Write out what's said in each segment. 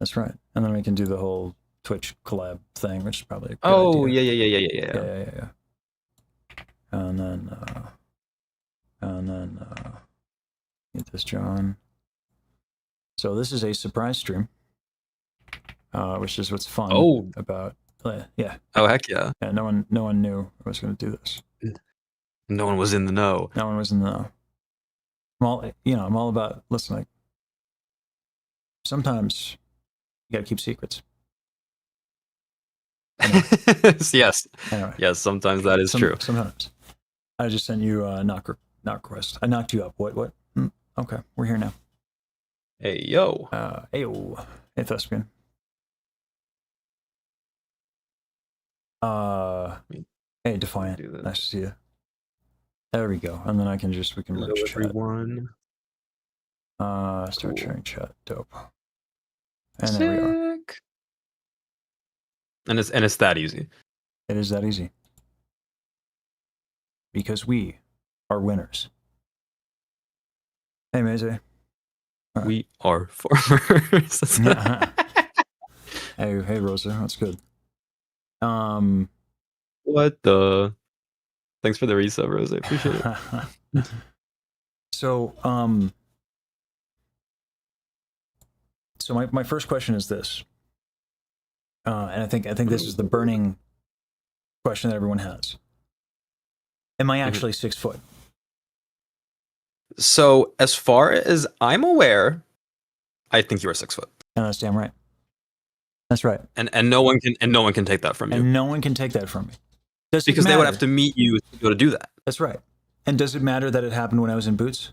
That's right. And then we can do the whole Twitch collab thing, which is probably a good Oh, idea. yeah. And then get this John. So this is a surprise stream, which is what's fun about. Yeah. Oh, heck yeah. Yeah. No one knew I was going to do this. No one was in the know. No one was in the know. I'm all about listening. Sometimes you gotta keep secrets. Anyway. Yes. Anyway. Yes, sometimes that is true. Sometimes. I just sent you a knock request. I knocked you up. What? Okay, we're here now. Hey, yo. Hey, Thespian. Hey, Defiant. Nice to see you. There we go. And then we can Hello, merge everyone. Chat. Start sharing chat. Dope. And Sick. there we are. And it's that easy. It is that easy. Because we are winners. Hey, Maze. Right. We are farmers. Hey, Rosa. That's good. What the? Thanks for the resub, Rosa. I appreciate it. So my first question is this, and I think this is the burning question that everyone has. Am I actually 6 foot? So, as far as I'm aware, I think you are 6 foot. And that's damn right. That's right. And no one can take that from you. And no one can take that from me. Because they would have to meet you to be able to do that. That's right. And does it matter that it happened when I was in boots?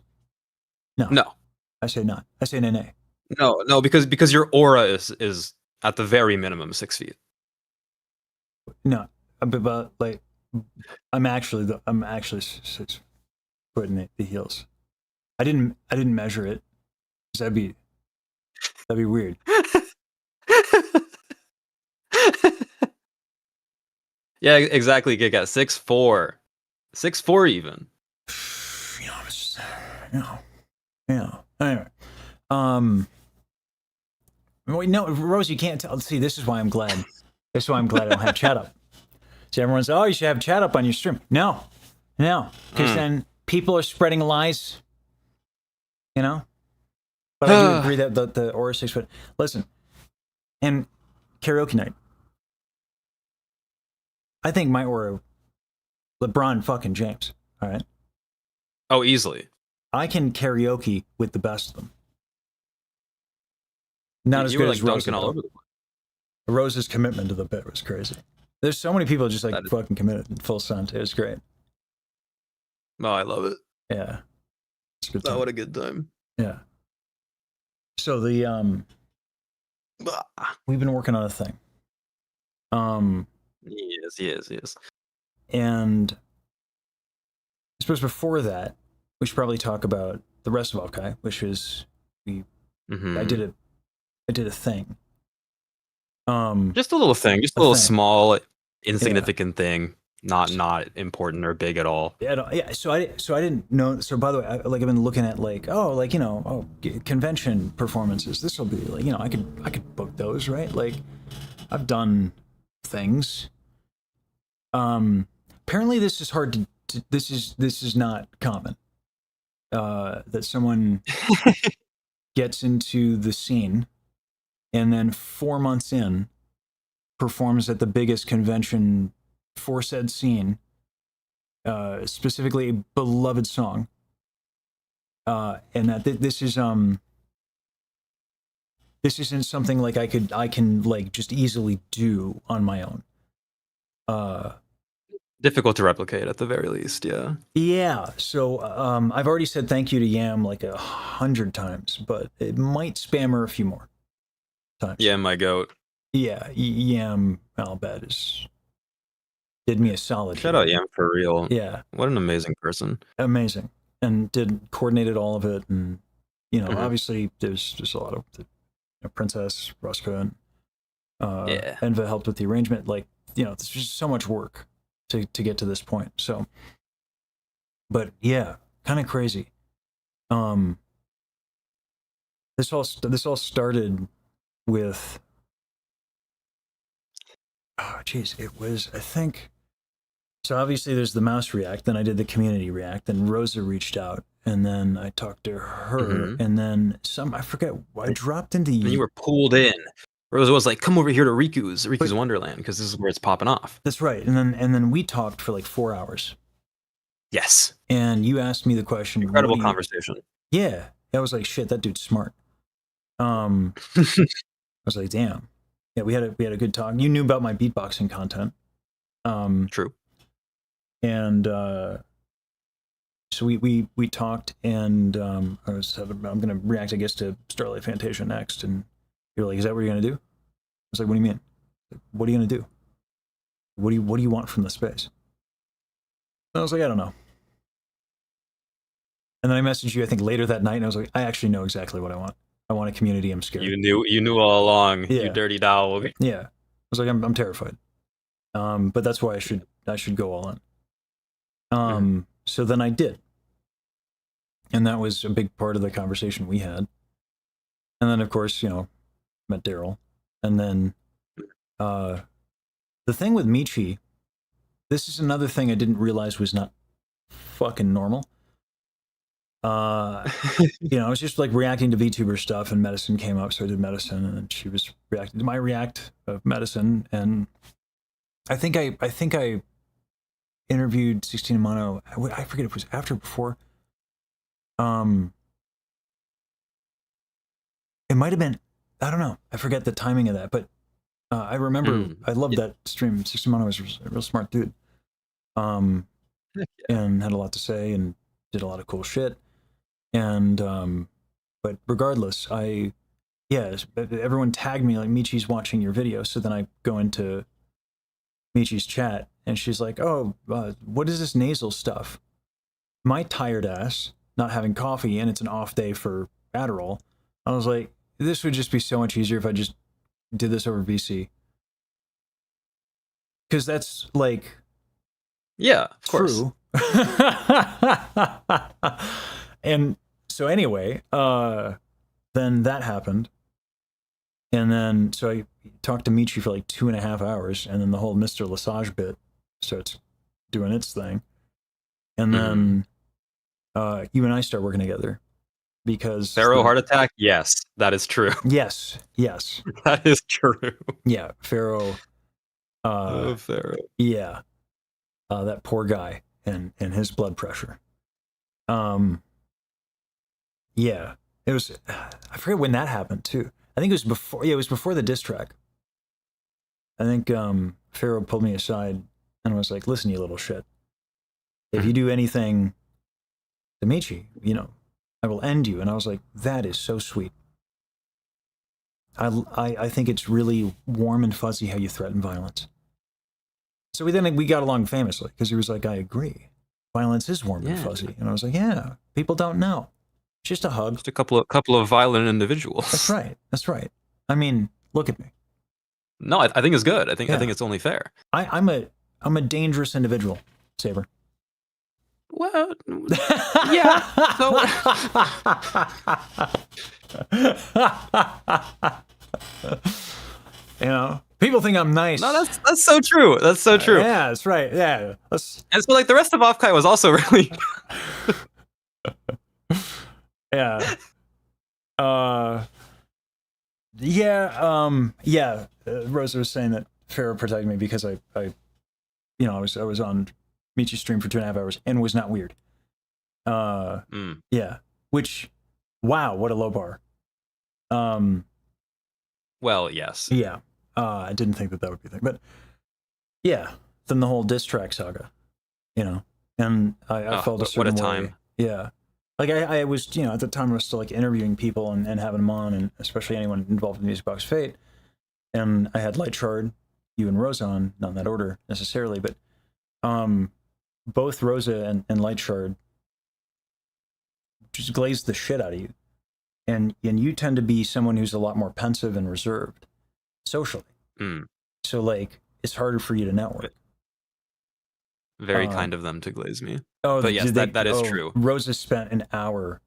No. No. I say not. I say nay. No, because your aura is at the very minimum 6 feet. No, but like I'm actually 6 foot in the heels. I didn't measure it. That'd be weird. Yeah, exactly. Get 6'4", 6'4" even. Anyway, no, Rose, you can't tell. See, this is why I'm glad. This is why I'm glad I don't have chat up. See, everyone's, you should have chat up on your stream. No, because then people are spreading lies. But I do agree that the aura 6 foot. Listen, and karaoke night. I think my aura, LeBron fucking James. All right. Oh, easily. I can karaoke with the best of them. Not as good as Rose. All over the place. Rose's commitment to the bit was crazy. There's so many people just like fucking committed in full send. It was great. Oh, I love it. Yeah. It's a good time. Oh, what a good time. Yeah. So the we've been working on a thing. Yes. And I suppose before that, we should probably talk about the rest of Offkai, which is I did a thing. Just a little thing, just a little small, insignificant thing, not important or big at all. Yeah. So I didn't know. So by the way, I've been looking at convention performances. This will be I could book those, right? Like I've done things. Apparently this is hard to this is not common. That someone gets into the scene and then 4 months in performs at the biggest convention for said scene, specifically a beloved song. And that this isn't something like I can like just easily do on my own. Difficult to replicate at the very least, yeah. Yeah, so I've already said thank you to Yam like 100 times, but it might spam her a few more times. Yeah, my goat. Yeah, Yam, I'll bet, did me a solid. Shout out Yam for real. Yeah. What an amazing person. Amazing. And coordinated all of it. And, obviously there's just a lot of Princess, Ruska, and Enva helped with the arrangement. Like, there's just so much work to get to this point. So, but yeah, kind of crazy. This all started with, oh geez, it was, I think, so obviously there's the mouse react, then I did the community react, then Rosa reached out, and then I talked to her, and then I forget, I dropped into you. And you were pulled in. Rosa was like, come over here to Riku's Wonderland, because this is where it's popping off. That's right. And then we talked for like 4 hours. Yes. And you asked me the question. Incredible conversation. Yeah. I was like, shit, that dude's smart. I was like, damn. Yeah, we had a good talk. You knew about my beatboxing content. True. And so we talked, and I'm gonna react, I guess, to Starlight Fantasia next, and you're like, is that what you're gonna do? I was like, what do you mean? What are you gonna do? What do you want from the space? And I was like, I don't know. And then I messaged you, I think, later that night, and I was like, I actually know exactly what I want. I want a community. I'm scared. You knew all along. Yeah. You dirty dog. Yeah. I was like, I'm terrified. But that's why I should go all in. So then I did. And that was a big part of the conversation we had. And then, of course, met Daryl. And then the thing with Michi, this is another thing I didn't realize was not fucking normal. I was just like reacting to VTuber stuff, and medicine came up, so I did medicine, and then she was reacting to my react of medicine, and I think I interviewed 16 in Mono. I forget if it was after or before. It might have been, I don't know. I forget the timing of that, but I remember I loved that stream. 16 Mono was a real smart dude. And had a lot to say and did a lot of cool shit. And but regardless, everyone tagged me like, Michi's watching your video. So then I go into Michi's chat, and she's like, oh, what is this nasal stuff? My tired ass, not having coffee, and it's an off day for Adderall. I was like, this would just be so much easier if I just did this over VC. Because that's like, yeah, of course. True. And so anyway, then that happened. And then, so I talked to Michi for like 2.5 hours, and then the whole Mr. Lesage bit starts doing its thing. And then you and I start working together because... Pharaoh heart attack? Yes, that is true. Yes. That is true. Yeah, Pharaoh. Pharaoh. Yeah. That poor guy and his blood pressure. Yeah, it was, I forget when that happened too. I think it was before the diss track. I think Pharaoh pulled me aside and was like, listen, you little shit. If you do anything to Michi, I will end you. And I was like, that is so sweet. I think it's really warm and fuzzy how you threaten violence. So we got along famously, because he was like, I agree. Violence is warm and fuzzy. And I was like, yeah, people don't know. Just a hug. Just a couple of violent individuals. That's right. I mean, look at me. No, I think it's good. I think it's only fair. I'm a dangerous individual, Sab3r. Well, yeah. So people think I'm nice. No, that's so true. That's so true. Yeah, that's right. Yeah. And so like the rest of Offkai was also really yeah. Rosa was saying that Pharaoh protected me because I was on Michi's stream for 2.5 hours and was not weird. Yeah. Which, wow, what a low bar. Well, yes. Yeah. I didn't think that would be a thing, but yeah. Then the whole diss track saga, and I felt a certain way. What a time. Yeah. Like I was, at the time I was still like interviewing people and having them on, and especially anyone involved in Music Box Fate. And I had Light Shard, you and Rosa on, not in that order necessarily, but both Rosa and Light Shard just glazed the shit out of you. And you tend to be someone who's a lot more pensive and reserved socially. So like it's harder for you to network. Very kind of them to glaze me. Oh, but yes, that is true. Rosa spent an hour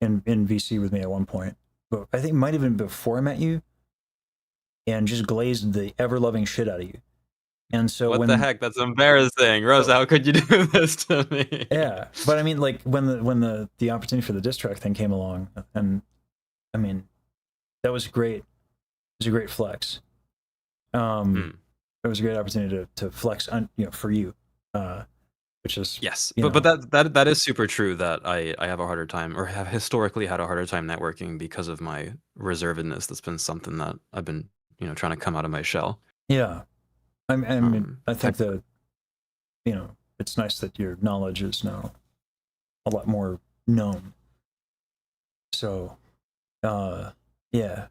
in VC with me at one point. But I think it might have been before I met you. and just glazed the ever-loving shit out of you. And so what the heck? That's embarrassing, Rosa. How could you do this to me? Yeah, but I mean, like when the opportunity for the diss track thing came along, and I mean, that was great. It was a great flex. It was a great opportunity to flex on, for you, which is yes, but that is super true. That I have a harder time, or have historically had a harder time networking because of my reservedness. That's been something that I've been trying to come out of my shell. Yeah. I mean, I think that, it's nice that your knowledge is now a lot more known. So, yeah.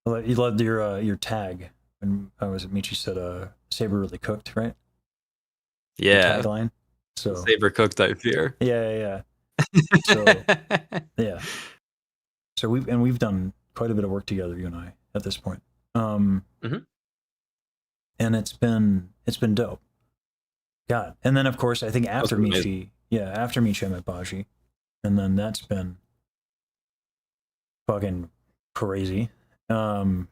You loved your tag when I was at Michi said, Sab3r really cooked, right? Yeah. Tagline. So Sab3r cooked, I fear. Yeah. So, yeah. So we've done quite a bit of work together, you and I, at this point. And it's been dope. God. And then of course I think after Michi, I met Baji. And then that's been fucking crazy. Yeah.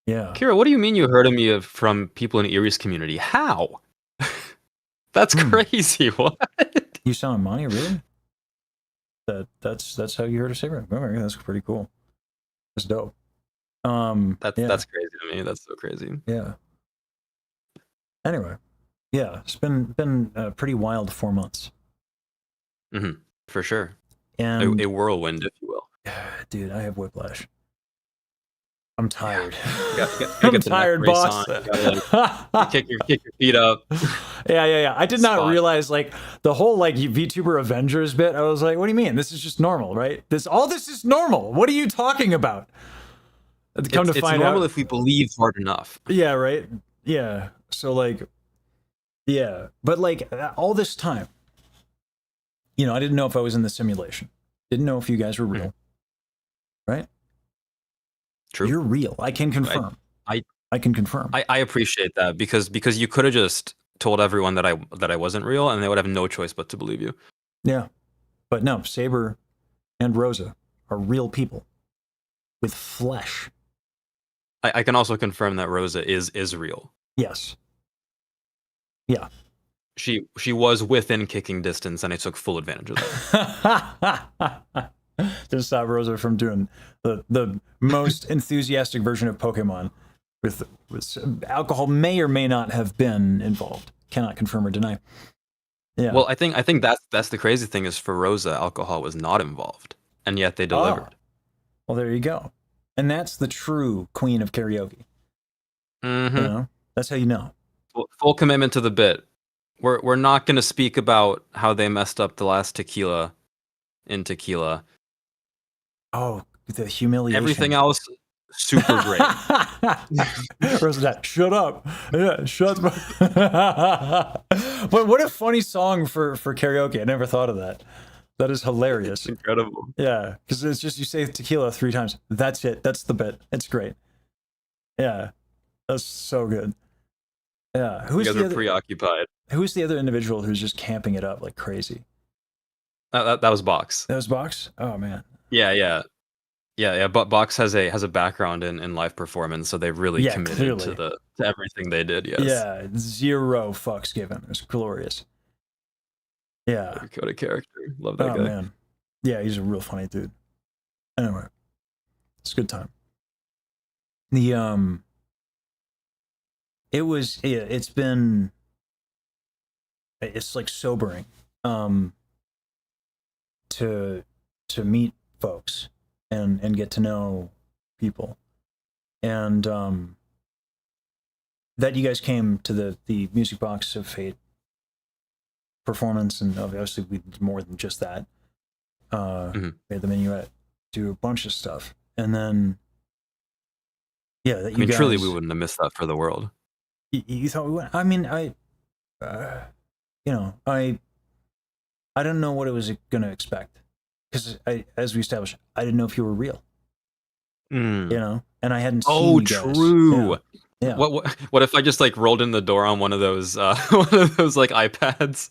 Kira, what do you mean you heard of me from people in Erie's community? How? That's crazy. What? You saw Monty, really? That's how you heard of Sab3r. Oh, that's pretty cool. That's dope. That's crazy to me. That's so crazy. Yeah. Anyway, yeah, it's been a pretty wild 4 months. For sure. And a whirlwind, if you will. Dude, I have whiplash. I'm tired. I'm tired, boss. Kick your feet up. Yeah. I did not realize the whole VTuber Avengers bit. I was like, what do you mean? This is just normal, right? All this is normal. What are you talking about? It's normal if we believe hard enough. Yeah, right. Yeah. So yeah, but all this time, I didn't know if I was in the simulation. Didn't know if you guys were real. Right? True. You're real. I can confirm. I can confirm. I appreciate that because you could have just told everyone that I wasn't real and they would have no choice but to believe you. Yeah. But no, Sab3r and Rosa are real people with flesh. I can also confirm that Rosa is real. Yes. Yeah. She was within kicking distance and I took full advantage of that. To stop Rosa from doing the most enthusiastic version of Pokemon with alcohol may or may not have been involved. Cannot confirm or deny. Yeah. Well, I think that's the crazy thing is for Rosa, alcohol was not involved, and yet they delivered. Well, there you go. And that's the true queen of karaoke. That's how you know. Full commitment to the bit. We're not going to speak about how they messed up the last tequila in tequila. Oh, the humiliation. Everything else, super great. Rosa's that, shut up. Yeah, shut up. But what a funny song for karaoke. I never thought of that. That is hilarious. It's incredible. Yeah, because it's just you say tequila 3 times. That's it. That's the bit. It's great. Yeah, that's so good. Yeah, you guys are preoccupied. Who's the other individual who's just camping it up like crazy? That was Box. That was Box? Oh man. Yeah. But Box has a background in live performance, so they really committed to everything they did. Yes. Yeah, 0 fucks given. It was glorious. Yeah. What a character. Love that guy. Man. Yeah, he's a real funny dude. Anyway, it's a good time. It's like sobering to meet folks and get to know people, and that you guys came to the Music Box of Fate performance, and obviously we did more than just that. We had the Minuet do a bunch of stuff, and then guys, truly we wouldn't have missed that for the world. You thought we went? I mean, I don't know what I was going to expect, because as we established, I didn't know if you were real. And I hadn't seen you guys. True. Yeah. What if I just rolled in the door on one of those iPads?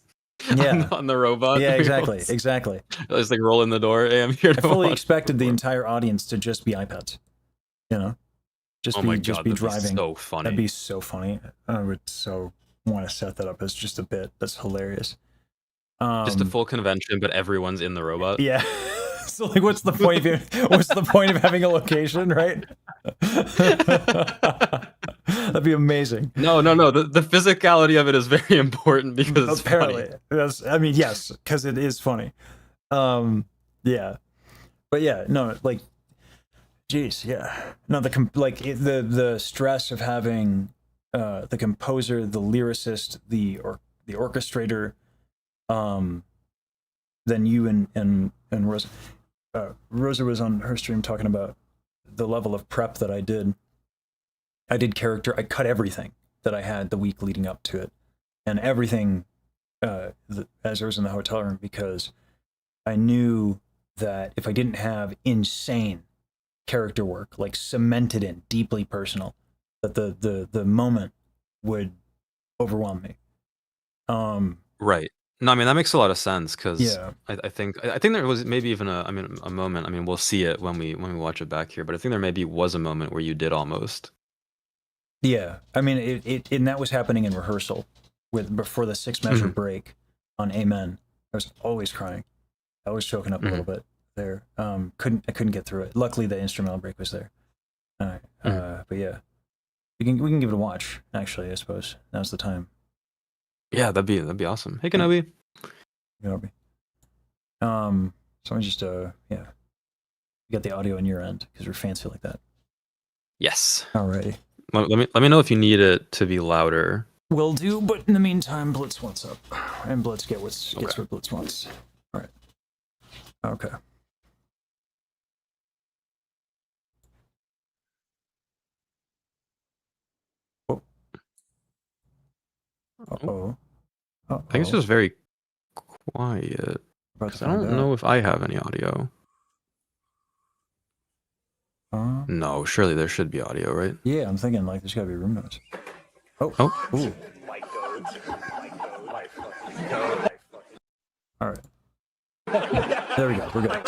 Yeah. on the robot. Yeah, exactly. I just roll in the door. Hey, I'm here to I fully watch. expected the entire audience to just be iPads. Just Oh be my just god, be that'd be driving. so funny. That'd be so funny. I would so want to set that up as just a bit. That's hilarious. Just a full convention, but everyone's in the robot. Yeah. So like, what's the point of having a location, right? That'd be amazing. No. The physicality of it is very important because it's apparently funny. I mean, yes, because it is funny. Yeah, but yeah, no, like, geez, yeah, no, the stress of having the composer, the lyricist, the orchestrator, then you and Rosa. Rosa was on her stream talking about the level of prep that I did. I did character. I cut everything that I had the week leading up to it, and everything as I was in the hotel room, because I knew that if I didn't have insane character work, like cemented in, deeply personal, that the moment would overwhelm me. Right. No, I mean that makes a lot of sense because yeah. I think there was maybe even a moment. I mean, we'll see it when we watch it back here, but I think there maybe was a moment where you did almost. Yeah, I mean it and that was happening in rehearsal before the 6 measure break on Amen. I was always crying. I was choking up a little bit there. I couldn't get through it. Luckily the instrumental break was there. But yeah, we can give it a watch. Actually, I suppose now's the time. Yeah, that'd be awesome. Hey, Kenobi. Kenobi. So I just yeah, you got the audio on your end because we're fancy like that. Yes. Alrighty. Let me know if you need it to be louder. Will do, but in the meantime, Blitz wants up, and Blitz gets what Blitz wants. All right. Okay. Oh. Uh-oh. I think it's just very quiet. I don't know if I have any audio. No, surely there should be audio, right? Yeah, I'm thinking like there's gotta be room noise. Oh. Ooh. All right. There we go. We're good.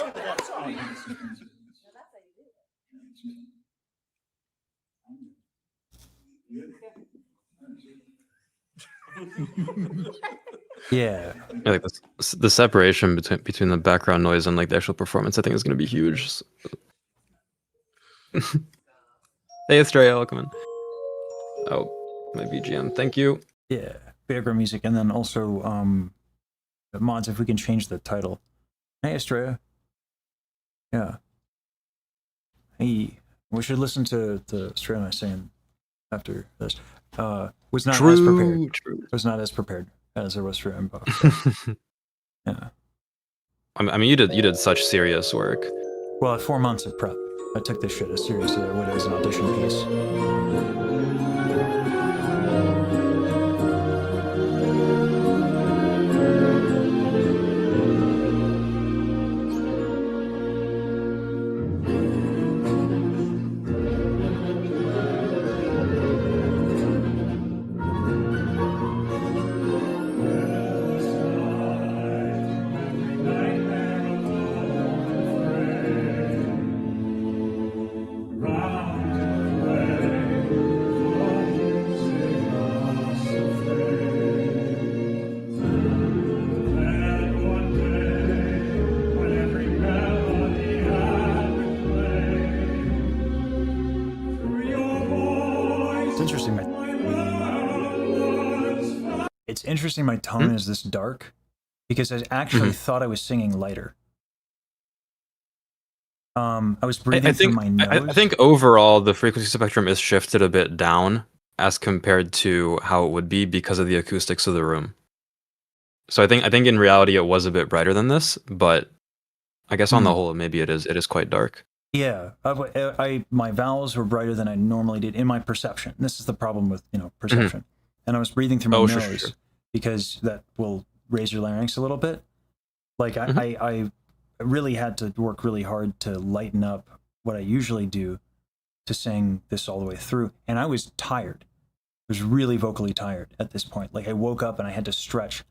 Yeah. Like the separation between the background noise and like the actual performance, I think is going to be huge. Hey, Estrella, welcome in. Oh, my BGM. Thank you. Yeah, background music, and then also mods. If we can change the title. Hey, Estrella. Yeah. Hey, we should listen to the Estrella and I saying after this. Was not as prepared. True. Was not as prepared as it was for MBoF. Yeah. I mean, you did such serious work. Well, 4 months of prep. I took this shit as seriously as I would as an audition piece. It's interesting my tone is this dark because I actually thought I was singing lighter. I was breathing through my nose. I think overall the frequency spectrum is shifted a bit down as compared to how it would be because of the acoustics of the room. So I think in reality it was a bit brighter than this, but I guess on the whole maybe it is quite dark. Yeah, my vowels were brighter than I normally did in my perception. This is the problem with perception. And I was breathing through my nose. Sure. Because that will raise your larynx a little bit. Like I really had to work really hard to lighten up what I usually do to sing this all the way through. And I was tired. I was really vocally tired at this point. Like I woke up and I had to stretch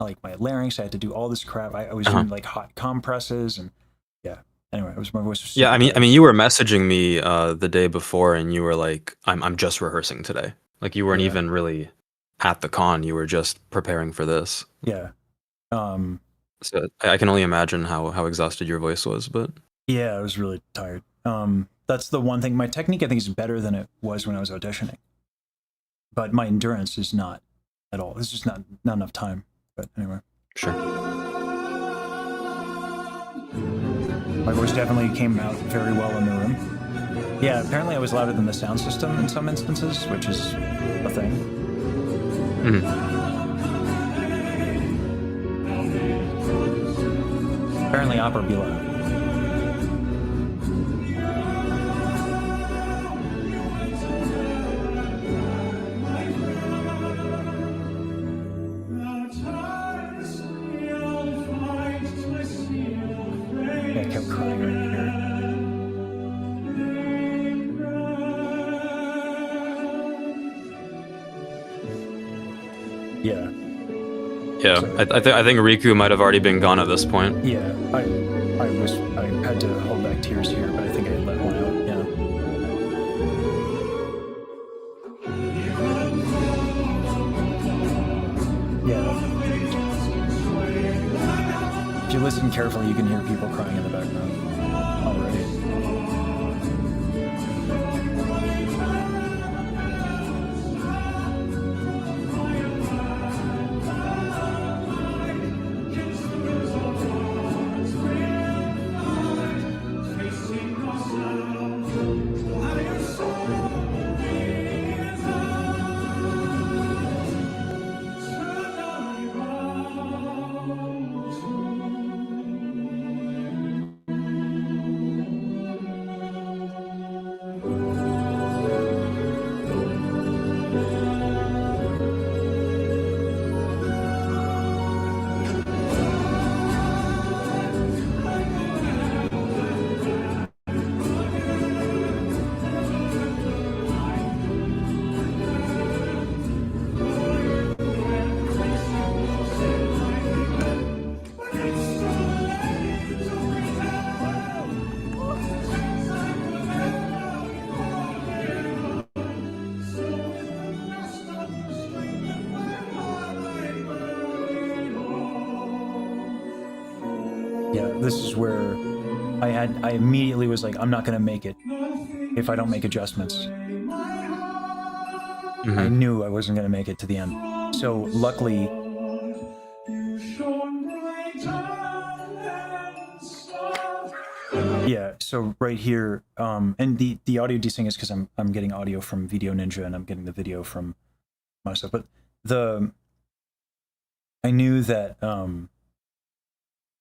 like my larynx. I had to do all this crap. I was doing like hot compresses and yeah. anyway, my voice was yeah. I mean, you were messaging me the day before, and you were like, "I'm just rehearsing today." Like you weren't even really at the con. You were just preparing for this. Yeah. So I can only imagine how exhausted your voice was, but yeah, I was really tired. That's the one thing. My technique, I think, is better than it was when I was auditioning, but my endurance is not at all. It's just not enough time. But anyway, sure. My voice definitely came out very well in the room. Yeah, apparently I was louder than the sound system in some instances, which is a thing. Apparently opera be loud. Yeah, I kept crying right here. Yeah. Yeah, so, I think Riku might have already been gone at this point. Yeah, I had to hold back tears here, but I think I let one out. Yeah. If you listen carefully, you can hear people crying in the background already. Yeah, this is where I immediately was like, I'm not going to make it if I don't make adjustments. I knew I wasn't going to make it to the end. So luckily, yeah, so right here, and the audio desync is because I'm getting audio from Video Ninja and I'm getting the video from my stuff. But I knew that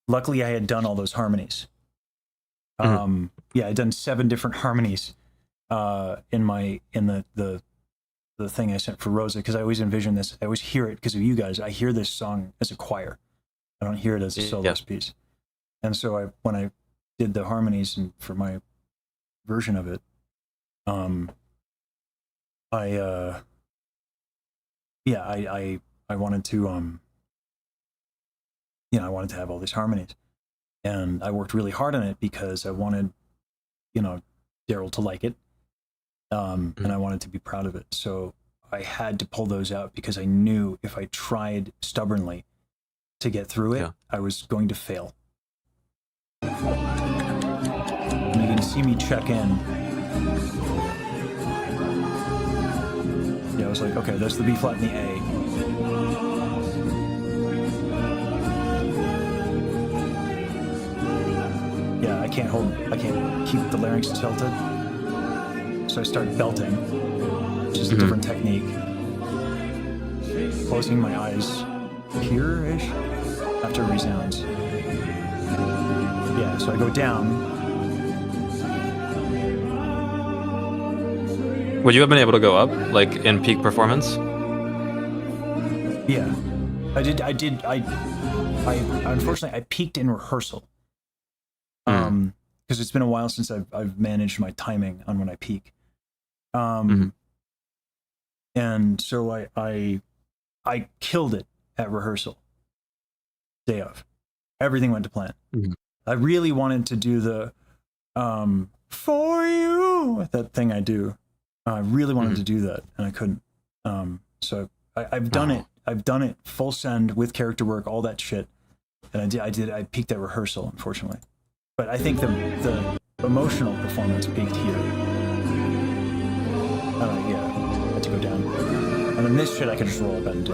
luckily I had done all those harmonies. Yeah, I'd done 7 different harmonies in the thing I sent for Rosa, because I always envision this. I always hear it because of you guys. I hear this song as a choir. I don't hear it as a soloist piece. And so when I did the harmonies and for my version of it, I wanted to I wanted to have all these harmonies, and I worked really hard on it because I wanted Daryl to like it, and I wanted to be proud of it. So I had to pull those out because I knew if I tried stubbornly to get through it, I was going to fail. And you can see me check in. Yeah, I was like, okay, there's the B flat and the A. Yeah, I can't keep the larynx tilted. So I start belting, which is a different technique. Closing my eyes here-ish after it resounds. Yeah, so I go down. Would you have been able to go up, like, in peak performance? Yeah. I unfortunately, I peaked in rehearsal. Because it's been a while since I've managed my timing on when I peak. And so I killed it at rehearsal. Day of. Everything went to plan. I really wanted to do the For you, that thing I do. I really wanted to do that, and I couldn't. So I've done it. I've done it full send with character work, all that shit, and I peaked at rehearsal, unfortunately. But I think the emotional performance peaked here. Yeah, I had to go down. And then this shit I could just roll up and do.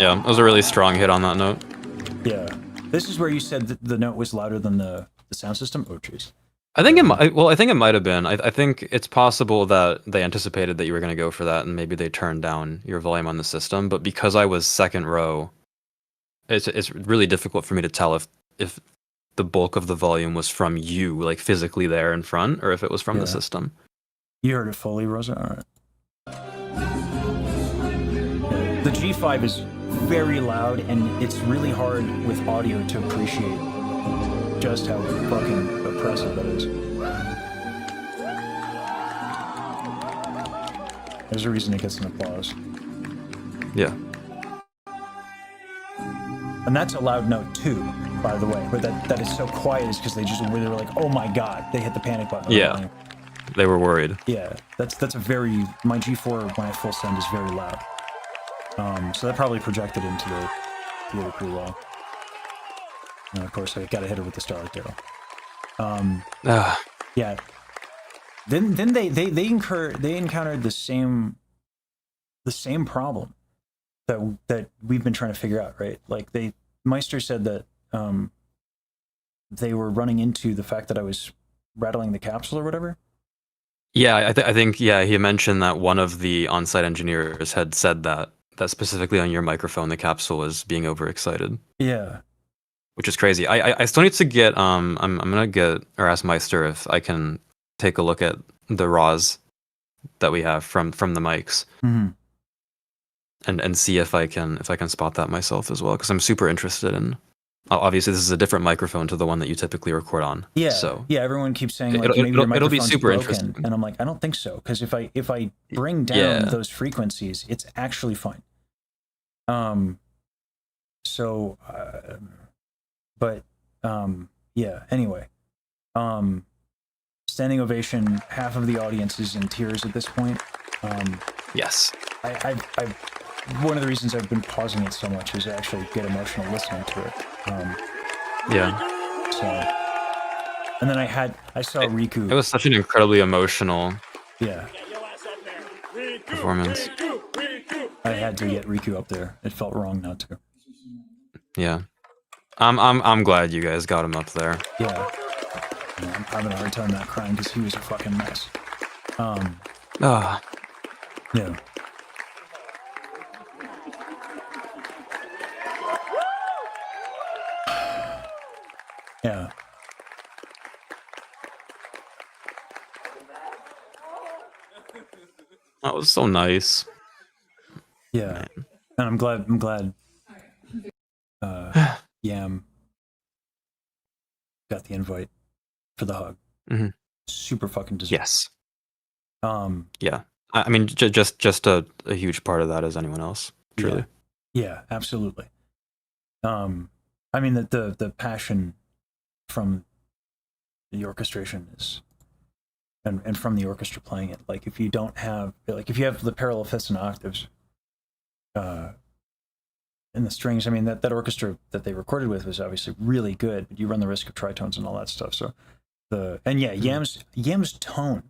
Yeah, it was a really strong hit on that note. Yeah. This is where you said that the note was louder than the sound system? Oh, jeez. I think it might. Well, I think it might have been. I think it's possible that they anticipated that you were going to go for that, and maybe they turned down your volume on the system. But because I was second row, it's really difficult for me to tell if the bulk of the volume was from you, like physically there in front, or if it was from the system. You heard it fully, Rosa. All right. Yeah. The G5 is very loud, and it's really hard with audio to appreciate just how fucking oppressive that is. There's a reason it gets an applause. Yeah. And that's a loud note too, by the way. But that is so quiet is because they were like, oh my god, they hit the panic button. Yeah. They were worried. Yeah. That's a very, my G4 when I full send is very loud. So that probably projected into the theater pretty well. And of course, I got to hit her with the Starlight Arrow. Yeah. Then they encountered the same problem that we've been trying to figure out, right? Like Meister said that they were running into the fact that I was rattling the capsule or whatever. Yeah, I think he mentioned that one of the on-site engineers had said that specifically on your microphone the capsule was being overexcited. Yeah. Which is crazy. I still need to get I'm gonna get or ask Meister if I can take a look at the raws that we have from the mics. Mm-hmm. And see if I can spot that myself as well, because I'm super interested in. Obviously, this is a different microphone to the one that you typically record on. Yeah. So yeah, everyone keeps saying like maybe your microphone's be super broken, interesting. and I'm like, I don't think so, because if I bring down those frequencies, it's actually fine. So, but yeah. Anyway, standing ovation. Half of the audience is in tears at this point. Yes. I one of the reasons I've been pausing it so much is to actually get emotional listening to it. Yeah. So, and then I saw Riku. It was such an incredibly emotional. Yeah. Performance. I had to get Riku up there. It felt wrong not to. Yeah. I'm glad you guys got him up there. Yeah. I'm having a hard time not crying because he was a fucking mess. Yeah. Yeah. That was so nice. Yeah. Man. And I'm glad Yam got the invite for the hug. Mm-hmm. Super fucking deserved. Yes. Yeah. I mean, just a huge part of that is anyone else. Truly. Yeah, absolutely. I mean the passion from the orchestration is, and from the orchestra playing it. Like if you have the parallel fifths and octaves, in the strings. I mean that orchestra that they recorded with was obviously really good, but you run the risk of tritones and all that stuff. So Yam's tone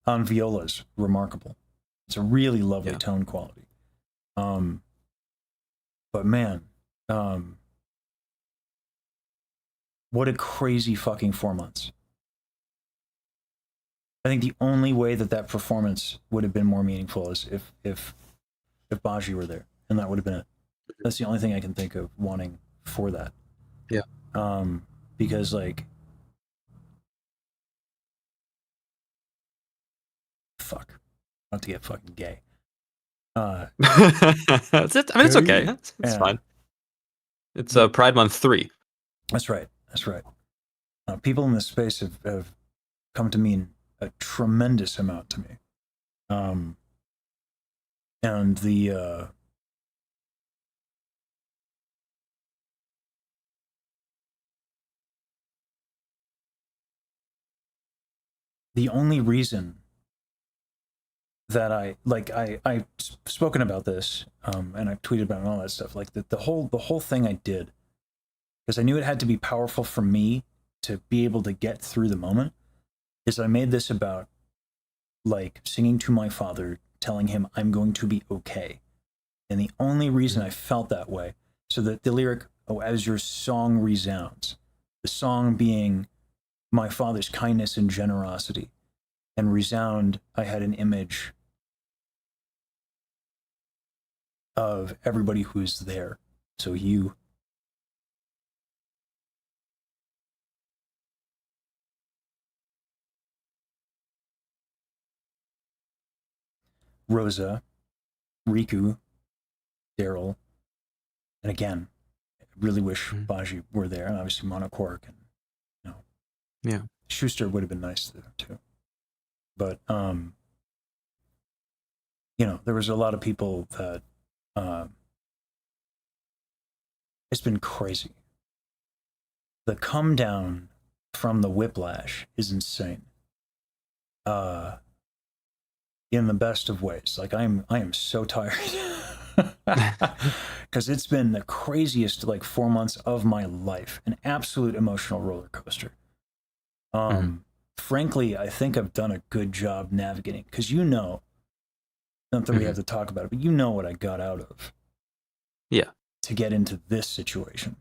on viola is remarkable. It's a really lovely tone quality. But man, what a crazy fucking 4 months. I think the only way that performance would have been more meaningful is if Bajiru were there, and that would have been it. That's the only thing I can think of wanting for that. Yeah. Because like, fuck, not to get fucking gay. That's it. I mean, it's okay. It's fine. It's Pride Month 3. That's right. People in this space have come to mean a tremendous amount to me. And the the only reason that I've spoken about this, and I've tweeted about it and all that stuff. Like the whole thing I did, because I knew it had to be powerful for me to be able to get through the moment, is I made this about like singing to my father, telling him I'm going to be okay. And the only reason I felt that way, so that the lyric, "Oh, as your song resounds," the song being my father's kindness and generosity, and resound, I had an image of everybody who's there. So you, Rosa, Riku, Daryl, and again, I really wish Baji were there, and obviously Monocork, and yeah, Schuster would have been nice there too. But there was a lot of people that it's been crazy. The come down from the whiplash is insane. In the best of ways. Like I am so tired. Because it's been the craziest 4 months of my life, an absolute emotional roller coaster. Frankly, I think I've done a good job navigating, because not that we have to talk about it, but what I got out of. Yeah. To get into this situation.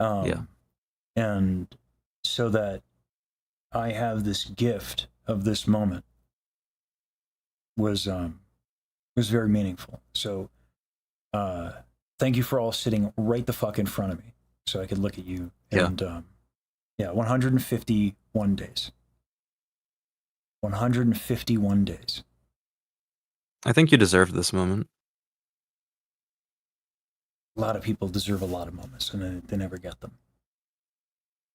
Yeah. And so that I have this gift of this moment was very meaningful. So thank you for all sitting right the fuck in front of me so I could look at you. And 151 days. 151 days. I think you deserve this moment. A lot of people deserve a lot of moments, and they never get them.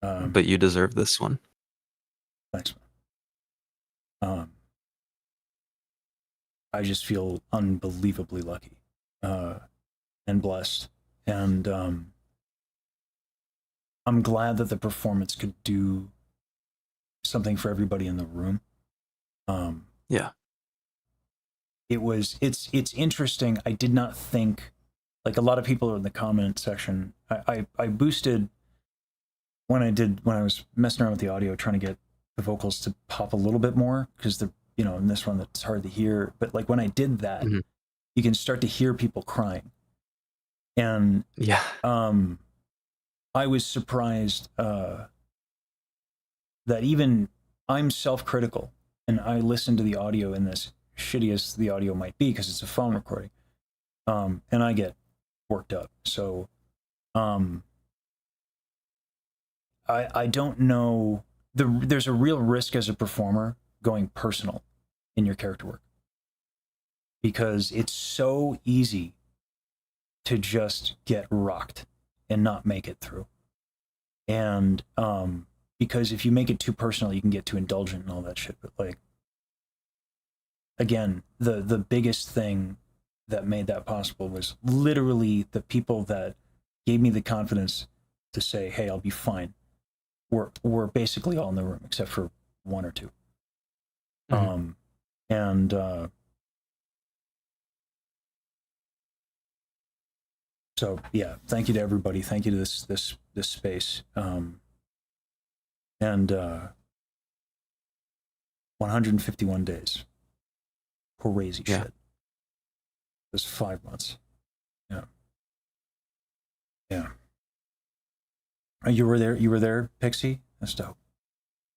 But you deserve this one. Thanks, man. I just feel unbelievably lucky and blessed. And I'm glad that the performance could do something for everybody in the room. Yeah. It's interesting. I did not think, like a lot of people in the comment section, I boosted when I was messing around with the audio, trying to get the vocals to pop a little bit more, because they're, in this one that's hard to hear. But like when I did that, you can start to hear people crying. And yeah, I was surprised that even I'm self-critical, and I listen to the audio in this, shitty as the audio might be, because it's a phone recording, and I get worked up. So I don't know, there's a real risk as a performer going personal in your character work, because it's so easy to just get rocked and not make it through. And because if you make it too personal, you can get too indulgent and all that shit. But like, again, the biggest thing that made that possible was literally the people that gave me the confidence to say, hey, I'll be fine. We're basically all in the room except for one or two. So yeah, thank you to everybody. Thank you to this space. 151 days. Crazy shit. It was 5 months. Yeah. You were there, Pixie? That's dope.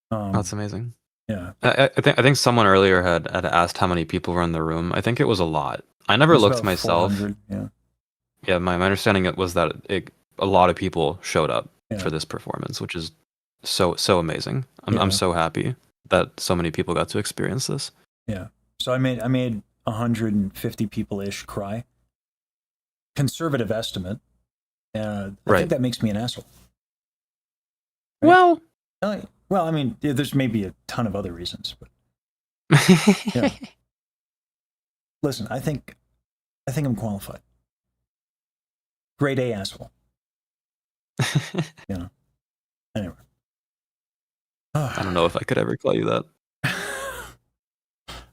That's amazing. Yeah. I think someone earlier had asked how many people were in the room. I think it was a lot. I never looked myself. 400, yeah. Yeah, my understanding was that a lot of people showed up for this performance, which is so amazing. I'm so happy that so many people got to experience this. Yeah. So I made 150 people-ish cry. Conservative estimate. I think that makes me an asshole. Right? Well, I mean, there's maybe a ton of other reasons, but listen, I think I'm qualified. Grade A asshole. Anyway. I don't know if I could ever call you that.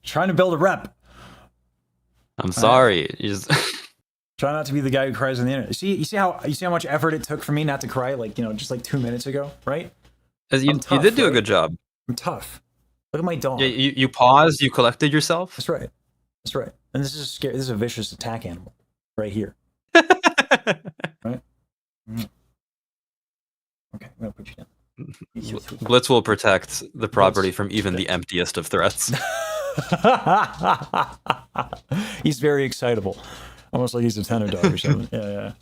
Trying to build a rep. I'm sorry. You just try not to be the guy who cries on the internet. You see how much effort it took for me not to cry, like, you know, just like 2 minutes ago, right? you did do a good job. I'm tough. Look at my dog. Yeah, you paused, you collected yourself. That's right. That's right. And this is scary. This is a vicious attack animal right here. Right? Okay, I'm gonna put you down. Blitz will protect the property from even the emptiest of threats. He's very excitable, almost like he's a tenor dog or something. Yeah.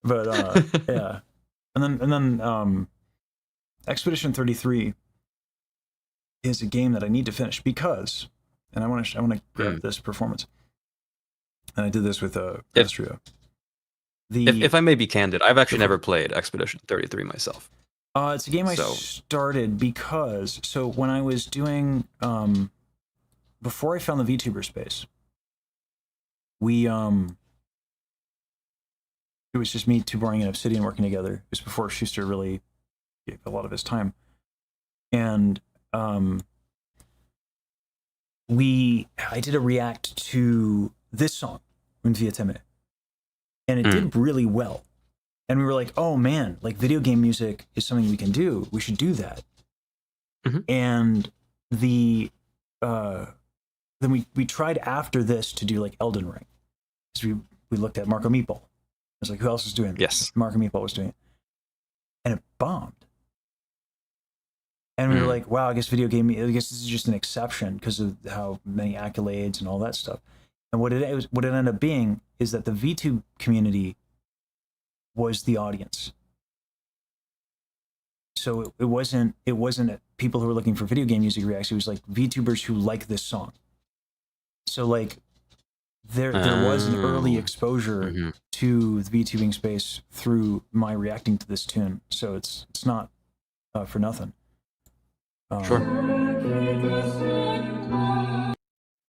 But yeah, and then Expedition 33 is a game that I need to finish because, and I want to grab this performance, and I did this with Astrio. If I may be candid, I've actually never played Expedition 33 myself. It's a game I started because, so when I was doing, before I found the VTuber space, it was just me, 2boring, and Obsidian working together. It was before Schuster really gave a lot of his time. And I did a react to this song, Un Vietnam, and it did really well. And we were like, oh man, like video game music is something we can do. We should do that. And then we tried after this to do like Elden Ring. So we looked at Marco Meatball. I was like, who else is doing this? Yes. Marco Meatball was doing it. And it bombed. And we were like, wow, I guess this is just an exception because of how many accolades and all that stuff. And what it ended up being is that the VTube community was the audience. So it wasn't people who were looking for video game music reacts. It was like VTubers who like this song. So like there was an early exposure to the VTubing space through my reacting to this tune. So it's not for nothing. Sure.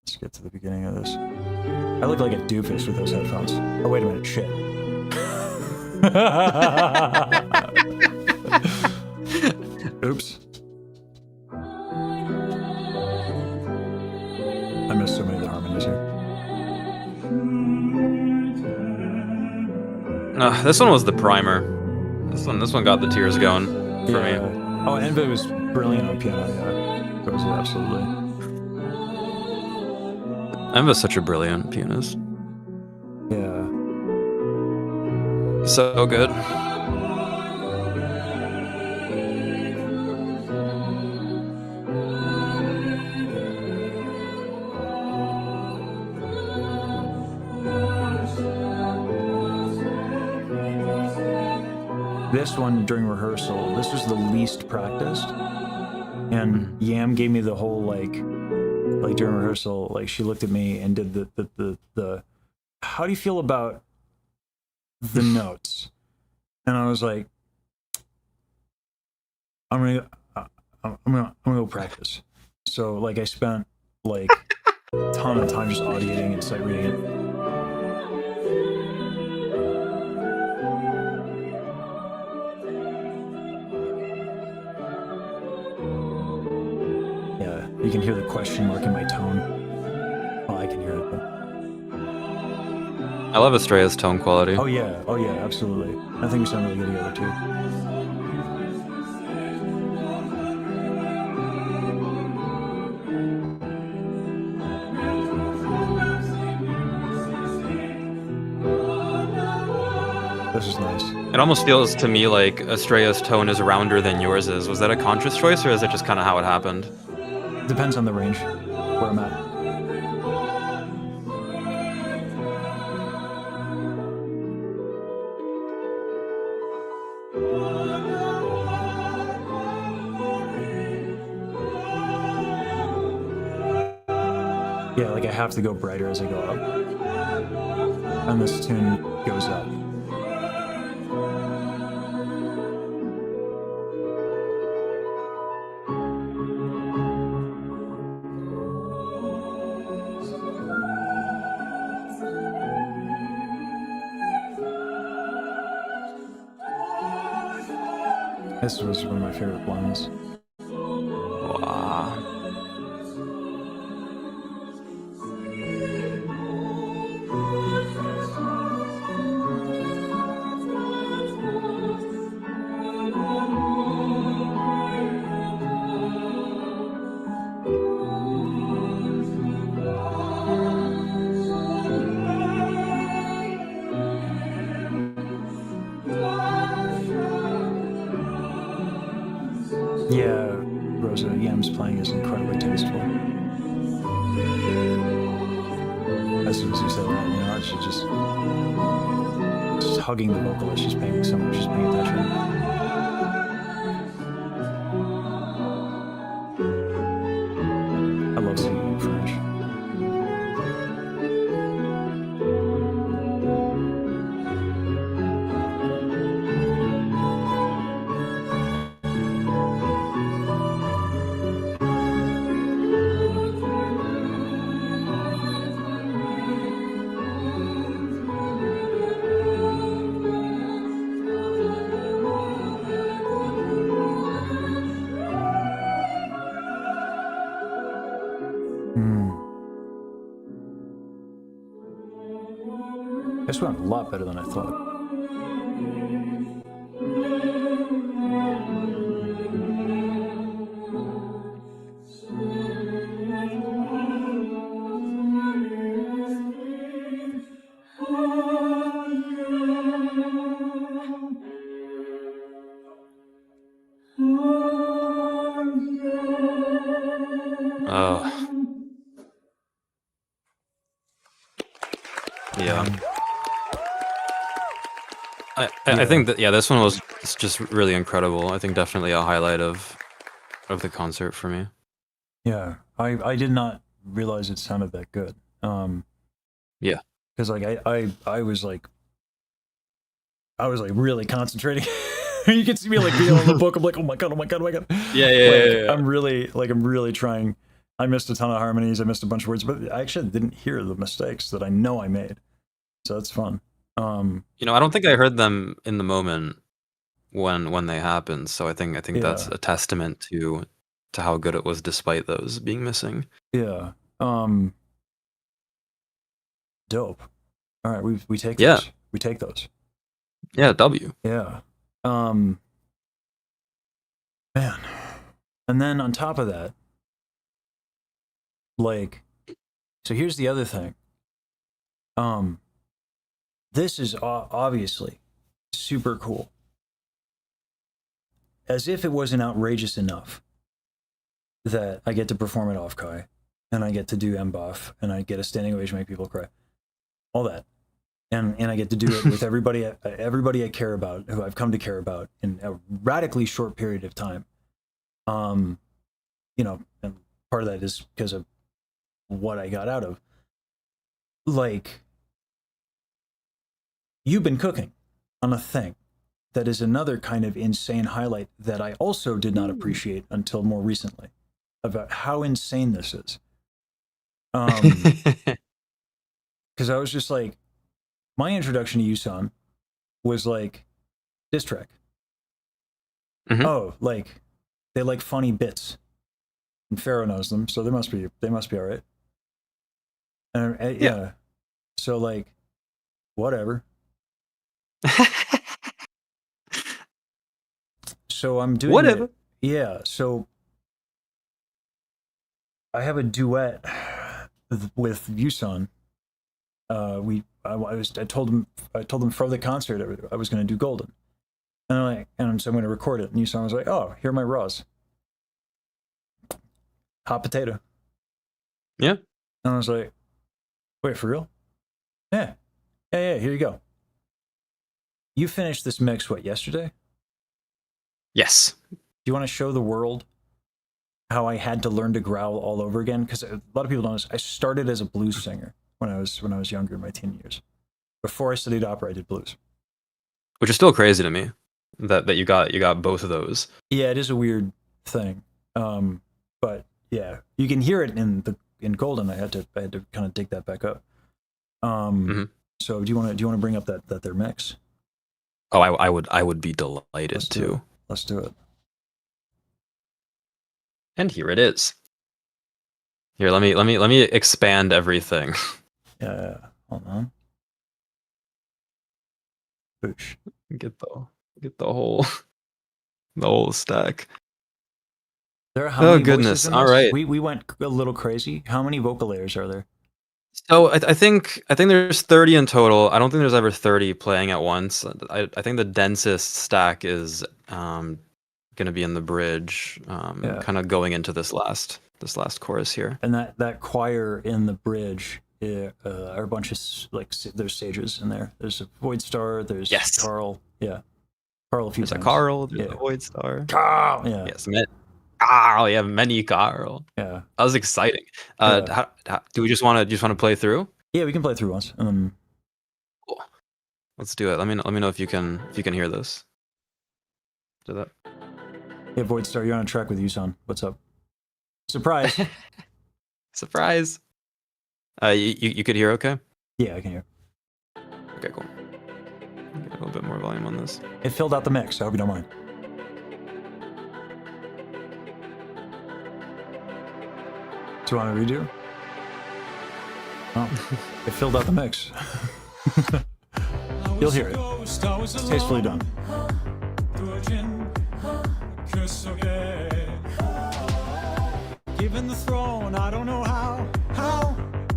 Let's get to the beginning of this. I look like a doofus with those headphones. Oh wait a minute, shit. Oops. I missed so many of the harmonies here. This one was the primer. This one got the tears going for me. Oh, Enva was brilliant on piano. Yeah, goes absolutely. Enva's such a brilliant pianist. Yeah. So good. This one during rehearsal, this was the least practiced, and Yam gave me the whole like during rehearsal, like she looked at me and did the how do you feel about the notes? And I was like, I'm gonna go practice. So like I spent like a ton of time just auditing and sight reading it. Yeah, you can hear the question mark in my tone. Oh, I can hear it. But... I love Estrella's tone quality. Oh yeah, absolutely. I think we sound really good together too. This is nice. It almost feels to me like Estrella's tone is rounder than yours is. Was that a conscious choice, or is it just kind of how it happened? Depends on the range, where I'm at. Yeah, like I have to go brighter as I go up. And this tune goes up. This was one of my favorite blends. Yeah, Rosa Yam's playing is incredibly tasteful. As soon as you said that, you know, she's just hugging the vocalist. She's paying attention. I love singing in French. This went a lot better than I thought. Yeah. I think that this one was just really incredible. I think definitely a highlight of the concert for me. Yeah, I did not realize it sounded that good. Yeah, because like I was like really concentrating. You can see me like being on the book. I'm like, oh my god. Yeah. I'm really trying. I missed a ton of harmonies. I missed a bunch of words, but I actually didn't hear the mistakes that I know I made. So that's fun. You know, I don't think I heard them in the moment when they happened. So I think that's a testament to how good it was despite those being missing. Yeah. Dope. All right, we take those. We take those. Yeah, W. Yeah. Man. And then on top of that, like, so here's the other thing. This is obviously super cool. As if it wasn't outrageous enough that I get to perform at Offkai, and I get to do MBoF, and I get a standing ovation, make people cry, all that, and I get to do it with everybody I care about, who I've come to care about in a radically short period of time. You know, and part of that is because of what I got out of. Like, you've been cooking on a thing that is another kind of insane highlight that I also did not appreciate until more recently, about how insane this is. Because I was just like, my introduction to Yusan was like diss track. Mm-hmm. Oh, like they like funny bits, and Pharaoh knows them, so they must be all right. And yeah, so like, whatever. So I'm doing whatever. Yeah, so I have a duet with Yusan. I told him for the concert I was going to do Golden, and so I'm going to record it. And Yusan was like, "Oh, here are my raws, hot potato." Yeah, and I was like, "Wait, for real? Yeah. Here you go. You finished this mix yesterday? Yes. Do you want to show the world how I had to learn to growl all over again? Because a lot of people don't know. I started as a blues singer when I was younger, in my teen years. Before I studied opera, I did blues, which is still crazy to me that you got both of those. Yeah, it is a weird thing, but yeah, you can hear it in Golden. I had to kind of dig that back up. So do you want to bring up that their mix? Oh, I would be delighted to. Let's do it. And here it is. Here, let me expand everything. Yeah, hold on. Boosh. Get the whole stack. There are how many goodness! All right, we went a little crazy. How many vocal layers are there? So I think there's 30 in total. I don't think there's ever 30 playing at once. I think the densest stack is gonna be in the bridge, kind of going into this last chorus here. And that choir in the bridge are a bunch of there's sages in there. There's a Void Star. There's Carl. Yeah, Carl a few times. There's a Carl. There's a Void Star. Carl. Yeah. Yes. Carl. Yeah. Many Carl. Yeah. That was exciting. How, do we just want to play through? Yeah, we can play through once. Cool. Let's do it. Let me know if you can hear this. Do that. Yeah, Void Star, you're on track with Yusan. What's up? Surprise. Surprise. You could hear okay? Yeah, I can hear. Okay, cool. Get a little bit more volume on this. It filled out the mix, so I hope you don't mind. Do you want to redo? Oh, it filled out the mix. You'll hear it. It's tastefully done. Given the throne, I don't know how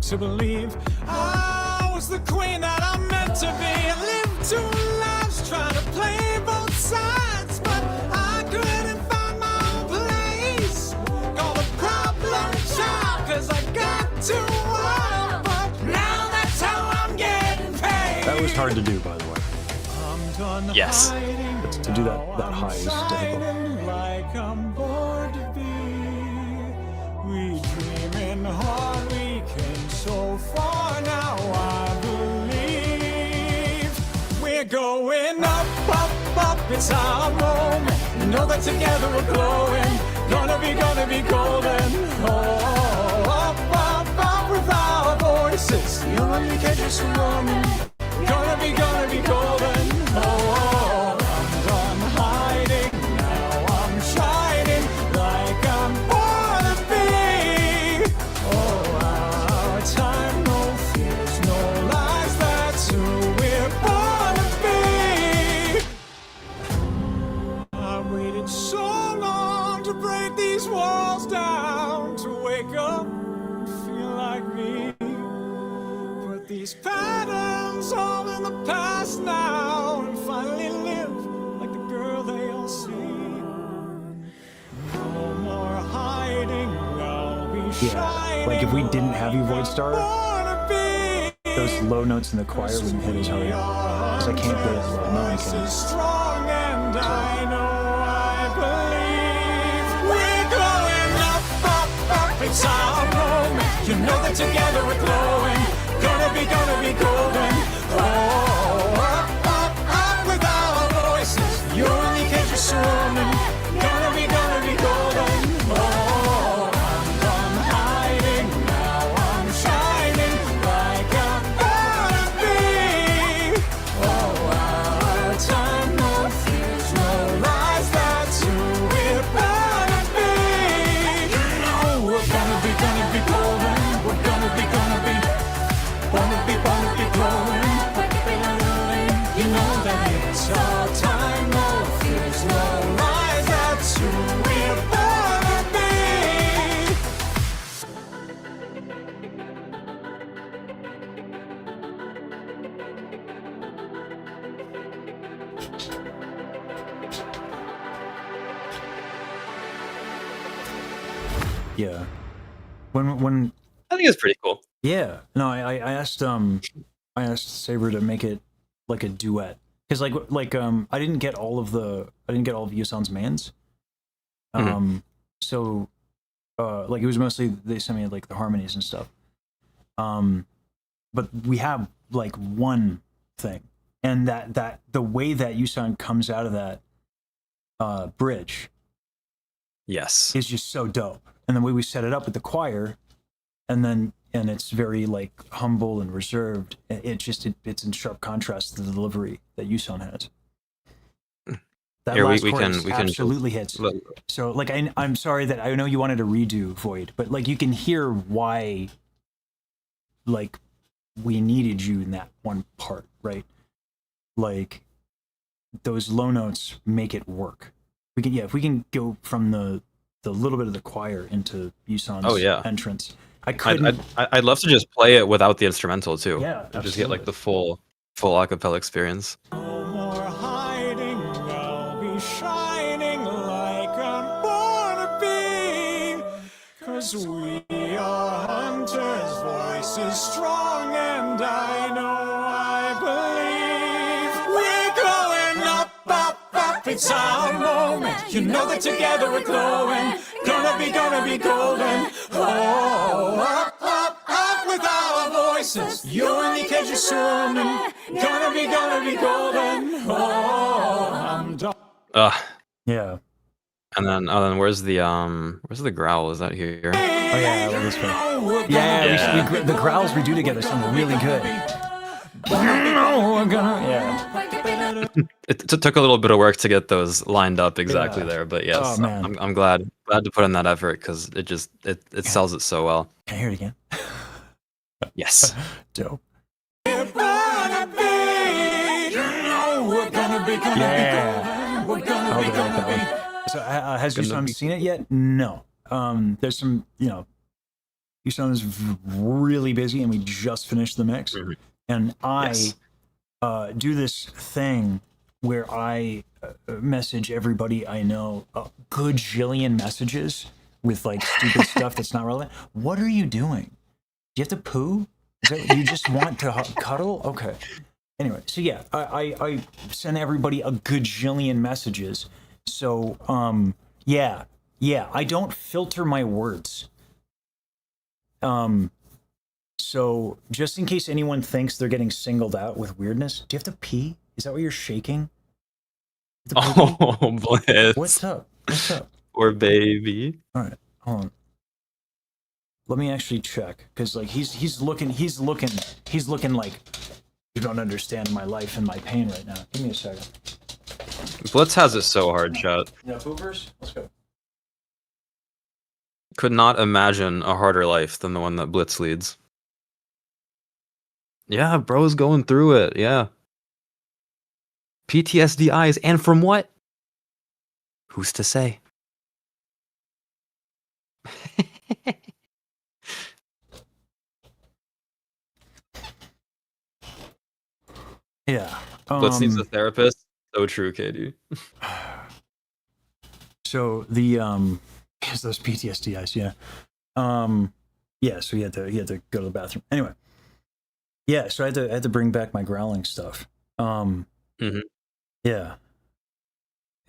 to believe I was the queen that I'm meant to be. I lived 2 lives trying to play both sides, but I couldn't find my own place. Call a problem child, cause I got too wild, but now that's how I'm getting paid. That was hard to do, by the way. I'm done yes. To do that high is difficult. Like I'm bored to be. We dreaming hard, we came so far now, I believe. We're going up, up, up, it's our moment. You know that together we're glowing. Gonna be golden. Oh, up, up, up with our voices. You only catch us roaming. Gonna be golden. Oh, I'm done hiding. Now I'm shining like I'm born to be. Oh, our time, no fears, no lies. That's who we're born to be. I waited so long to break these walls down, to wake up and feel like me. But these patterns all in the past now, and finally live like the girl they all see. No more hiding, I'll be shining. Like if we didn't have you, Void Star, those low notes in the choir wouldn't hit as hard. Because I can't play as well. No one can. Strong and I know I believe we're going up, up, up. It's our moment. You know that together we're glowing. Gonna be golden. Oh, up, up, up with our voices. You're in the cage, you're swarming. Gonna be golden. Oh, I'm done hiding. Now I'm shining like I'm born to be. Oh, our time, no fears, no lies. That's who we're born to be. Oh, we're gonna be golden. We're gonna be glowing. You know that it's our time, no fears, no lies. That's who we're born Yeah. When I think it's pretty cool. Yeah. No, I asked Sab3r to make it like a duet. Because I didn't get all of Yusan's mains. So like it was mostly they sent me like the harmonies and stuff. But we have like one thing. And that the way that Yusan comes out of that bridge, yes, is just so dope. And the way we set it up with the choir, and it's very like humble and reserved. It's in sharp contrast to the delivery that Yusan has. That Here, last we chorus can absolutely hits. So like I'm sorry that I know you wanted to redo Void, but like you can hear why like we needed you in that one part, right? Like those low notes make it work. If we can go from the little bit of the choir into Yusan's entrance. I'd love to just play it without the instrumental too. Yeah, absolutely. Just get like the full acapella experience. No more hiding, I'll be shining like 'cause we are hunters, voices strong, and I know I believe we're going up, up, up. It's our moment. You know that together we're glowing. Gonna be golden. Oh, up, up, up with our voices. You and the cage are swimming. Gonna be golden. Oh, I'm done. Yeah. And then where's the growl? Is that here? Oh yeah, I love this one. Yeah. The growls we do together sound really good. Yeah. It took a little bit of work to get those lined up exactly there, but yes, Oh, man. I'm glad to put in that effort because it sells it so well. Can I hear it again? Yes. Dope. We're gonna be Yeah. We're gonna be golden. So has Yusan seen it yet? No. There's some, Yusan is really busy, and we just finished the mix. Mhm. And I Yes. do this thing where I message everybody I know a gajillion messages with like stupid stuff that's not relevant. What are you doing? Do you have to poo? Is that, you just want to cuddle? Okay. Anyway, so yeah, I send everybody a gajillion messages. So yeah, I don't filter my words. So just in case anyone thinks they're getting singled out with weirdness, do you have to pee? Is that what you're shaking? Oh, Blitz. What's up? What's up? Or baby. All right, hold on. Let me actually check, because like he's looking like you don't understand my life and my pain right now. Give me a second. Blitz has it so hard, chat. Yeah, poopers, let's go. Could not imagine a harder life than the one that Blitz leads. Yeah, bro's going through it. Yeah. PTSD eyes, and from what? Who's to say? Yeah. Blitz needs a therapist. So true, KD. So the is those PTSD eyes, yeah. Yeah, so he had to go to the bathroom. Anyway. Yeah, so I had to bring back my growling stuff. Yeah.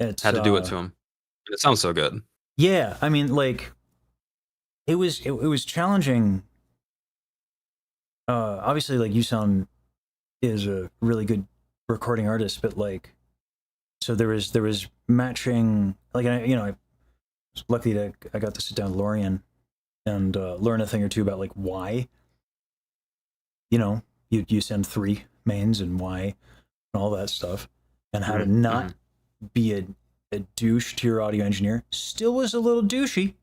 It's Had to do it to him. It sounds so good. Yeah, I mean, like, it was challenging. Obviously, like, Yusan is a really good recording artist, but like, so there was matching. Like, I was lucky that I got to sit down with Lorian and learn a thing or two about like why. You send 3 mains and why and all that stuff, and how to not be a douche to your audio engineer. Still was a little douchey.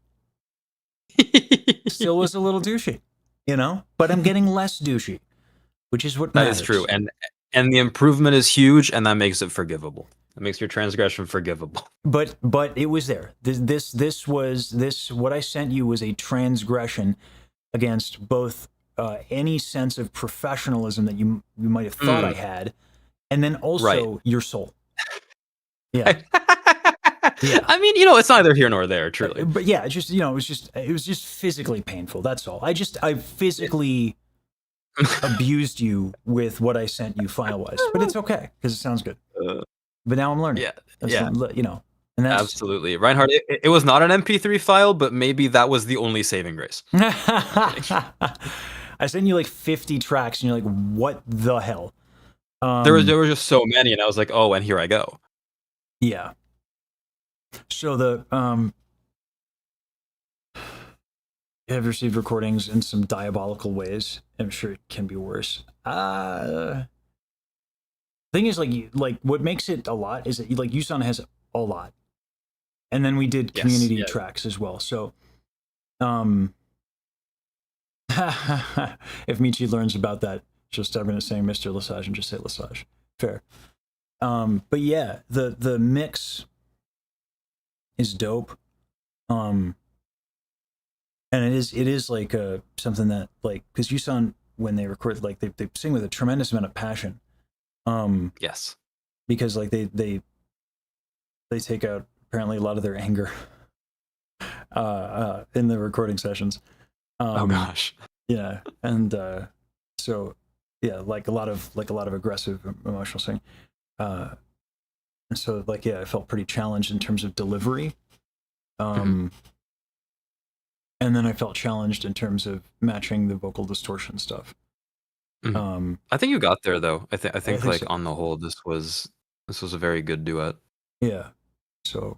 But I'm getting less douchey, which is what matters. That is true, and the improvement is huge, and that makes it forgivable. It makes your transgression forgivable. But it was there. This was what I sent you was a transgression against both any sense of professionalism that you might have thought I had, and then also your soul. Yeah. Yeah. I mean, it's neither here nor there, truly. But yeah, just it was just physically painful. That's all. I physically abused you with what I sent you file wise, but it's okay because it sounds good. But now I'm learning. Yeah. And that's Absolutely, Reinhardt. It was not an MP3 file, but maybe that was the only saving grace. I sent you like 50 tracks, and you're like, "What the hell?" There were just so many, and I was like, "Oh, and here I go." Yeah. So the have received recordings in some diabolical ways. I'm sure it can be worse. Thing is, like what makes it a lot is that like Yusan has a lot, and then we did community tracks as well. So, if Michi learns about that, she'll start saying Mr. Lesage and just say Lesage. Fair. But yeah, the mix is dope. And it is like something that like, because Yusan, when they record, like they sing with a tremendous amount of passion. Yes. Because like they take out apparently a lot of their anger in the recording sessions. Oh gosh. Yeah, and so yeah, like a lot of aggressive emotional singing. And so like yeah, I felt pretty challenged in terms of delivery. And then I felt challenged in terms of matching the vocal distortion stuff. I think you got there though. I think like so. on the whole, this was a very good duet. Yeah. So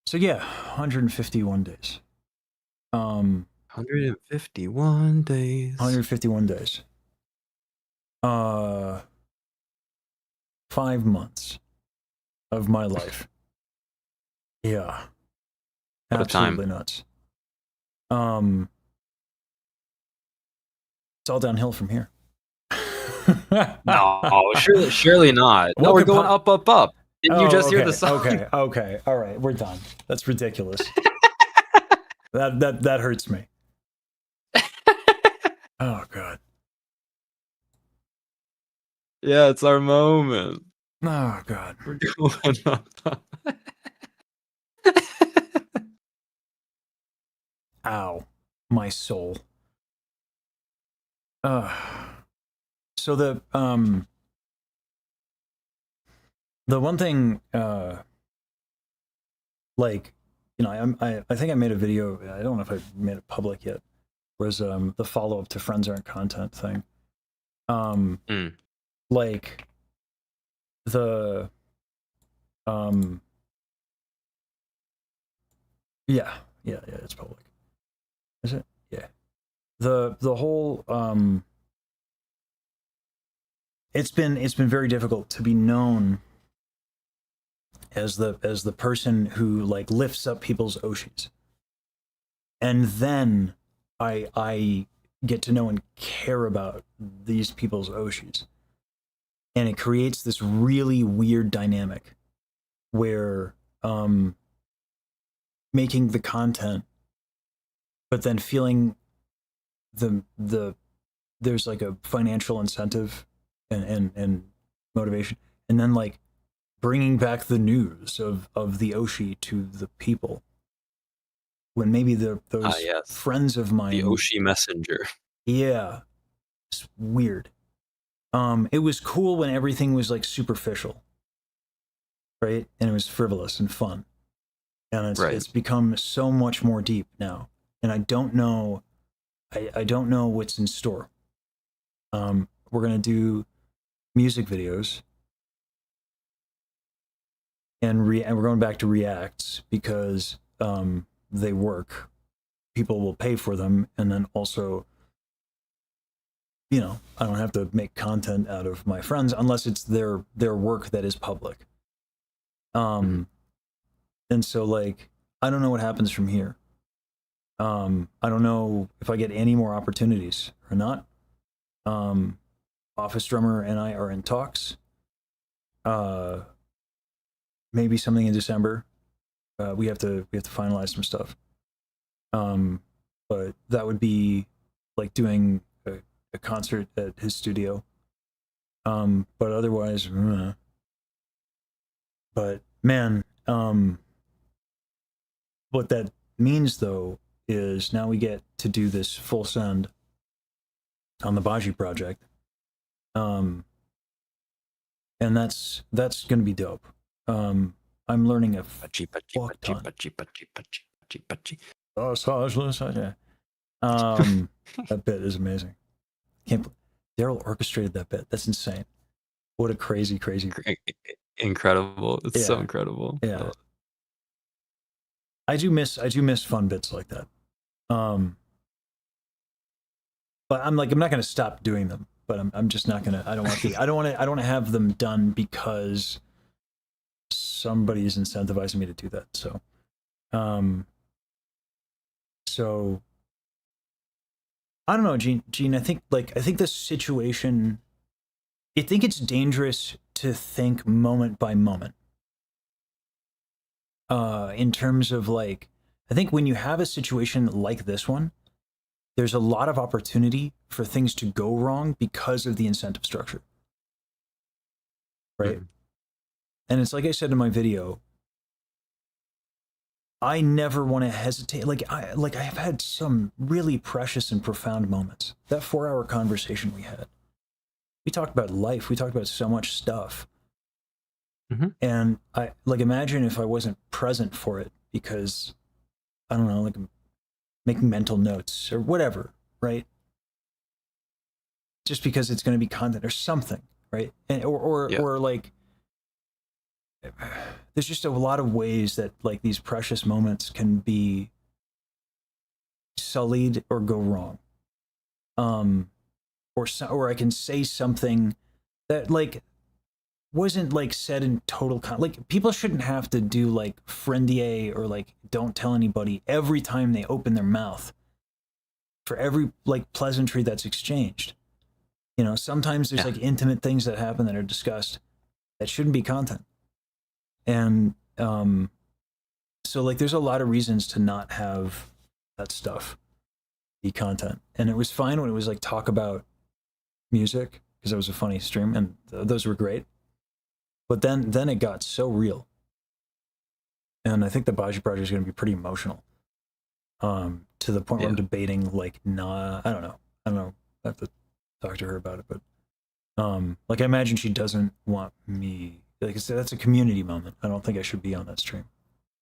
so yeah, 151 days. 151 days. 151 days. 5 months of my life. Yeah. What a Absolutely time. nuts. It's all downhill from here. No, surely not. No, we're going up, up, up. Didn't you just hear the song? Okay. All right, we're done. That's ridiculous. that hurts me. Oh god. Yeah, it's our moment. Oh god. We're going up. Ow. My soul. So the one thing like, you know, I think I made a video, I don't know if I made it public yet, was the follow-up to Friends Aren't Content thing. Like the yeah, it's public. Is it? Yeah. The whole it's been very difficult to be known as the person who like lifts up people's oshis, and then I get to know and care about these people's oshis, and it creates this really weird dynamic where making the content, but then feeling the there's like a financial incentive and motivation, and then like bringing back the news of the Oshi to the people, when maybe those yes. friends of mine, the Oshi messenger. Yeah, it's weird. It was cool when everything was like superficial, right? And it was frivolous and fun, and it's become so much more deep now, and I don't know what's in store. We're gonna do music videos, and we're going back to reacts because they work. People will pay for them, and then also, you know, I don't have to make content out of my friends unless it's their work that is public. And so like I don't know what happens from here. I don't know if I get any more opportunities or not. Office Drummer and I are in talks. Maybe something in December. We have to finalize some stuff. But that would be like doing a concert at his studio. But otherwise, but man, what that means though is now we get to do this full send on the Bajiru project. And that's going to be dope. I'm learning a fuck ton. That bit is amazing. Daryl orchestrated that bit. That's insane. What a crazy incredible. It's so incredible. Yeah. I do miss fun bits like that. But I'm not going to stop doing them, but I'm just not going to, I don't want to have them done because somebody is incentivizing me to do that. So, so I don't know, Gene, I think this situation, I think it's dangerous to think moment by moment. In terms of like, I think when you have a situation like this one, there's a lot of opportunity for things to go wrong because of the incentive structure. Right? And it's like I said in my video, I never want to hesitate. Like I have had some really precious and profound moments. That 4-hour conversation we had. We talked about life. We talked about so much stuff. Mm-hmm. And I like imagine if I wasn't present for it because I don't know, like making mental notes or whatever, right? Just because it's going to be content or something, right? And, or like there's just a lot of ways that like these precious moments can be sullied or go wrong. Or I can say something that like wasn't like said in total like people shouldn't have to do like friendier or like don't tell anybody every time they open their mouth for every like pleasantry that's exchanged. You know, sometimes there's like intimate things that happen that are discussed that shouldn't be content. And so like there's a lot of reasons to not have that stuff be content. And it was fine when it was like talk about music because it was a funny stream and those were great. But then it got so real. And I think the Bajiru project is going to be pretty emotional. To the point where I'm debating like I don't know. I have to talk to her about it, but like I imagine she doesn't want me. Like I said, that's a community moment. I don't think I should be on that stream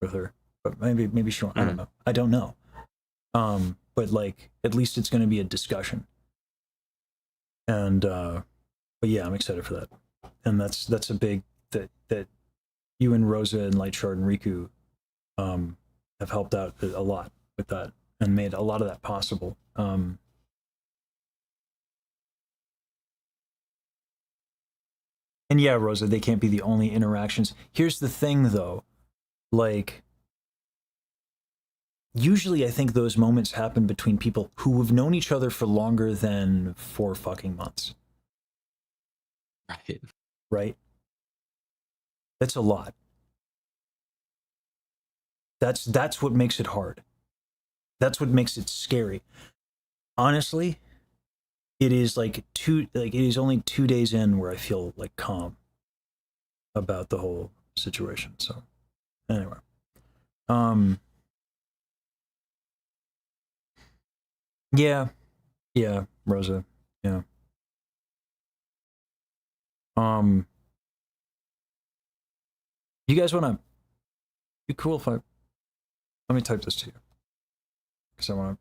with her, but maybe she won't. I don't know. I don't know. But like at least it's going to be a discussion. And but yeah, I'm excited for that. And that's a big that you and Rosa and Lightshard and Riku have helped out a lot with that and made a lot of that possible. And yeah, Rosa, they can't be the only interactions. Here's the thing though, like usually I think those moments happen between people who have known each other for longer than 4 fucking months. Right? That's a lot. That's what makes it hard. That's what makes it scary. Honestly, it is like it is only 2 days in where I feel like calm about the whole situation. So anyway. Yeah, Rosa. Yeah. You guys wanna be cool if I let me type this to you. Because I wanna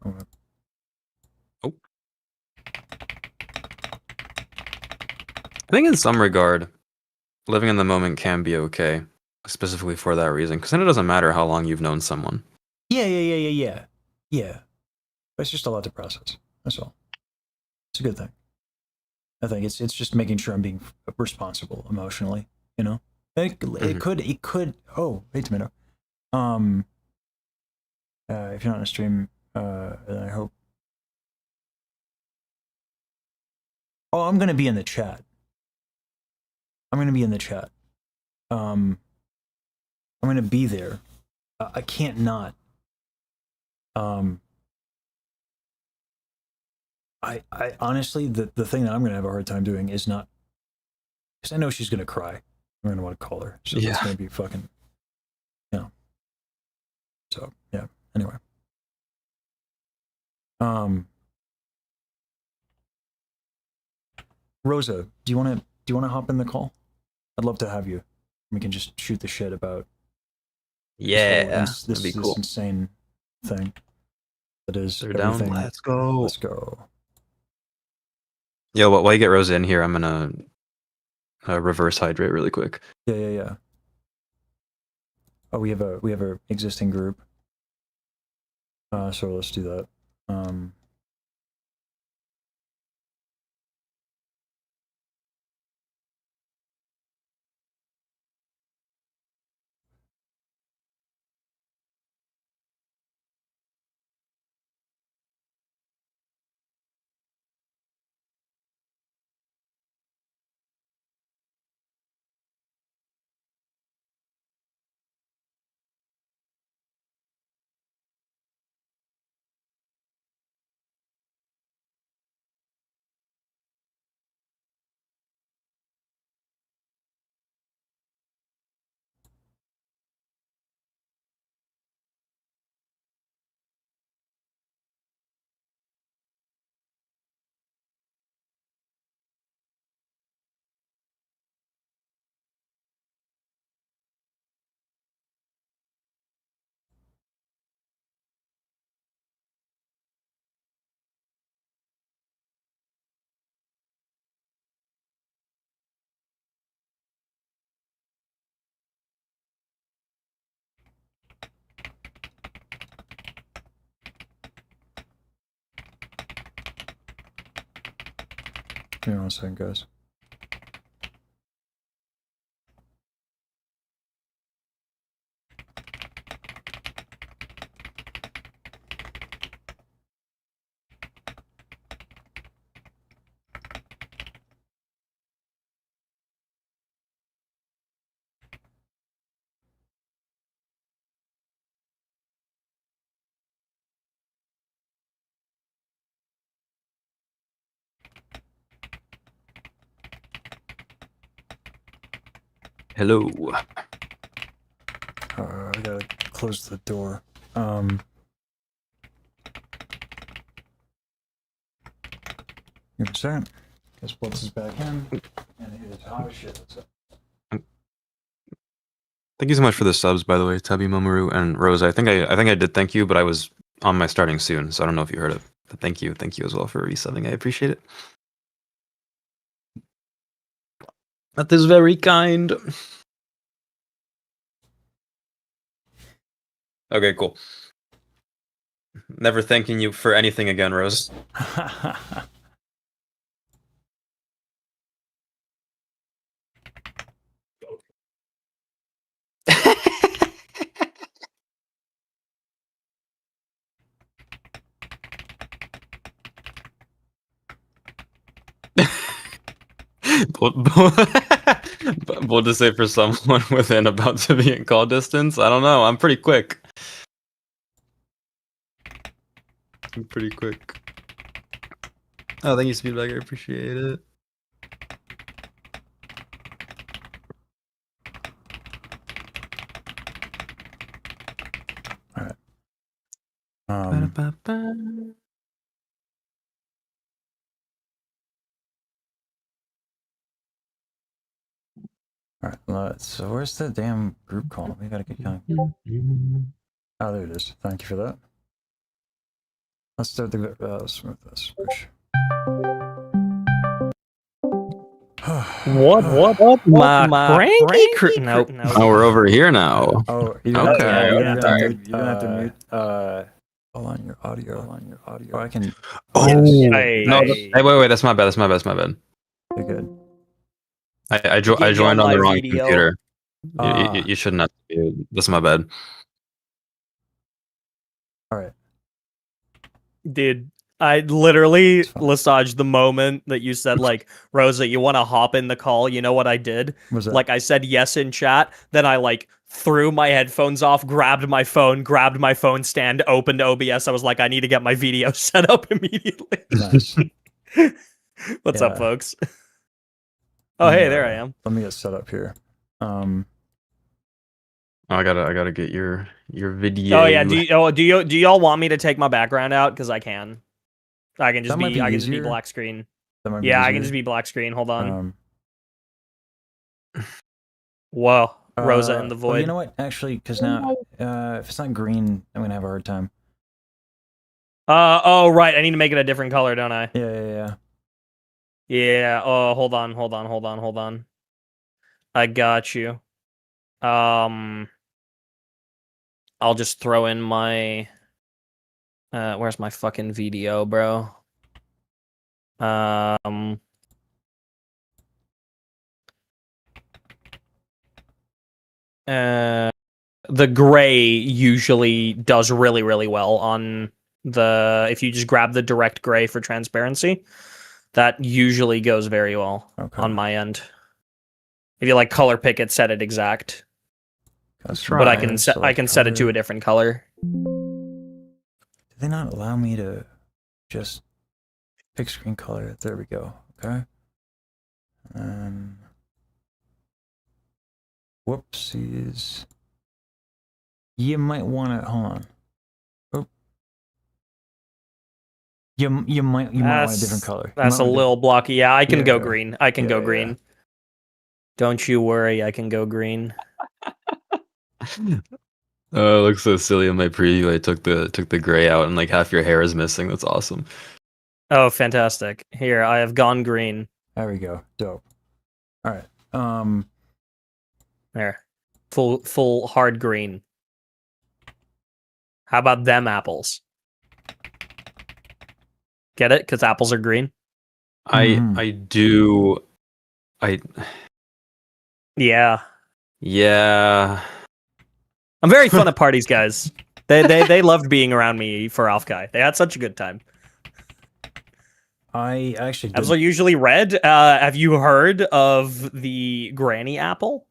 I think in some regard, living in the moment can be okay, specifically for that reason, because then it doesn't matter how long you've known someone. Yeah. But it's just a lot to process. That's all. It's a good thing. I think it's just making sure I'm being responsible emotionally. You know, it could. Oh, hey, tomato. If you're not on a stream, I hope. Oh, I'm gonna be in the chat. I'm gonna be there. I can't not. I honestly, the thing that I'm gonna have a hard time doing is not, because I know she's gonna cry. I'm gonna want to call her, so that's gonna be fucking, you know. So yeah. Anyway. Rosa, do you want to hop in the call? I'd love to have you. We can just shoot the shit about this insane thing that is They're everything. Down. Let's go. Let's go. Yo, while you get Rosa in here, I'm gonna reverse hydrate really quick. Yeah. Oh, we have a existing group. So let's do that. Give me 1 second, guys. Hello. I gotta close the door. Give me a second. Guess Blitz is back in. And it is hot as shit. Thank you so much for the subs, by the way, Tubby, Momoru, and Rose. I think I did thank you, but I was on my starting soon, so I don't know if you heard it. But thank you as well for resubbing. I appreciate it. That is very kind. Okay, cool. Never thanking you for anything again, Rose. Bold to say for someone within about to be in call distance. I don't know. I'm pretty quick. I'm pretty quick. Oh, thank you, Speedbag. I appreciate it. All right. Alright, so where's the damn group call? We gotta get going. Oh, there it is. Thank you for that. Let's start the smooth this. Push. What up, my cranky crew? Nope. Oh, we're over here now. Oh, you Okay. You're gonna Sorry. have to mute. Hold on your audio. Oh, I can. Oh, Hey. no. Hey, wait. That's my bad. You're good. I joined on the wrong computer. You shouldn't have to be. That's my bad. All right. Dude, I literally massaged the moment that you said, like, Rosa, you want to hop in the call? You know what I did? Was that? Like, I said yes in chat, then I, like, threw my headphones off, grabbed my phone stand, opened OBS. I was like, I need to get my video set up immediately. Nice. What's up, folks? Oh, hey, there I am. Let me get set up here. I gotta get your video. Oh yeah, do y'all want me to take my background out? Because I can. I can just be black screen. Yeah, I can just be black screen. Hold on. Whoa, Rosa in the void. Oh, you know what? Actually, because now if it's not green, I'm gonna have a hard time. Oh right, I need to make it a different color, don't I? Yeah. Yeah. Oh, hold on. I got you. I'll just throw in my where's my fucking video, bro? The gray usually does really well on the, if you just grab the direct gray for transparency, that usually goes very well on my end. If you like color pick it, set it exact. But I can set it to a different color. Do they not allow me to just pick screen color? There we go. Okay. Whoopsies. You might want to hold on. Oh. You might want a different color. That's a little blocky. Yeah, I can go green. I can go green. Don't you worry, I can go green. Oh, it looks so silly in my preview. I took the gray out and like half your hair is missing. That's awesome. Oh, fantastic. Here, I have gone green. There we go. Dope. All right. There. Full hard green. How about them apples? Get it? Because apples are green. I do. Yeah. Yeah. I'm very fun at parties, guys. They loved being around me for Offkai. They had such a good time. I actually Apples are usually red. Have you heard of the granny apple?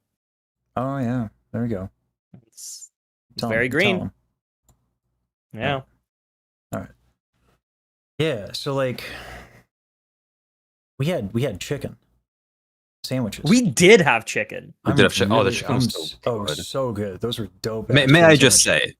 Oh yeah, there we go. It's very green. Yeah. Yeah. All right. Yeah. So like, we had chicken sandwiches. We did have chicken. We did have chicken. Oh, the chicken was so good. Those were dope. May I just say,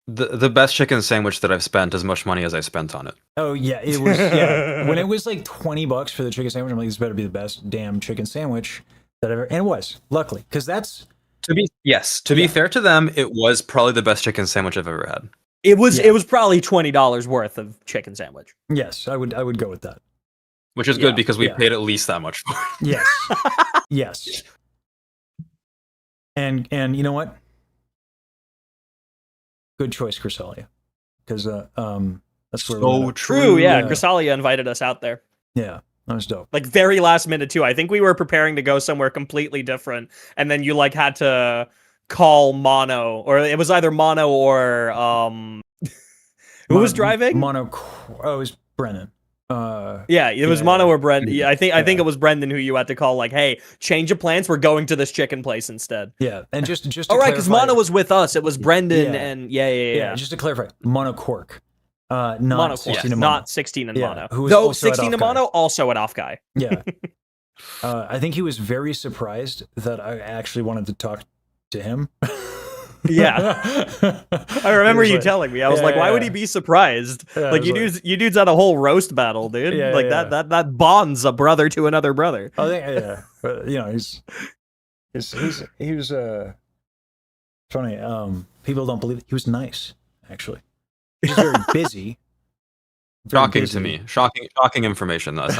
the best chicken sandwich that I've spent as much money as I spent on it. Oh yeah, it was. Yeah, when it was like $20 for the chicken sandwich, I'm like, this better be the best damn chicken sandwich that I've ever. And it was, luckily, because that's to be fair to them, it was probably the best chicken sandwich I've ever had. It was probably $20 worth of chicken sandwich. Yes, I would go with that. Which is good because we paid at least that much for it. Yes. Yes. And you know what? Good choice, Chrysalia. Because that's where so true. Yeah, Chrysalia invited us out there. Yeah, that was dope. Like very last minute too. I think we were preparing to go somewhere completely different, and then you like had to call Mono, or it was either Mono or who was driving? Mono. Oh, it was Brennan. Yeah, it was Mono or Brendan. Yeah, I think it was Brendan who you had to call. Like, hey, change of plans. We're going to this chicken place instead. Yeah, and just all right, because Mono was with us. It was Brendan and yeah. Just to clarify, Mono Cork, not Mono 16 Cork, not 16 and Mono. Though 16 and Mono also at Offkai. Yeah, I think he was very surprised that I actually wanted to talk to him. Yeah, I remember you telling me. I was like, why would he be surprised? Like you dudes had a whole roast battle, dude. That bonds a brother to another brother. I think but, you know, he was funny. People don't believe it. He was nice, actually. He was very busy. Shocking to me. Shocking information. That's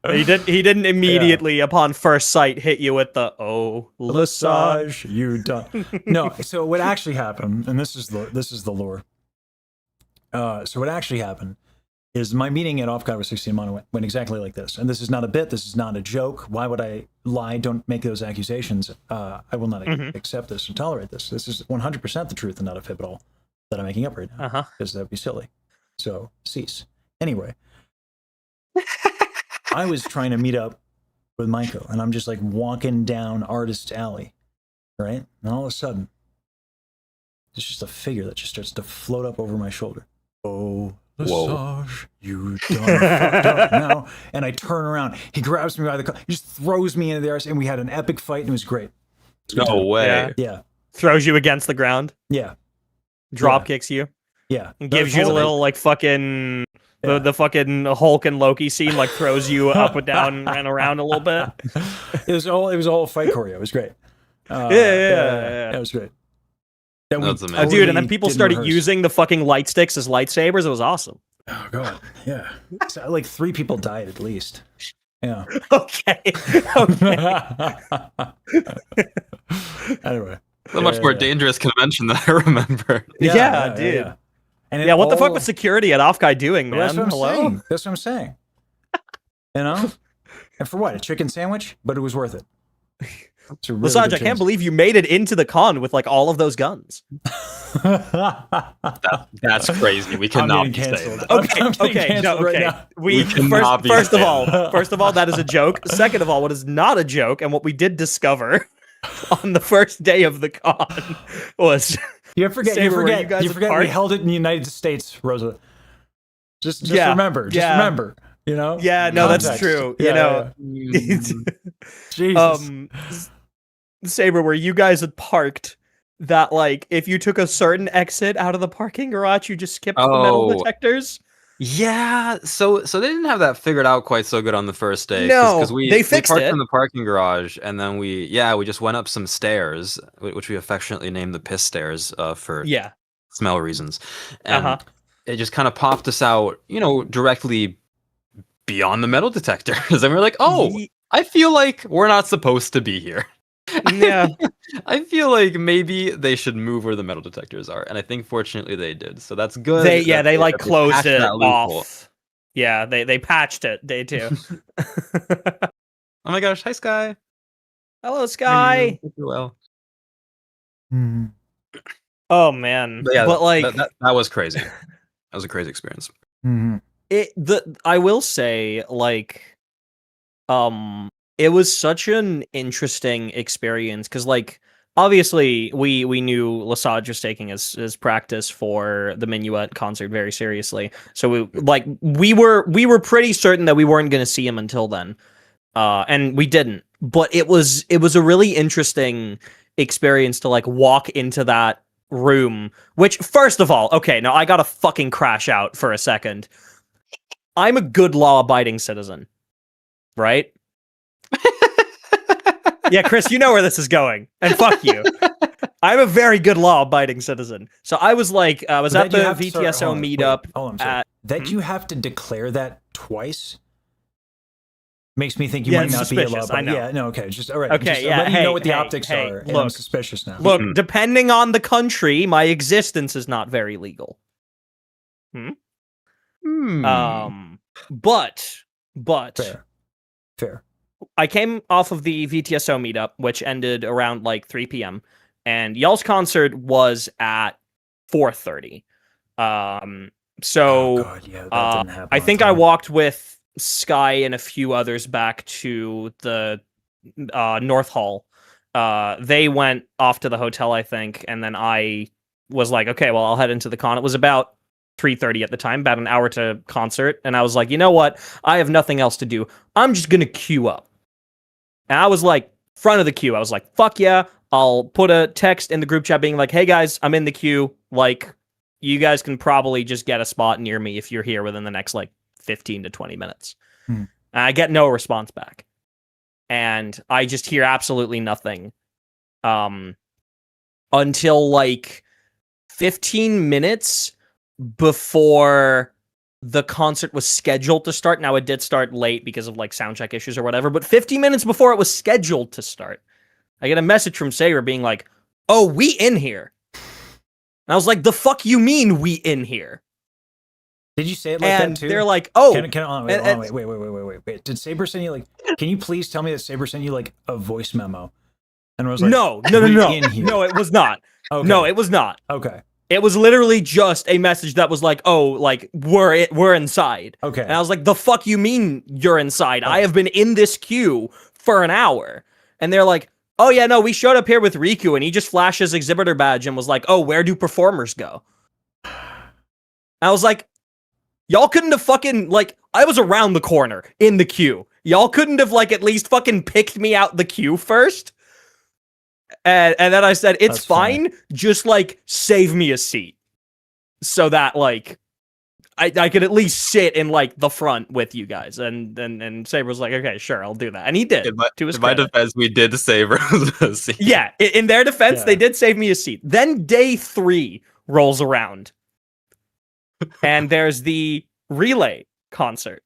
He didn't immediately upon first sight hit you with the Lesage, you done. No, so what actually happened, and this is the lore. So what actually happened is my meeting at Offkai with 16 Mono went exactly like this. And this is not a bit, this is not a joke. Why would I lie? Don't make those accusations. I will not accept this and tolerate this. This is 100% the truth and not a fib at all that I'm making up right now. Because that would be silly. So cease. Anyway. I was trying to meet up with Maiko, and I'm just like walking down Artist Alley, right? And all of a sudden, there's just a figure that just starts to float up over my shoulder. Oh, Lesage, you done fucked up now. And I turn around. He grabs me by the collar. He just throws me into the arse, and we had an epic fight, and it was great. No way. Yeah. Throws you against the ground. Yeah. Drop kicks you. Yeah. And gives you a little like fucking... The fucking Hulk and Loki scene like throws you up and down and around a little bit. It was all fight choreo. It was great. Yeah. It was great. That's amazing. Dude, and then people started using the fucking light sticks as lightsabers. It was awesome. Oh god, yeah. So, like 3 people died at least. Yeah. Okay. Anyway, a much more dangerous convention than I remember. Yeah, dude. Yeah. And what the fuck was security at Offkai doing, man? That's what I'm saying. You know? And for what? A chicken sandwich? But it was worth it. Really Lesage, I can't believe you made it into the con with like all of those guns. That's crazy. We cannot be saying that. Okay. First of all, that is a joke. Second of all, what is not a joke, and what we did discover on the first day of the con was... You forget we held it in the United States, Rosa. Just remember. Just remember. You know? Yeah, no, that's true. Jesus. Saber, where you guys had parked, that like if you took a certain exit out of the parking garage, you just skipped the metal detectors. Yeah, so they didn't have that figured out quite so good on the first day. No, they parked in the parking garage, and then we just went up some stairs, which we affectionately named the piss stairs for smell reasons. And it just kind of popped us out, directly beyond the metal detectors, and we're like, oh, I feel like we're not supposed to be here. Yeah. I feel like maybe they should move where the metal detectors are, and I think fortunately they did. So that's good. They like closed it off. Yeah, they patched it day 2. Oh my gosh, hi Sky. Hello, Sky. Well. Mm-hmm. Oh man, But yeah, but like that was crazy. That was a crazy experience. Mm-hmm. I will say, like, it was such an interesting experience because, like, obviously we knew Lesage was taking his practice for the Minuet concert very seriously, so we were pretty certain that we weren't going to see him until then, and we didn't. But it was a really interesting experience to like walk into that room. Which, first of all, okay, now I gotta fucking crash out for a second. I'm a good law-abiding citizen, right? Yeah, Chris, you know where this is going, and fuck you. I'm a very good law-abiding citizen. So I was like, I was at the VTSO meetup. That you have to declare that twice makes me think you might not be a law-abiding. I know. Yeah, no, okay, just all right. Okay, just letting you know what the optics are. And I'm suspicious now. Look, depending on the country, my existence is not very legal. But fair. I came off of the VTSO meetup, which ended around like 3 p.m. and y'all's concert was at 4:30. So that didn't happen I think I walked with Sky and a few others back to the North Hall. They went off to the hotel, I think, and then I was like, okay, well, I'll head into the con. It was about 3:30 at the time, about an hour to concert, and I was like, you know what? I have nothing else to do. I'm just gonna queue up. And I was like, front of the queue. I was like, fuck yeah. I'll put a text in the group chat being like, hey guys, I'm in the queue. Like, you guys can probably just get a spot near me if you're here within the next like 15 to 20 minutes. And I get no response back. And I just hear absolutely nothing. Until like 15 minutes before the concert was scheduled to start. Now, it did start late because of like sound check issues or whatever, but 50 minutes before it was scheduled to start, I get a message from Sab3r being like, oh, we in here. And I was like, the fuck you mean we in here? Did you say it like that too? And they're like, oh. Wait. Did Sab3r send you like, can you please tell me that Sab3r sent you like a voice memo? And I was like, no. No, it was not. Okay. No, it was not. Okay. It was literally just a message that was like, oh, like, we're inside. Okay. And I was like, the fuck you mean you're inside? I have been in this queue for an hour. And they're like, oh yeah, no, we showed up here with Riku and he just flashed his exhibitor badge and was like, oh, where do performers go? I was like, y'all couldn't have fucking, like, I was around the corner in the queue. Y'all couldn't have, like, at least fucking picked me out the queue first? And then I said, it's fine, just, like, save me a seat. So that, like, I could at least sit in, like, the front with you guys. And Sab3r was like, okay, sure, I'll do that. And he did, to his credit. In my defense, we did Sab3r a seat. Yeah, in their defense, they did save me a seat. Then day 3 rolls around. And there's the relay concert,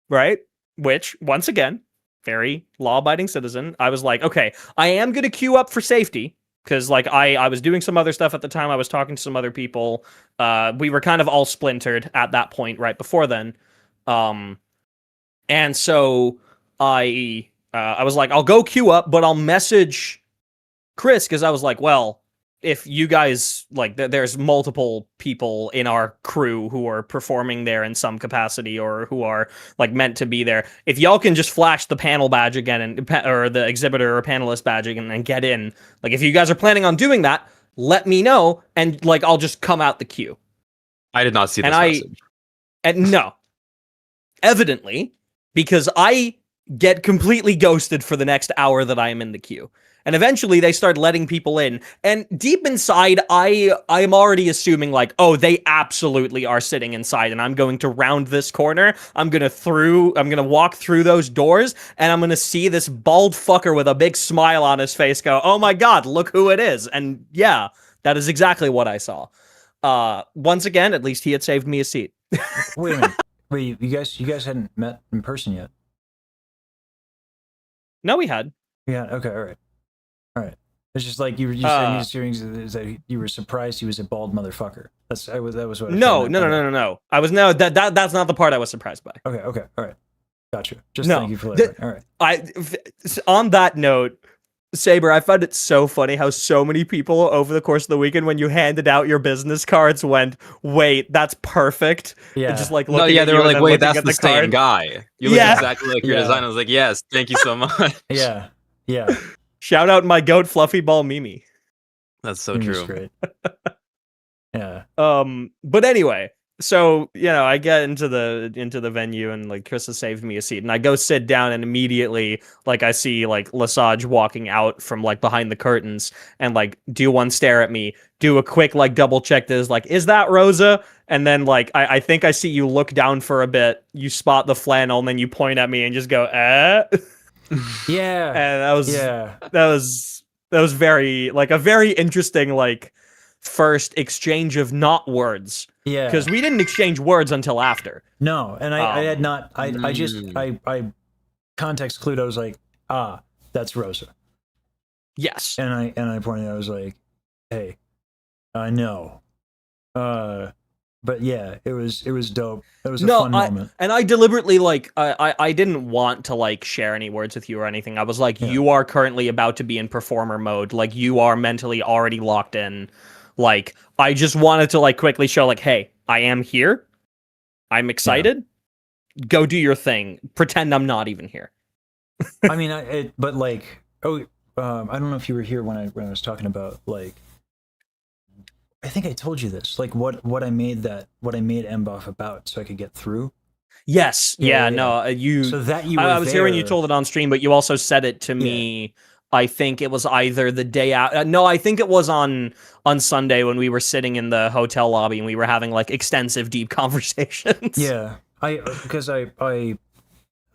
right? Which, once again, very law-abiding citizen. I was like, okay, I am going to queue up for safety, because like I was doing some other stuff at the time. I was talking to some other people. We were kind of all splintered at that point right before then. And so I was like, I'll go queue up, but I'll message Chris, because I was like, well, if you guys, like, there's multiple people in our crew who are performing there in some capacity or who are, like, meant to be there. If y'all can just flash the panel badge again, or the exhibitor or panelist badge again and get in, like, if you guys are planning on doing that, let me know, and, like, I'll just come out the queue. I did not see this message. And no. Evidently, because I get completely ghosted for the next hour that I am in the queue. And eventually they start letting people in. And deep inside, I'm already assuming like, oh, they absolutely are sitting inside and I'm going to round this corner. I'm going to walk through those doors and I'm going to see this bald fucker with a big smile on his face go, oh my God, look who it is. And yeah, that is exactly what I saw. Once again, at least he had saved me a seat. Wait a minute. Wait, you guys hadn't met in person yet? No, we had. Yeah, okay, all right. It's just like you said is that you were surprised he was a bald motherfucker. That was what. No. I was that's not the part I was surprised by. Okay, all right, gotcha. Just thank you for that. All right. On that note, Sab3r, I found it so funny how so many people over the course of the weekend, when you handed out your business cards, went, "Wait, that's perfect." Yeah. And just like No, looking yeah, at they you were and like, then "Wait, looking that's at the same card. guy. You look Yeah. exactly like your design." I was like, "Yes, thank you so much." Yeah. Shout out my goat, Fluffy Ball Mimi. That's so Mimi's true. Great. Yeah. But anyway, so I get into the venue and like Chris has saved me a seat, and I go sit down, and immediately like I see like Lesage walking out from like behind the curtains, and like do one stare at me, do a quick like double check that is like, is that Rosa? And then like I think I see you look down for a bit, you spot the flannel, and then you point at me and just go, Yeah. And that was very like a very interesting like first exchange of not words. Yeah. Because we didn't exchange words until after. No, and I had not. I just context clued. I was like, that's Rosa. Yes. And I pointed. I was like, hey, I know. But yeah, it was dope. It was a fun moment. And I deliberately like I didn't want to like share any words with you or anything. I was like, you are currently about to be in performer mode. Like you are mentally already locked in. Like I just wanted to like quickly show like, hey, I am here. I'm excited. Yeah. Go do your thing. Pretend I'm not even here. I mean, but like, I don't know if you were here when I was talking about like. I think I told you this, like what I made MBoF about, so I could get through. Yes, no, you. So that you. I was here when you told it on stream, but you also said it to me. I think it was either the day out. No, I think it was on Sunday when we were sitting in the hotel lobby and we were having like extensive, deep conversations. Yeah, because I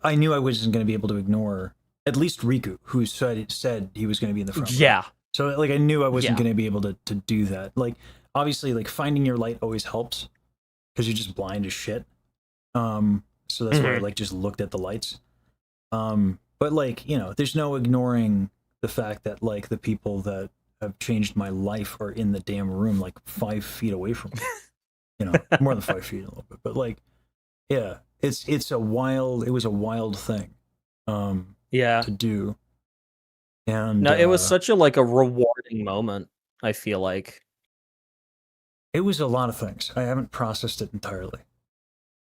knew I wasn't going to be able to ignore at least Riku, who said he was going to be in the front. Yeah. So like I knew I wasn't going to be able to do that. Like obviously like finding your light always helps because you're just blind as shit. So that's why I like just looked at the lights. But like, there's no ignoring the fact that like the people that have changed my life are in the damn room like 5 feet away from me. More than 5 feet a little bit. But like, yeah, it was a wild thing. To do. And no, it was such a rewarding moment, I feel like. It was a lot of things. I haven't processed it entirely.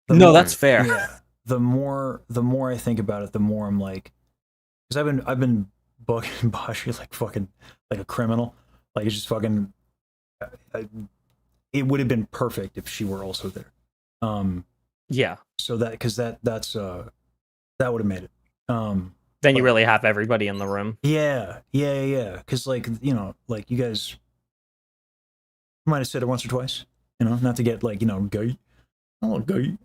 That's fair. Yeah. The more I think about it, the more I'm like, because I've been booking Bajiru like fucking like a criminal. Like it's just fucking. It would have been perfect if she were also there. Yeah. So that that would have made it. Then you really have everybody in the room. Yeah. Because like like you guys might have said it once or twice. Not to get like gay. Oh, gay.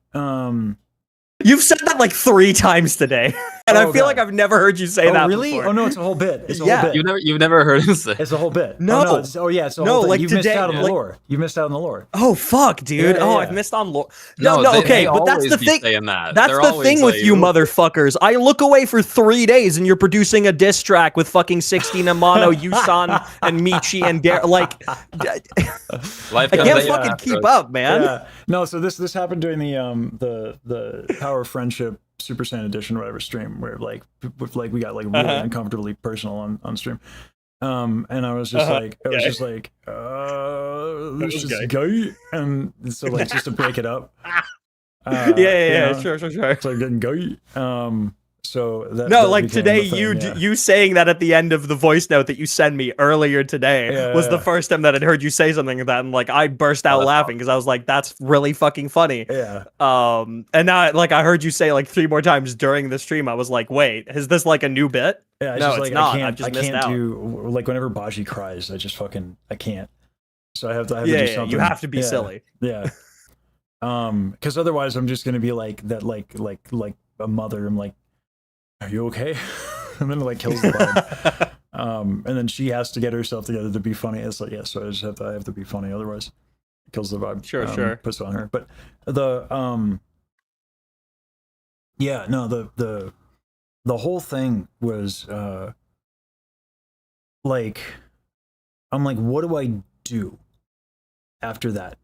You've said that like 3 times today, and I feel like I've never heard you say that. Really? Before. Oh no, it's a whole bit. It's a whole bit. You've never heard him say. It's a whole bit. No. It's a whole thing. Like you today, missed out on the lore. You missed out on the lore. Oh fuck, dude. Yeah. I've missed on lore. No, okay, but that's the thing. That's the thing with you motherfuckers. I look away for 3 days, and you're producing a diss track with fucking 16 Amano, Yusan, and Michi, and like. I can't fucking keep up, man. Yeah. No, so this happened during the Power of Friendship Super Saiyan Edition, whatever stream, where like we got like really uncomfortably personal on stream. And I was just this is gay, and so like just to break it up. Sure. It's like getting gay. So that today you saying that at the end of the voice note that you sent me earlier today was the first time that I'd heard you say something like that, and like I burst out laughing because I was like, that's really fucking funny. Yeah. And now like I heard you say like 3 more times during the stream. I was like, wait, is this like a new bit? Yeah. No, it's not. I can't do like whenever Baji cries, I can't. So I have to do something. You have to be silly. Yeah. Because otherwise I'm just gonna be like that, like a mother. I'm like, are you okay? And then it like kills the vibe. And then she has to get herself together to be funny. It's like, so I have to be funny, otherwise it kills the vibe. Sure. Puts it on her. But the the whole thing was like I'm like, what do I do after that?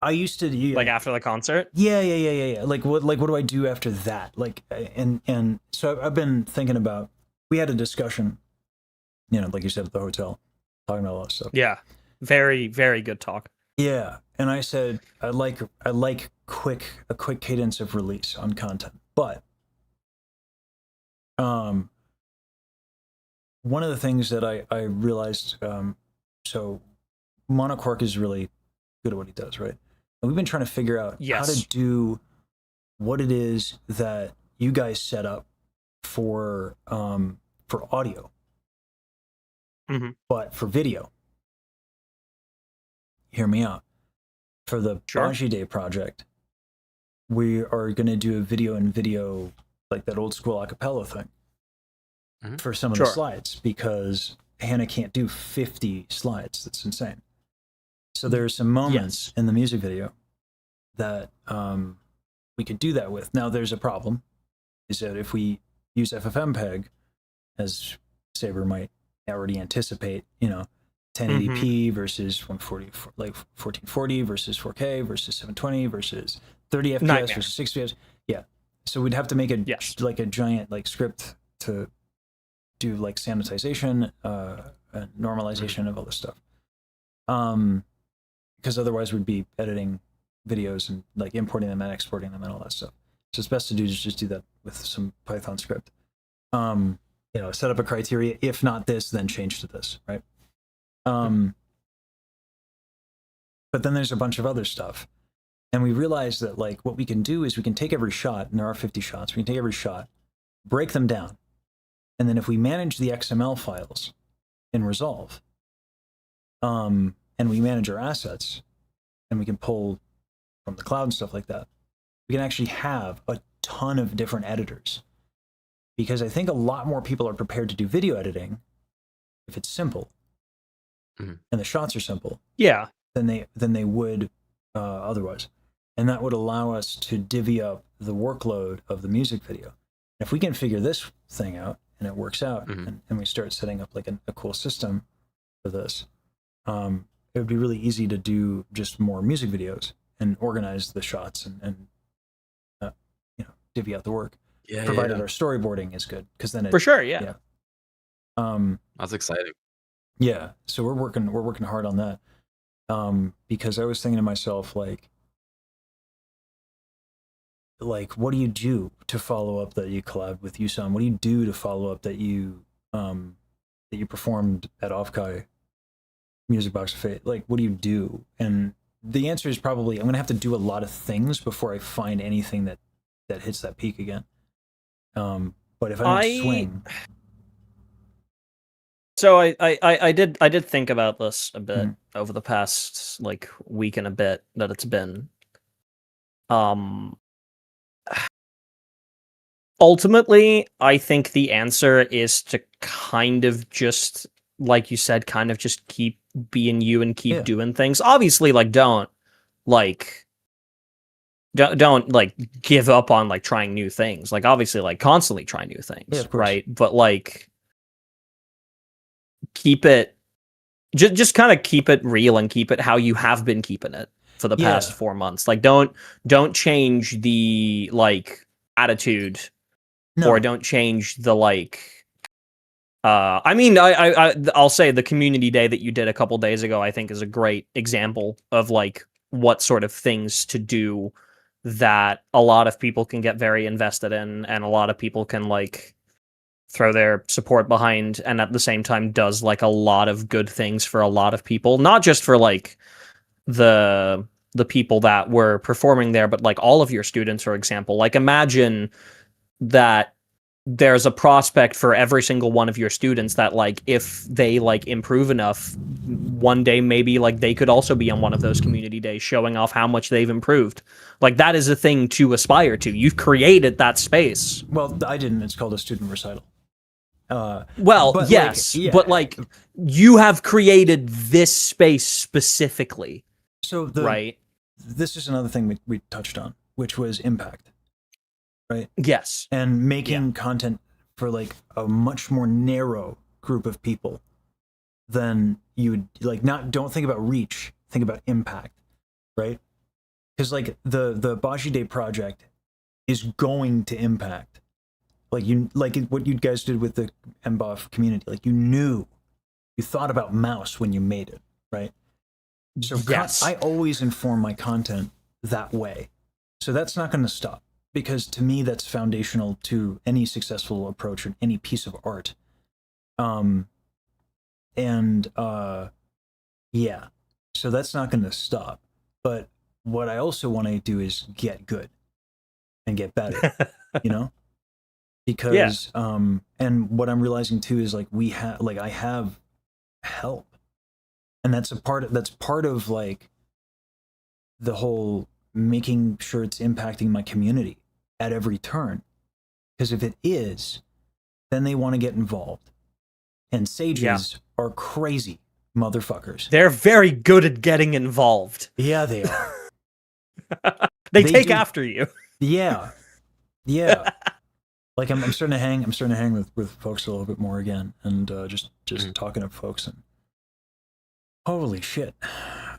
I used to like after the concert. Yeah. Like what do I do after that? Like, and so I've been thinking about. We had a discussion, like you said at the hotel, talking about all that stuff. Yeah, very very good talk. Yeah, and I said I like a quick cadence of release on content, but one of the things that I realized, so Monocork is really good at what he does, right? And we've been trying to figure out how to do what it is that you guys set up for audio, but for video. Hear me out. For the Bajiru Day project, we are going to do a video like that old school acapella thing for some of the slides, because Hannah can't do 50 slides. That's insane. So there's some moments in the music video that we could do that with. Now there's a problem, is that if we use FFmpeg, as Sab3r might already anticipate, 1080p versus 140, like 1440 versus 4K versus 720 versus 30 FPS versus 60 FPS. Yeah. So we'd have to make a giant script to do like sanitization, normalization of all this stuff. Because otherwise we'd be editing videos and like importing them and exporting them and all that stuff. So it's best to just do that with some Python script. Set up a criteria. If not this, then change to this, right? But then there's a bunch of other stuff. And we realized that like what we can do is we can take every shot, and there are 50 shots, we can take every shot, break them down. And then if we manage the XML files in Resolve, and we manage our assets, and we can pull from the cloud and stuff like that, we can actually have a ton of different editors. Because I think a lot more people are prepared to do video editing if it's simple. And the shots are simple, than they would otherwise, and that would allow us to divvy up the workload of the music video. And if we can figure this thing out and it works out, and we start setting up like a cool system for this, it would be really easy to do just more music videos and organize the shots and divvy out the work. Provided our storyboarding is good, because then that's exciting. Yeah, so we're working hard on that, because I was thinking to myself, like what do you do to follow up that you collabed with Yusan? What do you do to follow up that you performed at Offkai Music Box of Fate? Like, what do you do? And the answer is probably I'm gonna have to do a lot of things before I find anything that hits that peak again. But if I don't swing. So I did think about this a bit over the past like week and a bit that it's been. Ultimately, I think the answer is to kind of just, like you said, kind of just keep being you and keep doing things. Obviously, like don't give up on like trying new things. Like obviously, like constantly try new things, right? But like keep it, just kind of keep it real and keep it how you have been keeping it for the past 4 months. Like don't change the like attitude, or don't change the like. I mean, I'll say the community day that you did a couple days ago, I think is a great example of like what sort of things to do that a lot of people can get very invested in, and a lot of people can like throw their support behind, and at the same time does like a lot of good things for a lot of people, not just for like the people that were performing there, but like all of your students, for example. Like imagine that there's a prospect for every single one of your students that like if they like improve enough, one day maybe like they could also be on one of those community days showing off how much they've improved. Like that is a thing to aspire to. You've created that space. Well, I didn't. It's called a student recital. But yes, but like you have created this space specifically. So this is another thing we touched on, which was impact, right? Yes. And making content for like a much more narrow group of people, then you would like don't think about reach, think about impact, right? Because like the Bajiru project is going to impact, like what you guys did with the MBoF community. Like you thought about mouse when you made it, right? So yes. I always inform my content that way, so that's not going to stop, because to me that's foundational to any successful approach or any piece of art. Yeah, so that's not going to stop. But what I also want to do is get good and get better, because and what I'm realizing too is like I have help, and that's part of like the whole making sure it's impacting my community at every turn, because if it is, then they want to get involved. And sages are crazy motherfuckers. They're very good at getting involved. Yeah, they are. they take after you. Yeah. Like I'm starting to hang with folks a little bit more again, and just talking to folks, and holy shit,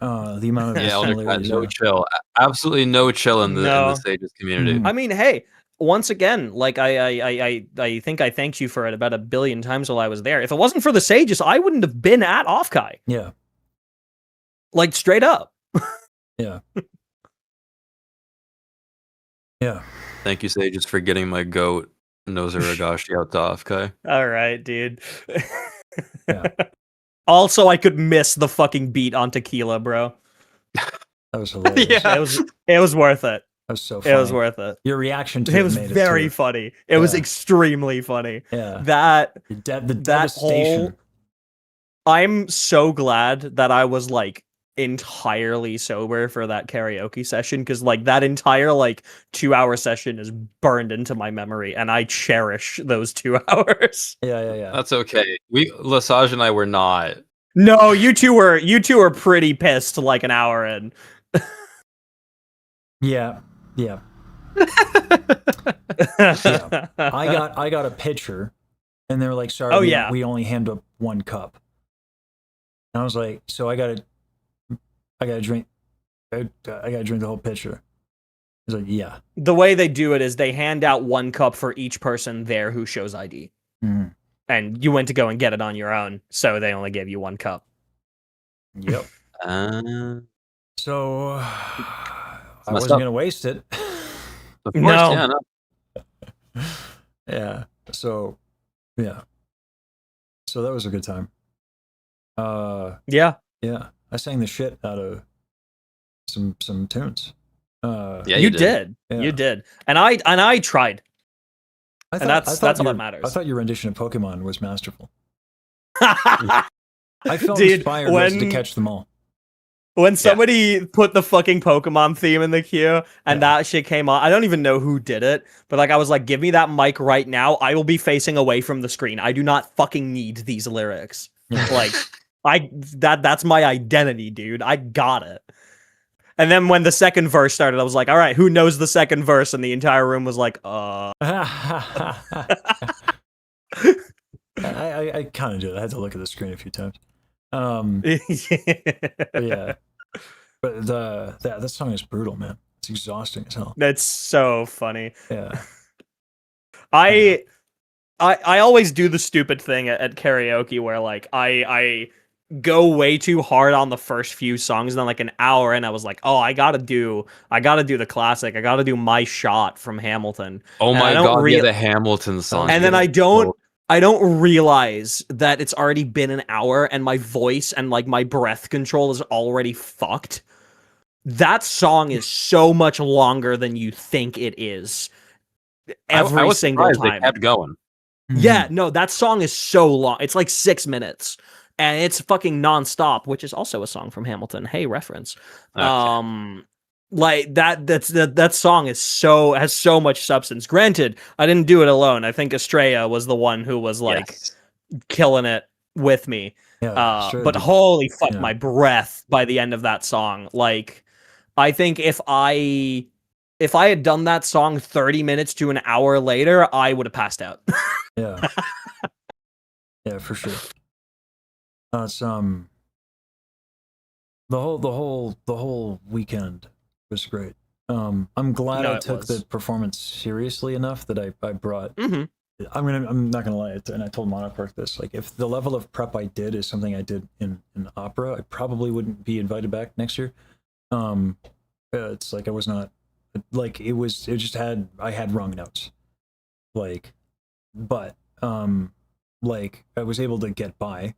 the amount of no chill, absolutely no chill in the sages community. I mean, hey. Once again, like I think I thanked you for it about 1 billion times while I was there. If it wasn't for the sages, I wouldn't have been at Offkai. Yeah. Like straight up. Yeah. Yeah. Thank you, sages, for getting my goat Nozuragashi out to Offkai. All right, dude. Yeah. Also, I could miss the fucking beat on Tequila, bro. That was hilarious. Yeah. It was worth it. That was so funny. It was worth it. Your reaction to it was very funny. It was extremely funny. Yeah. The devastation. I'm so glad that I was like entirely sober for that karaoke session, because like that entire like 2-hour session is burned into my memory, and I cherish those 2 hours. Yeah. That's okay. Lesage and I were not. No, you two were pretty pissed like an hour in. Yeah. I got a pitcher, and they were like, "Sorry, we only hand up 1 cup." And I was like, "So I gotta drink, I gotta drink the whole pitcher." He's like, "Yeah." The way they do it is they hand out 1 cup for each person there who shows ID, and you went to go and get it on your own, so they only gave you 1 cup. Yep. So I wasn't gonna waste it. Of course, Yeah. So that was a good time. Yeah. I sang the shit out of some tunes. You did. Yeah. You did. And I tried. That's all that matters. I thought your rendition of Pokemon was masterful. I felt inspired to catch them all. When somebody put the fucking Pokemon theme in the queue and that shit came on, I don't even know who did it, but like I was like, give me that mic right now. I will be facing away from the screen. I do not fucking need these lyrics. Like that's my identity, dude. I got it. And then when the second verse started, I was like, all right, who knows the second verse? And the entire room was like, I kind of did. I had to look at the screen a few times. Yeah, but that song is brutal, man. It's exhausting as hell. That's so funny. Yeah. I always do the stupid thing at karaoke where like I go way too hard on the first few songs, and then like an hour in I was like, oh, I gotta do the classic. I gotta do My Shot from Hamilton. Oh my god, the Hamilton song. And then I don't realize that it's already been an hour and my voice and like my breath control is already fucked. That song is so much longer than you think it is. Every single time. They kept going. Yeah, no, that song is so long. It's like 6 minutes. And it's fucking nonstop, which is also a song from Hamilton. Hey, reference. Okay. Like that song has so much substance. Granted, I didn't do it alone. I think Estrella was the one who was like killing it with me. Yeah, but holy fuck, my breath by the end of that song. Like, I think if I had done that song 30 minutes to an hour later, I would have passed out. Yeah. Yeah, for sure. It's the whole weekend was great. I'm glad I took the performance seriously enough that I brought. I'm not gonna lie, and I told Monopark this. Like, if the level of prep I did is something I did in opera, I probably wouldn't be invited back next year. It's like I was not, like I had wrong notes, like, but like I was able to get by,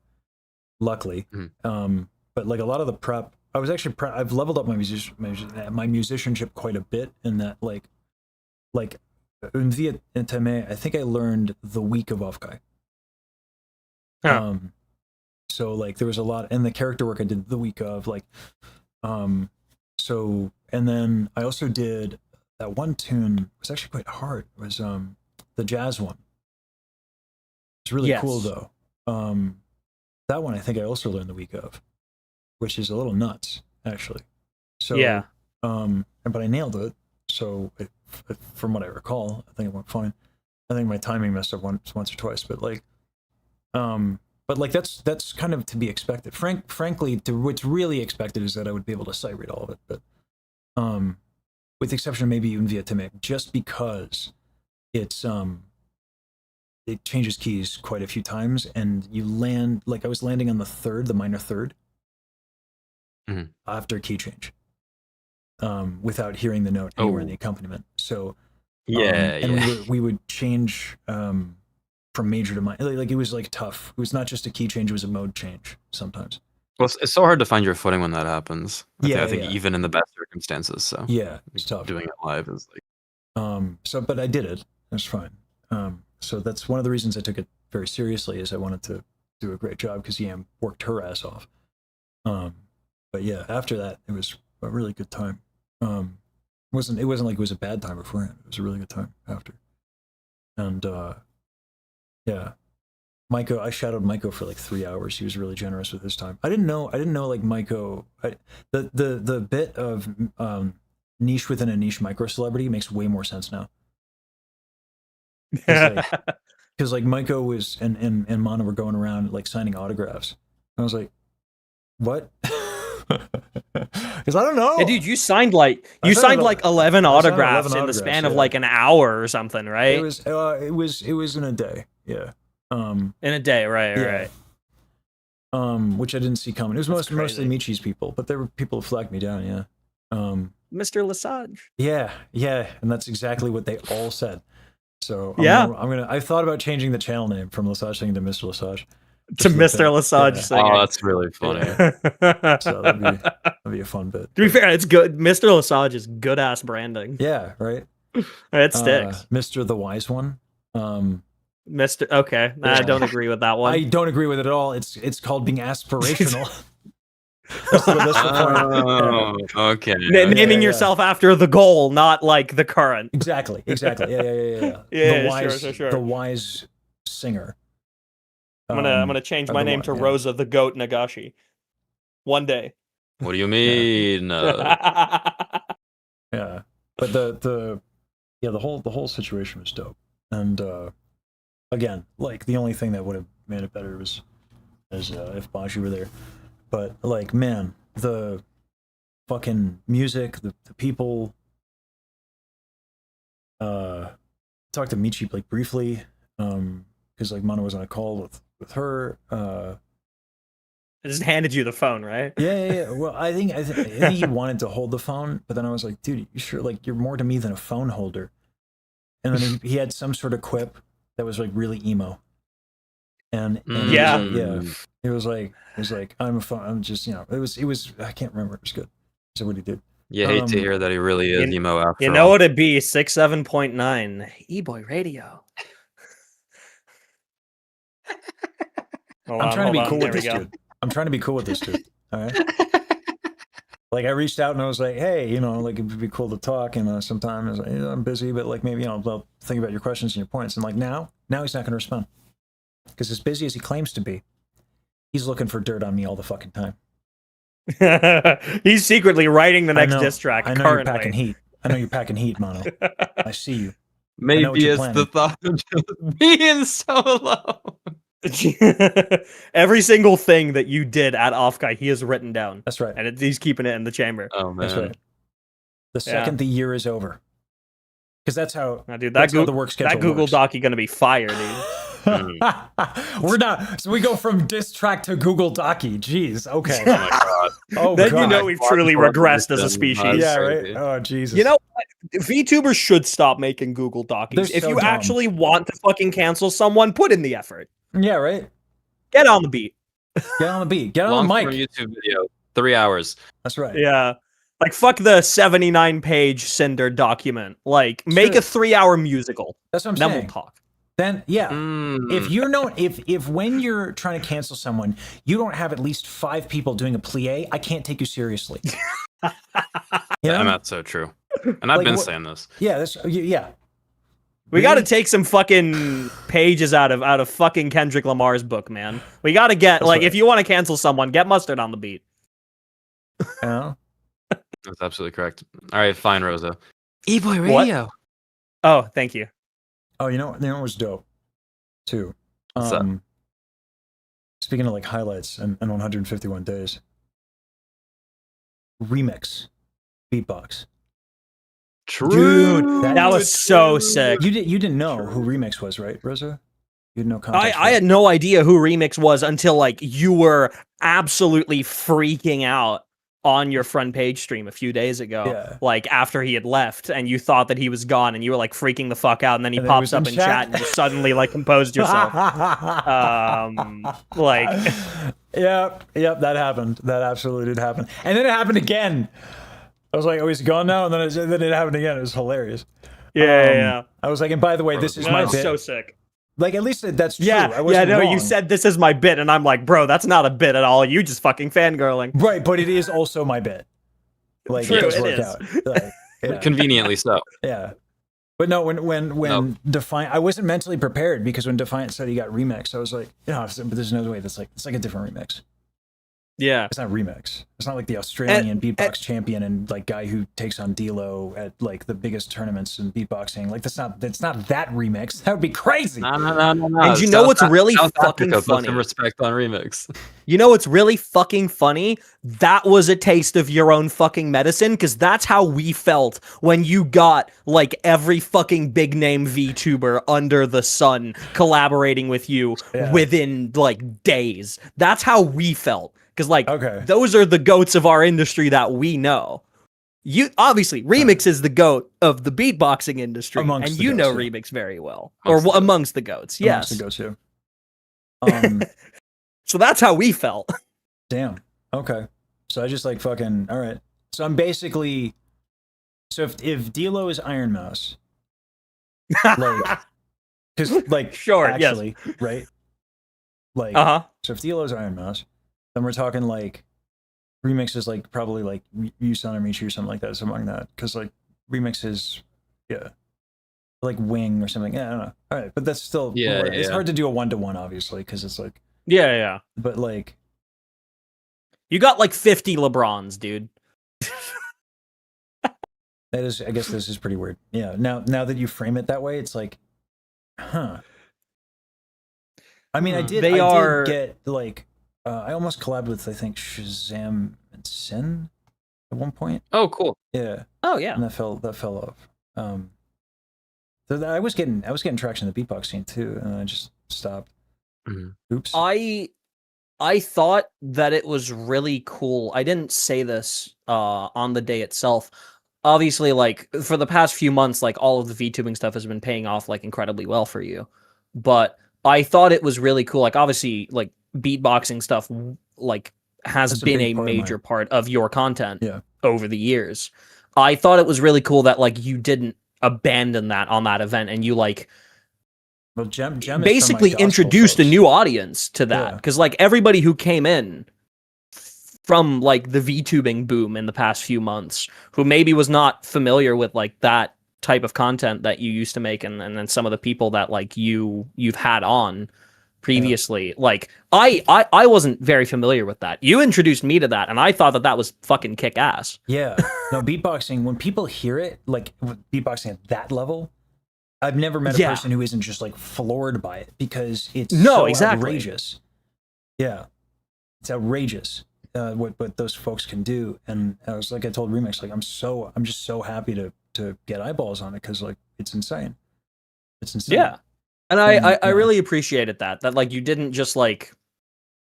luckily. But like a lot of the prep, I was actually I've leveled up my musicianship quite a bit in that, like in Viet and Tame, I think I learned the week of Offkai. So like there was a lot, and the character work I did the week of, like, so, and then I also did that one tune. It was actually quite hard. It was the jazz one. It's really cool though. That one I think I also learned the week of, which is a little nuts actually. So yeah. But I nailed it. So from what I recall, I think it went fine. I think my timing messed up once or twice, but like that's kind of to be expected. Frankly, what's really expected is that I would be able to sight read all of it, but with the exception of maybe even via Timic, just because it's it changes keys quite a few times, and you land, like I was landing on the minor third, after key change, without hearing the note anywhere in the accompaniment. So we would change from major to minor. Like it was like tough. It was not just a key change; it was a mode change sometimes. Well, it's so hard to find your footing when that happens. I think even in the best circumstances. So yeah, it's tough. Doing it live is like. So, but I did it. It was fine. So that's one of the reasons I took it very seriously, is I wanted to do a great job, because Yam worked her ass off. But yeah, after that, it was a really good time. It wasn't like it was a bad time beforehand. It was a really good time after. And yeah, Maiko, I shadowed Maiko for like 3 hours. He was really generous with his time. I didn't know like Maiko. The bit of niche within a niche micro celebrity makes way more sense now. Because like Maiko was and Mana were going around like signing autographs. I was like, what? Because I don't know. Yeah, dude, you signed like 11 autographs in the span of like an hour or something, right? It was in a day. Yeah. In a day, right. Which I didn't see coming. It was mostly Michi's people, but there were people who flagged me down. Yeah. Mr. Lesage. Yeah, and that's exactly what they all said. So I thought about changing the channel name from Lesage Singing to Mr. Lesage. To Mr. Lesage Singing. Oh, that's really funny. So that'd be a fun bit. To be fair, it's good. Mr. Lesage is good ass branding. Yeah, right. It sticks. Mr. the Wise One. Mr. Okay, I don't agree with that one. I don't agree with it at all. It's called being aspirational. That's the point. Okay. Naming yourself after the goal, not like the current. Exactly. Yeah. Sure. The Wise Singer. I'm gonna change my name to Rosa the Goat Nagashi. One day. What do you mean? Yeah, but the whole situation was dope. And again, like the only thing that would have made it better was if Bajiru were there. But like, man, the fucking music, the people. Talked to Michi like briefly, because like Mana was on a call with her. I just handed you the phone, right? Yeah. Well, I think he wanted to hold the phone, but then I was like, dude, you sure? Like, you're more to me than a phone holder. And then he had some sort of quip that was like really emo. And yeah. It was like I'm a phone. I'm just, it was I can't remember. It was good. So what he did. You hate to hear that he really is emo after You know what it'd be? 67.9 E-Boy Radio. I'm trying to be cool with this dude. I'm trying to be cool with this dude. All right. Like I reached out and I was like, hey, like it would be cool to talk. And sometime I was like, I'm busy, but like maybe I'll think about your questions and your points. And like now he's not going to respond, because as busy as he claims to be, he's looking for dirt on me all the fucking time. He's secretly writing the next diss track. I know currently. You're packing heat. I know you're packing heat, Mono. I see you. Maybe it's the thought of just being so alone. Every single thing that you did at Offkai, he has written down. That's right. And he's keeping it in the chamber. Oh man. That's right. The second the year is over. Because that's how, now, dude, that's how the work schedule that Google works. Doc, you're going to be fired, dude. We're not. So we go from diss track to Google Docky. Jeez. Okay. Oh my god. Oh, Then God. you know we've truly regressed as a species. Yeah, right? Oh, Jesus. You know what? VTubers should stop making Google Docs. They're If so you dumb. actually want to fucking cancel someone, put in the effort. Yeah, right? Get on the beat. Get on the beat. Get on the Long mic. form YouTube video, 3 hours. That's right. Yeah. Like, fuck the 79-page Cinder document. Like, make Sure. a 3-hour musical. That's what I'm Then saying. we'll talk. Then, yeah. Mm. If you're not, if when you're trying to cancel someone, you don't have at least 5 people doing a plie, I can't take you seriously. You know? And that's so true. And I've Like, been what- saying this. Yeah, that's, yeah. We got to take some fucking pages out of fucking Kendrick Lamar's book, man. We got to get, That's like, right. if you want to cancel someone, get Mustard on the beat. You know? That's absolutely correct. All right, fine, Rosa. E-boy What? radio. Oh, thank you. Oh, you know what was dope, too? What's that? Speaking of, like, highlights and 151 days. Remix. Beatbox. True. Dude, That was so sick. You didn't know who Remix was, right, Rosa? You had no context. I had no idea who Remix was until, like, you were absolutely freaking out on your front page stream a few days ago. Yeah. Like, after he had left, and you thought that he was gone, and you were, like, freaking the fuck out, and then he And then he pops was up in in chat, chat. and you suddenly, like, composed yourself. Like... Yep, that happened. That absolutely did happen. And then it happened again. I was like, oh, he's gone now? And then it happened again. It was hilarious. Yeah. I was like, and by the way, this is my That's bit. so sick. Like, at least that's true. Yeah, I wasn't no, wrong. you said this is my bit, and I'm like, bro, that's not a bit at all. You just fucking fangirling. Right, but it is also my bit. Like, True, it does it work is. out. Like, yeah. Conveniently so. Yeah. But no, when Defiant, I wasn't mentally prepared because when Defiant said he got remixed, I was like, but there's no way. It's like a different remix. Yeah. It's not remix. It's not like the Australian beatbox champion and like guy who takes on D-Lo at like the biggest tournaments in beatboxing. Like that's not that remix. That would be crazy. No. And you know what's really fucking Africa, put funny? some respect on remix. You know what's really fucking funny? That was a taste of your own fucking medicine, because that's how we felt when you got, like, every fucking big name VTuber under the sun collaborating with you within, like, days. That's how we felt. Because, like, those are the goats of our industry that we know. You obviously, Remix is the goat of the beatboxing industry, Amongst and the you goats, know yeah. Remix very well. Amongst the Amongst the goats, Amongst yes. the goats, yeah. So that's how we felt. Damn. Okay. So I just like fucking all right. So I'm basically so if D-Lo is Iron Mouse, like because like Sure, actually, right? Like so if D-Lo is Iron Mouse, then we're talking like Remix is like probably like Yusan or Michi or something like that, something like that. Because like Remix is like Wing or something. Yeah, I don't know. All right, but that's still it's hard to do a 1-to-1 obviously because it's like Yeah. But like you got like 50 LeBrons, dude. that is, I guess this is pretty weird. Yeah. Now that you frame it that way, it's like, huh. I mean, I did get like, I almost collabed with, I think, Shazam and Sin at one point. Oh, cool. Yeah. Oh yeah. And that fell off. So I was getting traction in the beatbox scene too, and I just stopped. Mm-hmm. Oops. I thought that it was really cool. I didn't say this on the day itself. Obviously, like, for the past few months, like, all of the VTubing stuff has been paying off, like, incredibly well for you. But I thought it was really cool. Like, obviously, like, beatboxing stuff, like, has been a major part of your content over the years. I thought it was really cool that, like, you didn't abandon that on that event, and you, like, well, Gem basically introduced a new audience to that. Because, like, everybody who came in from, like, the VTubing boom in the past few months, who maybe was not familiar with, like, that type of content that you used to make, and then some of the people that, like, you've had on previously, like, I wasn't very familiar with that. You introduced me to that, and I thought that was fucking kick-ass. Yeah. No, beatboxing, when people hear it, like, beatboxing at that level, I've never met a person who isn't just like floored by it because it's outrageous. Yeah, it's outrageous what those folks can do. And I was like, I told Remix, like, I'm just so happy to get eyeballs on it because like it's insane. It's insane. Yeah, and I really appreciated that like you didn't just like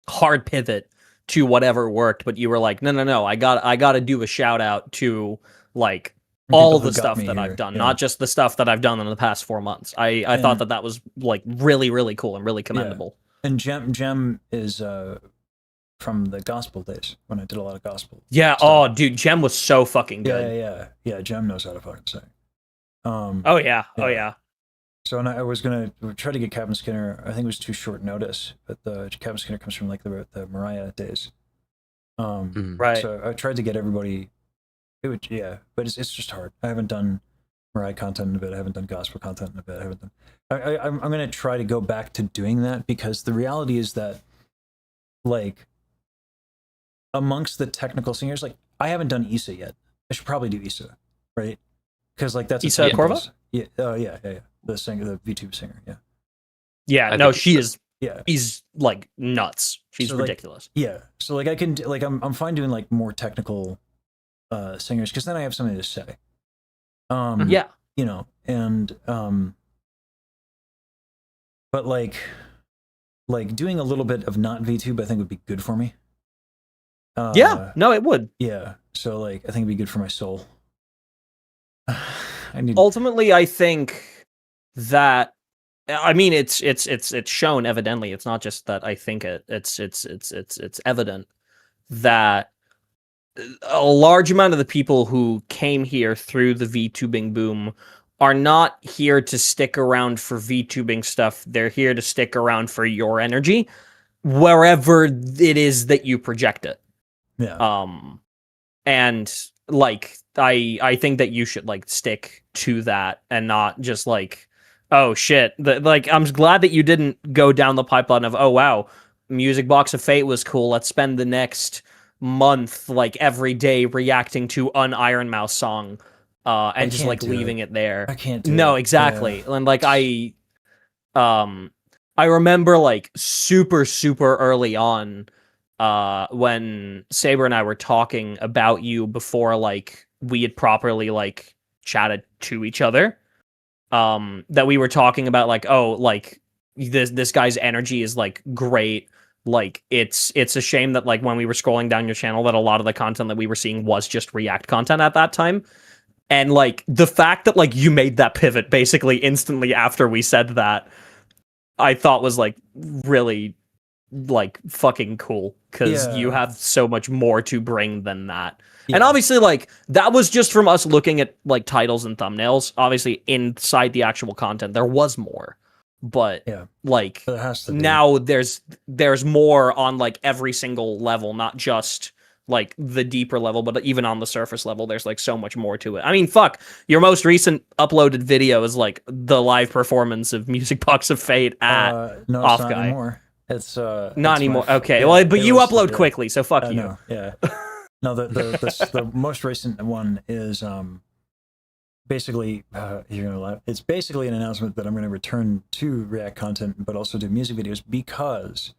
hard pivot to whatever worked, but you were like, no, I got to do a shout out to like all the stuff that I've done, not just the stuff that I've done in the past 4 months. I thought that was like really, really cool and really commendable. Yeah. And Jem is from the gospel days when I did a lot of gospel. Yeah. Stuff. Oh, dude, Jem was so fucking good. Yeah. Jem knows how to fucking sing. Oh yeah. So and I was gonna try to get Captain Skinner. I think it was too short notice, but the Captain Skinner comes from like the Mariah days. Right. So I tried to get everybody. But it's just hard. I haven't done Mariah content in a bit. I haven't done gospel content in a bit. I'm gonna try to go back to doing that because the reality is that, like, amongst the technical singers, like I haven't done Issa yet. I should probably do Issa, right? Because like that's Issa Corva. Yeah. The singer, the VTube singer. Yeah. Yeah. No, she is. Yeah. He's like nuts. She's so, ridiculous. Like, yeah. So like I can like I'm fine doing like more technical singers because then I have something to say. Yeah. You know, and but like doing a little bit of not VTube I think would be good for me. Yeah. No, it would. Yeah. So like I think it'd be good for my soul. Ultimately, I think that I mean it's shown evidently. It's not just that I think it. It's evident that a large amount of the people who came here through the VTubing boom are not here to stick around for VTubing stuff. They're here to stick around for your energy, wherever it is that you project it. Yeah. And like I think that you should like stick to that and not just like, oh shit. Like I'm glad that you didn't go down the pipeline of, oh wow, Music Box of Fate was cool. Let's spend the next month like every day reacting to an Iron Mouse song and just like leaving it there. I can't do no exactly. Yeah. And like I remember like super early on when Sab3r and I were talking about you before like we had properly like chatted to each other, that we were talking about like, oh, like this guy's energy is like great. Like it's a shame that like when we were scrolling down your channel that a lot of the content that we were seeing was just React content at that time. And like the fact that like you made that pivot basically instantly after we said that, I thought was like really like fucking cool because you have so much more to bring than that. And obviously like that was just from us looking at like titles and thumbnails. Obviously inside the actual content there was more. But like now there's more on like every single level, not just like the deeper level, but even on the surface level, there's like so much more to it. I mean, fuck, your most recent uploaded video is like the live performance of Music Box of Fate at Offkai. Not anymore. It's not anymore. Okay, well, but you upload quickly, so fuck you. No, no, the most recent one is basically, you're gonna laugh. It's basically an announcement that I'm going to return to React content, but also do music videos because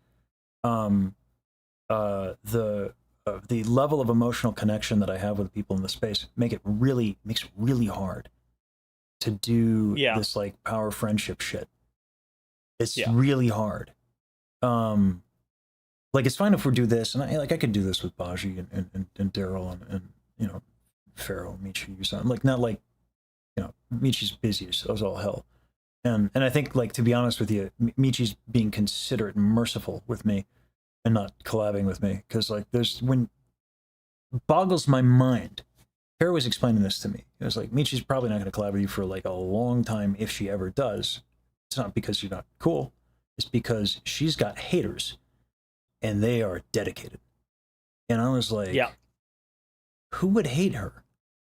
the level of emotional connection that I have with people in the space makes it really hard to do this like power friendship shit. It's really hard. Like it's fine if we do this, and I could do this with Baji and Daryl and you know Pharaoh, Michi, or something. Like not like. You know, Michi's busy, so it was all hell. And I think, like, to be honest with you, Michi's being considerate and merciful with me and not collabing with me. Because, like, when boggles my mind. Pharaoh was explaining this to me. It was like, Michi's probably not going to collab with you for, like, a long time if she ever does. It's not because you're not cool. It's because she's got haters. And they are dedicated. And I was like, who would hate her?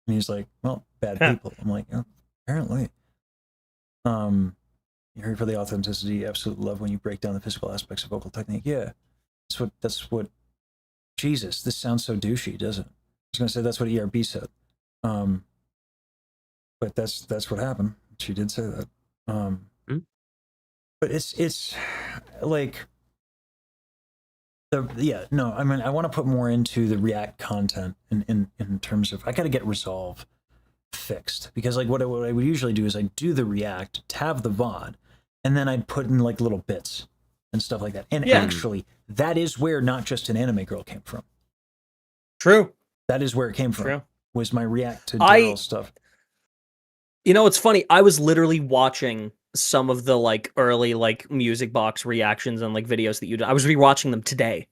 And he's like, well, bad people. I'm like, oh, apparently. You're here for the authenticity, absolute love when you break down the physical aspects of vocal technique. Yeah, that's what. Jesus, this sounds so douchey, doesn't it? I was gonna say that's what ERB said. But that's what happened. She did say that. But it's like I mean, I want to put more into the React content in terms of I got to get Resolve fixed, because like what I would usually do is I'd do the React, tab the VOD, and then I'd put in like little bits and stuff like that. And actually, that is where Not Just an Anime Girl came from. True. That is where it came from. True. Was my React to Daryl stuff. You know, it's funny. I was literally watching some of the like early like music box reactions and like videos that you did. I was rewatching them today.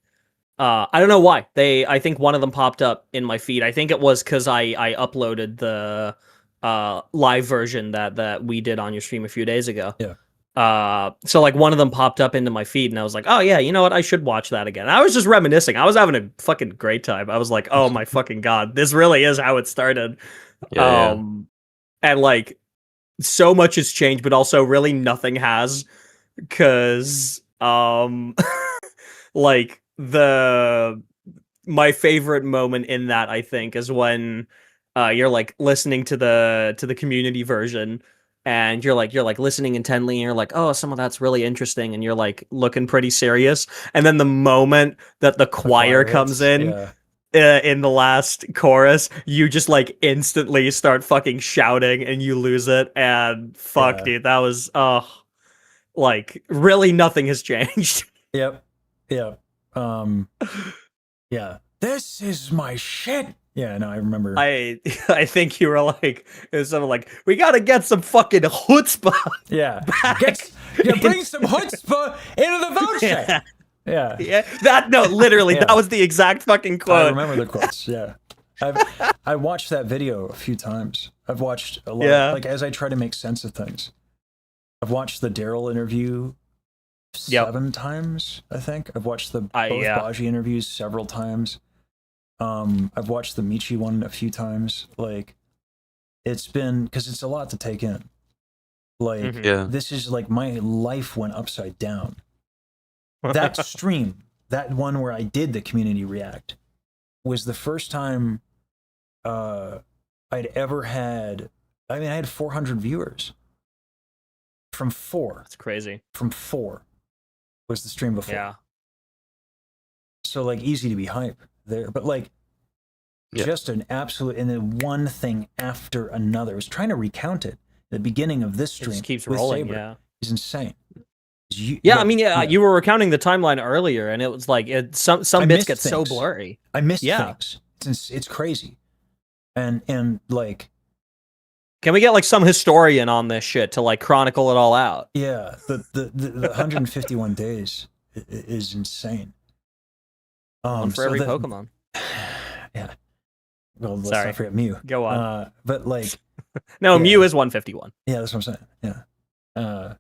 I don't know why. I think one of them popped up in my feed. I think it was because I uploaded the live version that we did on your stream a few days ago. Yeah. So like one of them popped up into my feed and I was like, oh yeah, you know what? I should watch that again. I was just reminiscing. I was having a fucking great time. I was like, oh my fucking God, this really is how it started. And like so much has changed, but also really nothing has, because like my favorite moment in that, I think, is when you're like listening to the community version, and you're like listening intently, and you're like, oh, some of that's really interesting, and you're like looking pretty serious, and then the moment that the choir comes in the last chorus, you just like instantly start fucking shouting and you lose it, and fuck, dude, that was like really nothing has changed. Yep. Yeah, this is my shit. Yeah, no, I remember. I think you were like, it was something like, we gotta get some fucking chutzpah. Yeah, bring some chutzpah into the vote check. Yeah. Literally, that was the exact fucking quote. I remember the quotes. Yeah, I watched that video a few times. I've watched a lot. Like as I try to make sense of things. I've watched the Daryl interview 7 times, I think. I've watched both Baji interviews several times. I've watched the Michi one a few times. Like, it's been, because it's a lot to take in. Like, this is like my life went upside down. That stream, that one where I did the community react, was the first time I'd ever had, I mean, I had 400 viewers. From 4. That's crazy. From 4 was the stream before. Yeah. So like easy to be hype there, but like just an absolute, and then one thing after another. I was trying to recount it. The beginning of this stream, it just keeps rolling. Sab3r, is insane. I mean, you were recounting the timeline earlier, and it was like some bits get so blurry. I missed things. It's crazy, and like. Can we get like some historian on this shit to like chronicle it all out? Yeah, the 151 days is insane. One for every Pokemon. Yeah. Well, let's not forget Mew. Go on. But like, no, Mew is 151. Yeah, that's what I'm saying. Yeah.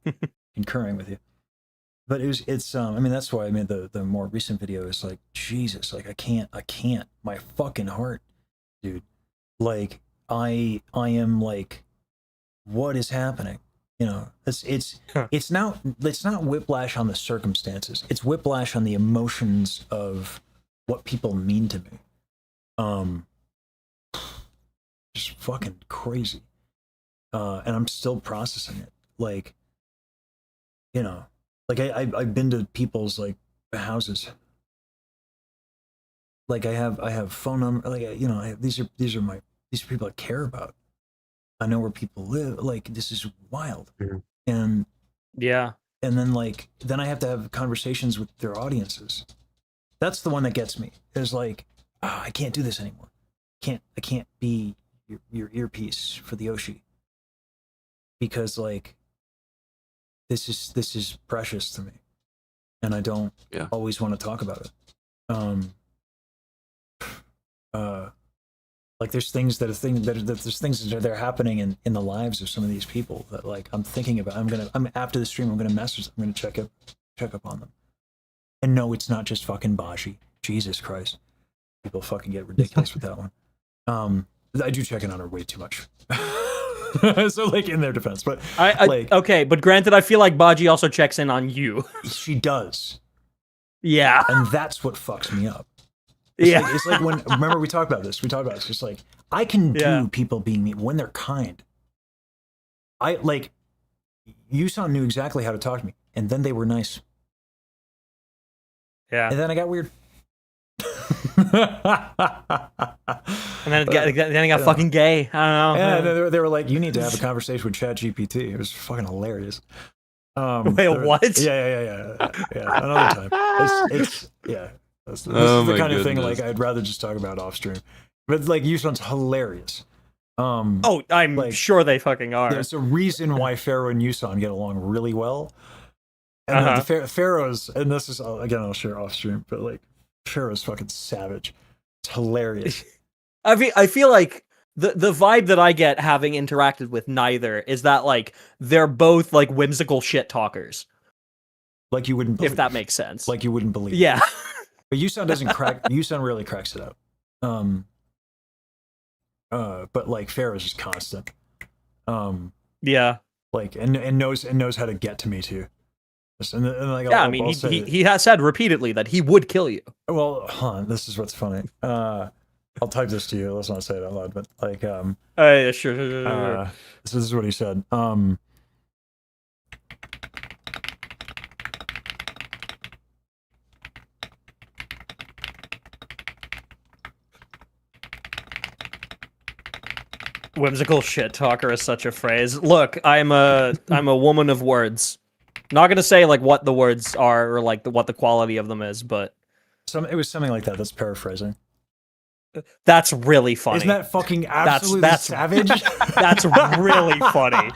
Concurring with you. But it's I mean, that's why I made the more recent video. Is like, Jesus, like I can't. My fucking heart, dude. Like. I am like, what is happening? You know, it's not whiplash on the circumstances. It's whiplash on the emotions of what people mean to me. Just fucking crazy. And I'm still processing it. Like, you know, like I've been to people's like houses. Like I have phone number. Like you know, these are people I care about. I know where people live. Like, this is wild. And then like, then I have to have conversations with their audiences. That's the one that gets me. Is like, I can't do this anymore. I can't be your earpiece for the Oshi. Because like, this is precious to me. And I don't always want to talk about it. Like there's things that are happening in the lives of some of these people that like I'm thinking about. I'm after the stream. I'm gonna message them. I'm gonna check up on them. And no, it's not just fucking Baji. Jesus Christ, people fucking get ridiculous with that one. I do check in on her way too much. So like in their defense, but okay. But granted, I feel like Baji also checks in on you. She does. Yeah, and that's what fucks me up. It's like when, remember we talked about this. It's just like, I can do people being mean when they're kind. I like, Yusan knew exactly how to talk to me, and then they were nice. Yeah. And then I got weird. And then it got fucking gay. I don't know. Yeah, they were like, you need to have a conversation with ChatGPT. It was fucking hilarious. Wait, what? Yeah. Another time. It's This is the kind of thing like I'd rather just talk about off stream. But like Yusan's hilarious. I'm like, sure they fucking are. There's a reason why Pharaoh and Yusan get along really well. And Pharaoh's, and this is again I'll share off stream, but like Pharaoh's fucking savage. It's hilarious. I feel like the vibe that I get having interacted with neither is that like they're both like whimsical shit talkers. Like you wouldn't believe. If that makes sense. Like you wouldn't believe. Yeah. But Yusan doesn't crack. Yusan really cracks it up. But like Pharaoh's just constant. Yeah. Like and knows how to get to me too. And like, yeah, I mean, he has said repeatedly that he would kill you. Well, this is what's funny. I'll type this to you. Let's not say it out loud, but like, yeah, sure. This is what he said. Whimsical shit talker is such a phrase. Look, I'm a woman of words. Not gonna say like what the words are or like what the quality of them is, but it was something like that. That's paraphrasing. That's really funny. Isn't that fucking absolutely savage? That's really funny.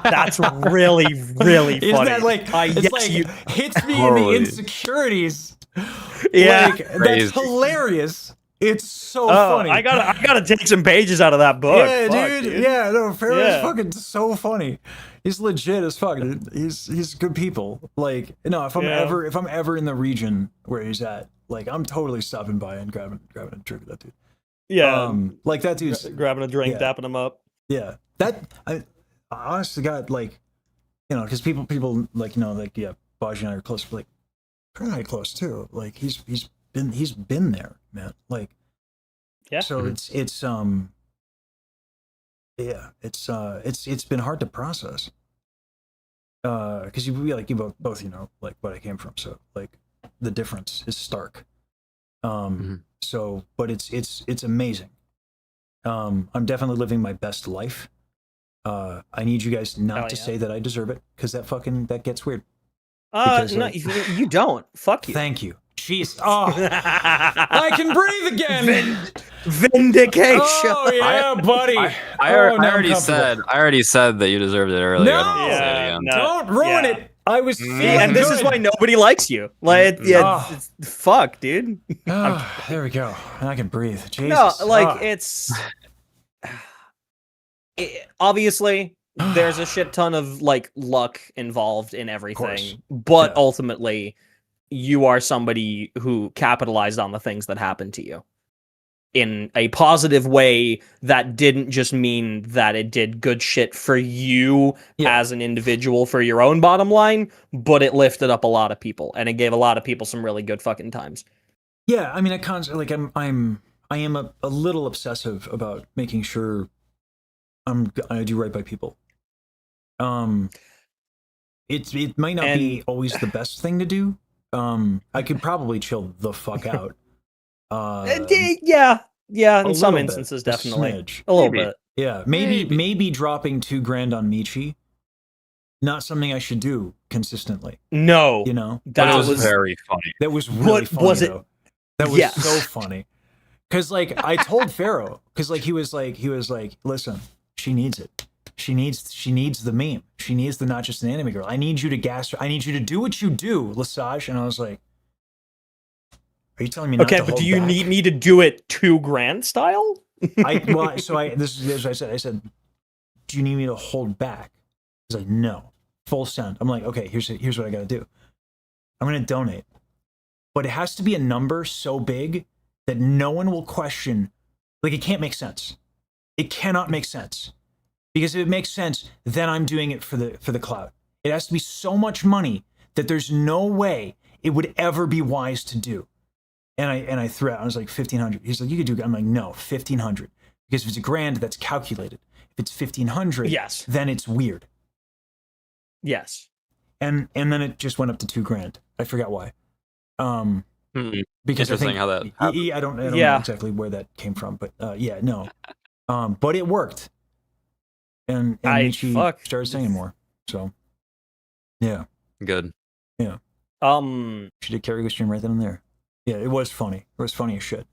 That's really, really funny. Isn't that like, it's like hits me in the insecurities. Yeah. Like, that's hilarious. It's so funny. I gotta take some pages out of that book. Yeah, fuck, dude. Yeah, no, Pharaoh's fucking so funny. He's legit as fuck. Dude. He's good people. Like, no, if I'm ever in the region where he's at, like, I'm totally stopping by and grabbing a drink with that dude. Yeah, like that dude's grabbing a drink, dapping him up. Yeah, that I honestly got like, you know, because people like, you know, like Bajiru and I are close, but like pretty close too. Like he's been there, man. Like, yeah. So it's been hard to process. Because you both you know like what I came from, so like the difference is stark. So, but it's amazing. I'm definitely living my best life. I need you guys not to say that I deserve it, because that gets weird. No, you don't. Fuck you. Thank you. Jeez. Oh, I can breathe again. Vindication. Oh yeah, buddy. I already said that you deserved it earlier. No, don't ruin it. I was feeling and this is why nobody likes you. Like, it's fuck, dude. There we go. And I can breathe. Jesus. No, like obviously there's a shit ton of like luck involved in everything, but ultimately you are somebody who capitalized on the things that happened to you in a positive way that didn't just mean that it did good shit for you as an individual for your own bottom line, but it lifted up a lot of people and it gave a lot of people some really good fucking times. Yeah, I mean, I am a little obsessive about making sure I do right by people. It might not be always the best thing to do. I could probably chill the fuck out. In some instances, definitely a little bit. Yeah, maybe dropping $2,000 on Michi. Not something I should do consistently. No, you know, that was very funny. That was really funny. Was it? Though. That was so funny. Because like I told Pharaoh, because like he was like, listen, she needs it. She needs the meme. She needs the not just an anime girl. I need you to gas her. I need you to do what you do, Lesage. And I was like, are you telling me not to hold but do you back? need me to do it $2,000 style? This is what I said. I said, do you need me to hold back? He's like, no, full send. I'm like, okay, here's what I got to do. I'm going to donate, but it has to be a number so big that no one will question. Like, it can't make sense. It cannot make sense, because if it makes sense, then I'm doing it for the clout. It has to be so much money that there's no way it would ever be wise to do. And I threw out, I was like, 1,500. He's like, you could do it. I'm like, no, 1,500. Because if it's $1,000, that's calculated. If it's 1,500, then it's weird. Yes. And then it just went up to $2,000. I forgot why. Because I think how that happened. I don't know exactly where that came from, but no. But it worked. And Michi started singing more. So yeah. Good. Yeah. She did karaoke stream right then and there. Yeah, it was funny. It was funny as shit.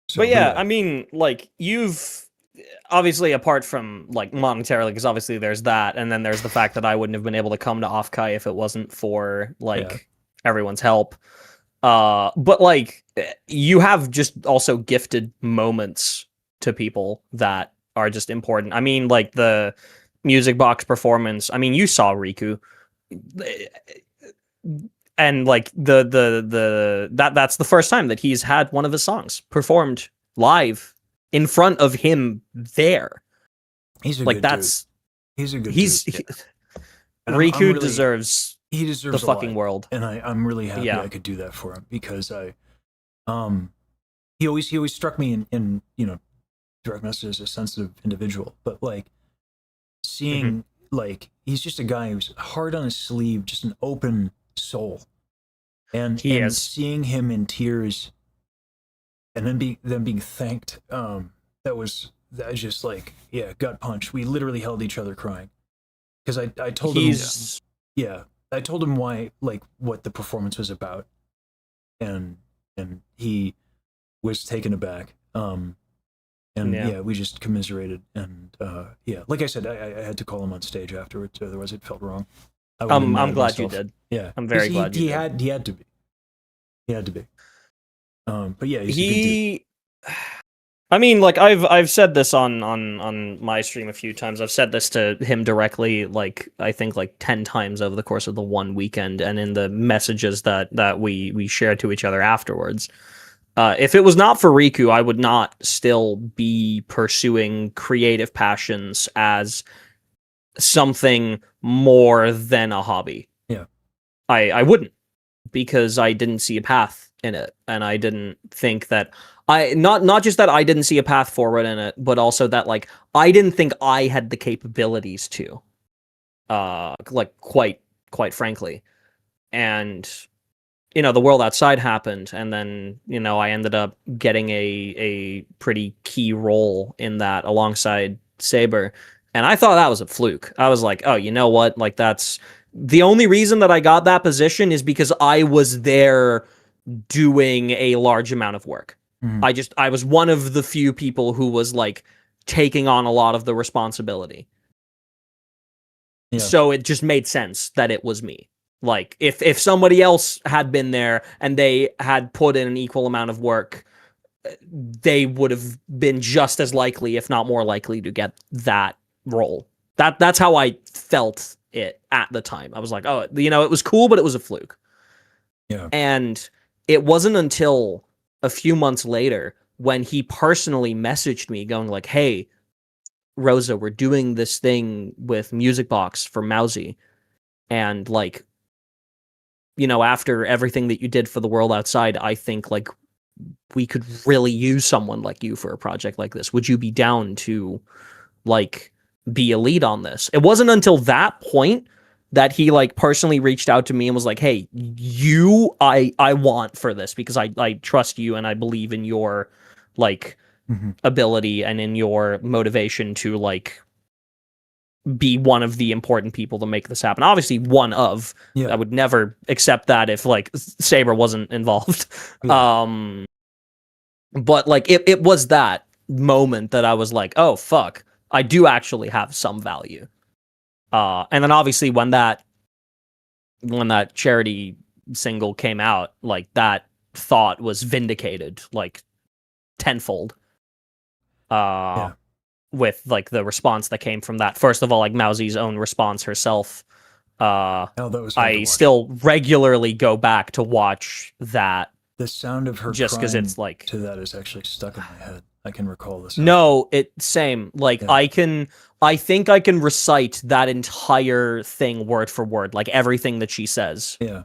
So, but yeah, I mean, like, you've obviously, apart from like monetarily, because obviously there's that, and then there's the fact that I wouldn't have been able to come to Offkai if it wasn't for like everyone's help. But like, you have just also gifted moments to people that are just important. I mean, like the music box performance. I mean, you saw Riku, and like that's the first time that he's had one of his songs performed live in front of him there. He's a like good that's dude. He's a good dude. Riku I'm really, deserves the fucking world, and I'm really happy I could do that for him, because he always struck me in direct message as a sensitive individual, but like seeing like he's just a guy who's hard on his sleeve, just an open soul, and seeing him in tears and then being thanked, that was just like gut punch. We literally held each other crying, because I told him I told him why, like, what the performance was about, and he was taken aback, and we just commiserated, and like I said, I had to call him on stage afterwards, otherwise it felt wrong. I'm glad you did. Yeah, I'm very glad you did. He had to be. But yeah, he's a good dude. I mean, like I've said this on my stream a few times. I've said this to him directly, like I think like 10 times over the course of the one weekend, and in the messages that we shared to each other afterwards. If it was not for Riku, I would not still be pursuing creative passions as something more than a hobby. Yeah, I wouldn't, because I didn't see a path in it, and I didn't think that not just that I didn't see a path forward in it, but also that like I didn't think I had the capabilities to, like quite frankly, and the world outside happened, and then I ended up getting a pretty key role in that alongside Sab3r, and I thought that was a fluke. I was like, oh, you know what? Like that's the only reason that I got that position is because I was there doing a large amount of work. I was one of the few people who was like taking on a lot of the responsibility. Yeah. So it just made sense that it was me. Like if somebody else had been there and they had put in an equal amount of work, they would have been just as likely, if not more likely, to get that role. That's how I felt it at the time. I was like, oh, it was cool, but it was a fluke. Yeah. And it wasn't until a few months later when he personally messaged me going like, hey, Rosa, we're doing this thing with Music Box for Mousy. And like, after everything that you did for the world outside, I think like we could really use someone like you for a project like this. Would you be down to like be a lead on this? It wasn't until that point that he like personally reached out to me and was like, hey, I want for this, because I trust you and I believe in your like ability and in your motivation to like be one of the important people to make this happen. Obviously one of, I would never accept that if like Sab3r wasn't involved. Yeah. But like it was that moment that I was like, oh fuck, I do actually have some value. And then obviously when that charity single came out, like that thought was vindicated like tenfold. With like the response that came from that. First of all, like Mousy's own response herself. That was I still regularly go back to watch that. The sound of her just because it's like to that is actually stuck in my head. I can recall this. No, same. Like I think I can recite that entire thing word for word, like everything that she says. Yeah.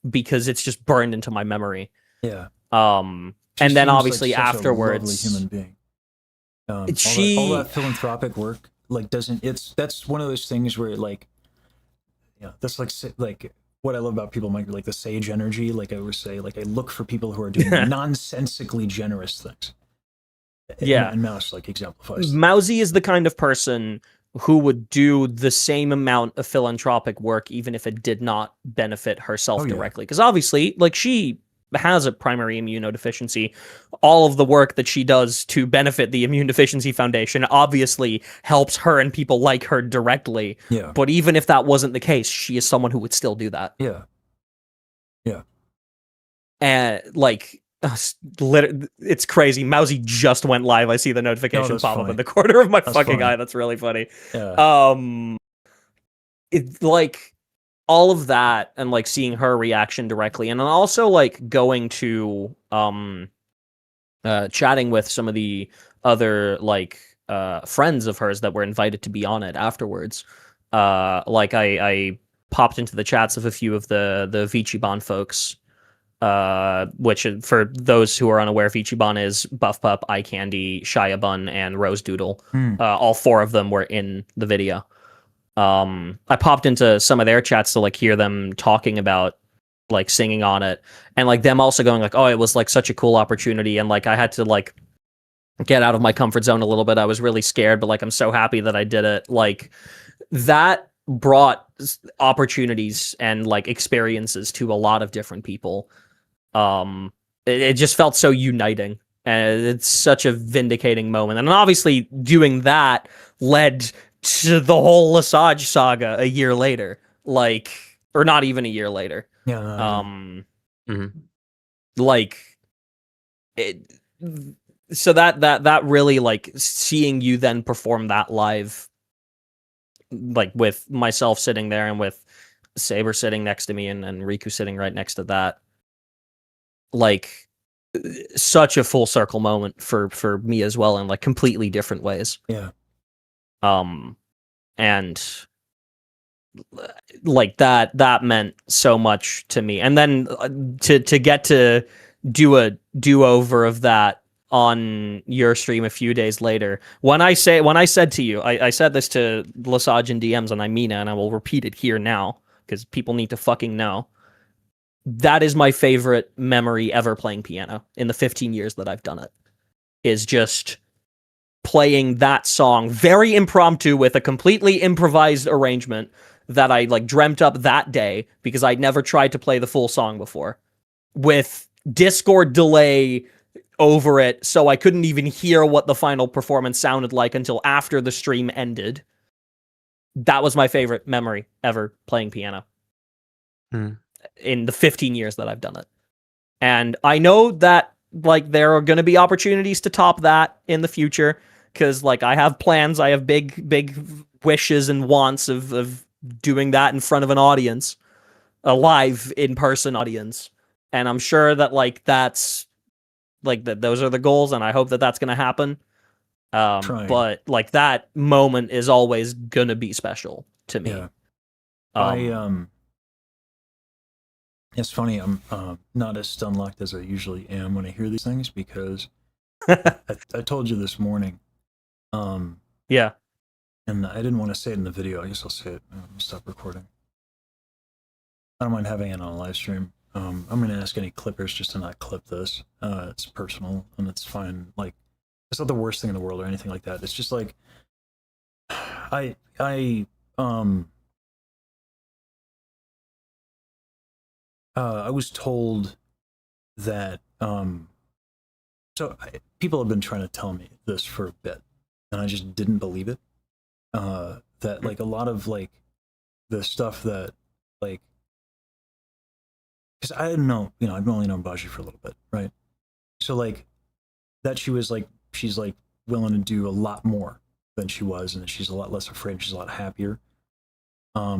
Because it's just burned into my memory. Yeah. And then obviously like such afterwards, a lovely human being. All that philanthropic work, like that's one of those things where like that's like what I love about people might be like the sage energy. Like I always say, like I look for people who are doing nonsensically generous things. Yeah, and Mouse like exemplifies. Mousy is the kind of person who would do the same amount of philanthropic work even if it did not benefit herself directly. Because obviously, like, she has a primary immunodeficiency. All of the work that she does to benefit the Immune Deficiency Foundation obviously helps her and people like her directly. Yeah. But even if that wasn't the case, she is someone who would still do that. Yeah. Yeah. And like, it's crazy. Mousy just went live. I see the notification pop up in the corner of my fucking eye. That's really funny. Yeah. It like all of that and like seeing her reaction directly, and also like going to chatting with some of the other like friends of hers that were invited to be on it afterwards. Like I popped into the chats of a few of the Vichiban folks. Which for those who are unaware, Vichiban is Buff Pup, Eye Candy, Shia Bun, and Rose Doodle. All four of them were in the video. I popped into some of their chats to like hear them talking about like singing on it, and like them also going like, oh, it was like such a cool opportunity, and like I had to like get out of my comfort zone a little bit. I was really scared, but like I'm so happy that I did it. Like that brought opportunities and like experiences to a lot of different people. It just felt so uniting, and it's such a vindicating moment. And obviously doing that led to the whole Lesage saga a year later, like, or not even a year later. Like it, so that really like seeing you then perform that live, like with myself sitting there and with Sab3r sitting next to me and Riku sitting right next to that, like such a full circle moment for me as well in like completely different ways. Yeah. And like that meant so much to me. And then to get to do a do-over of that on your stream a few days later. When I said to you, I said this to Lesage in DMs and I mean it, and I will repeat it here now because people need to fucking know. That is my favorite memory ever playing piano in the 15 years that I've done it. Is just playing that song very impromptu with a completely improvised arrangement that I like dreamt up that day because I'd never tried to play the full song before, with Discord delay over it, so I couldn't even hear what the final performance sounded like until after the stream ended. That was my favorite memory ever playing piano. In the 15 years that I've done it. And I know that like there are going to be opportunities to top that in the future, because like I have plans, I have big wishes and wants of doing that in front of an audience, a live in-person audience. And I'm sure that like that's like those are the goals, and I hope that that's going to happen. But like that moment is always going to be special to me. Yeah. It's funny, I'm not as stun-locked as I usually am when I hear these things, because I told you this morning. Yeah. And I didn't want to say it in the video. I guess I'll say it. I'll stop recording. I don't mind having it on a live stream. I'm going to ask any clippers just to not clip this. It's personal, and it's fine. Like, it's not the worst thing in the world or anything like that. It's just like, I was told that people have been trying to tell me this for a bit, and I just didn't believe it. That like a lot of like the stuff that like, because I didn't know, I've only known Baji for a little bit, right? So like that she's like willing to do a lot more than she was, and that she's a lot less afraid, she's a lot happier. I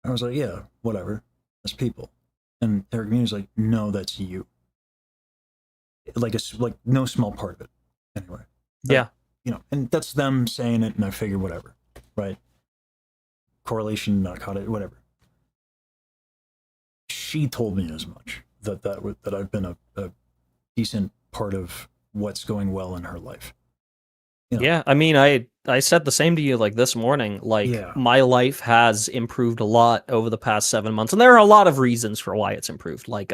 was like, yeah, whatever. As people. And Eric Mean was like, no, that's you. Like no small part of it. Anyway. Yeah. And that's them saying it, and I figured whatever. Right? Correlation, not caught it, whatever. She told me as much, that I've been a decent part of what's going well in her life. You know? Yeah, I mean, I said the same to you like this morning. Like my life has improved a lot over the past 7 months, and there are a lot of reasons for why it's improved. Like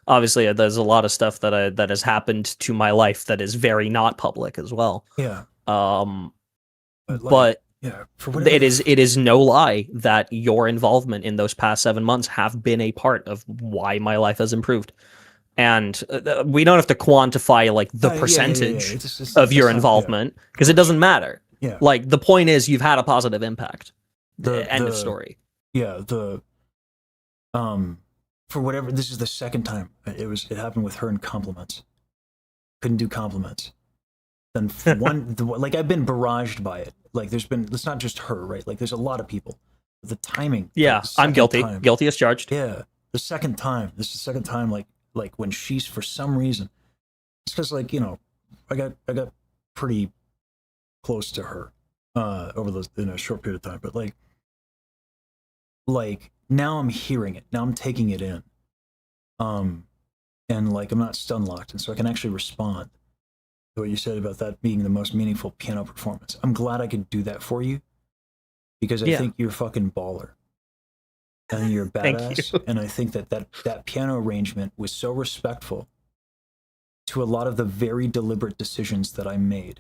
obviously there's a lot of stuff that has happened to my life that is very not public as well. Yeah. But yeah, it is no lie that your involvement in those past 7 months have been a part of why my life has improved. And we don't have to quantify like the percentage of your involvement because it doesn't matter. Yeah. Like the point is you've had a positive impact. End of story. Yeah. For whatever, this is the second time it happened with her in compliments. Couldn't do compliments. Then like I've been barraged by it. Like it's not just her, right? Like there's a lot of people. The timing. Yeah, I'm guilty. Guilty as charged. Yeah. This is the second time like when she's, for some reason, it's because like, you know, I got pretty close to her in a short period of time, but like now I'm hearing it, now I'm taking it in, and like I'm not stun locked, and so I can actually respond to what you said about that being the most meaningful piano performance. I'm glad I could do that for you, because I think you're a fucking baller. And you're badass, you. And I think that piano arrangement was so respectful to a lot of the very deliberate decisions that I made.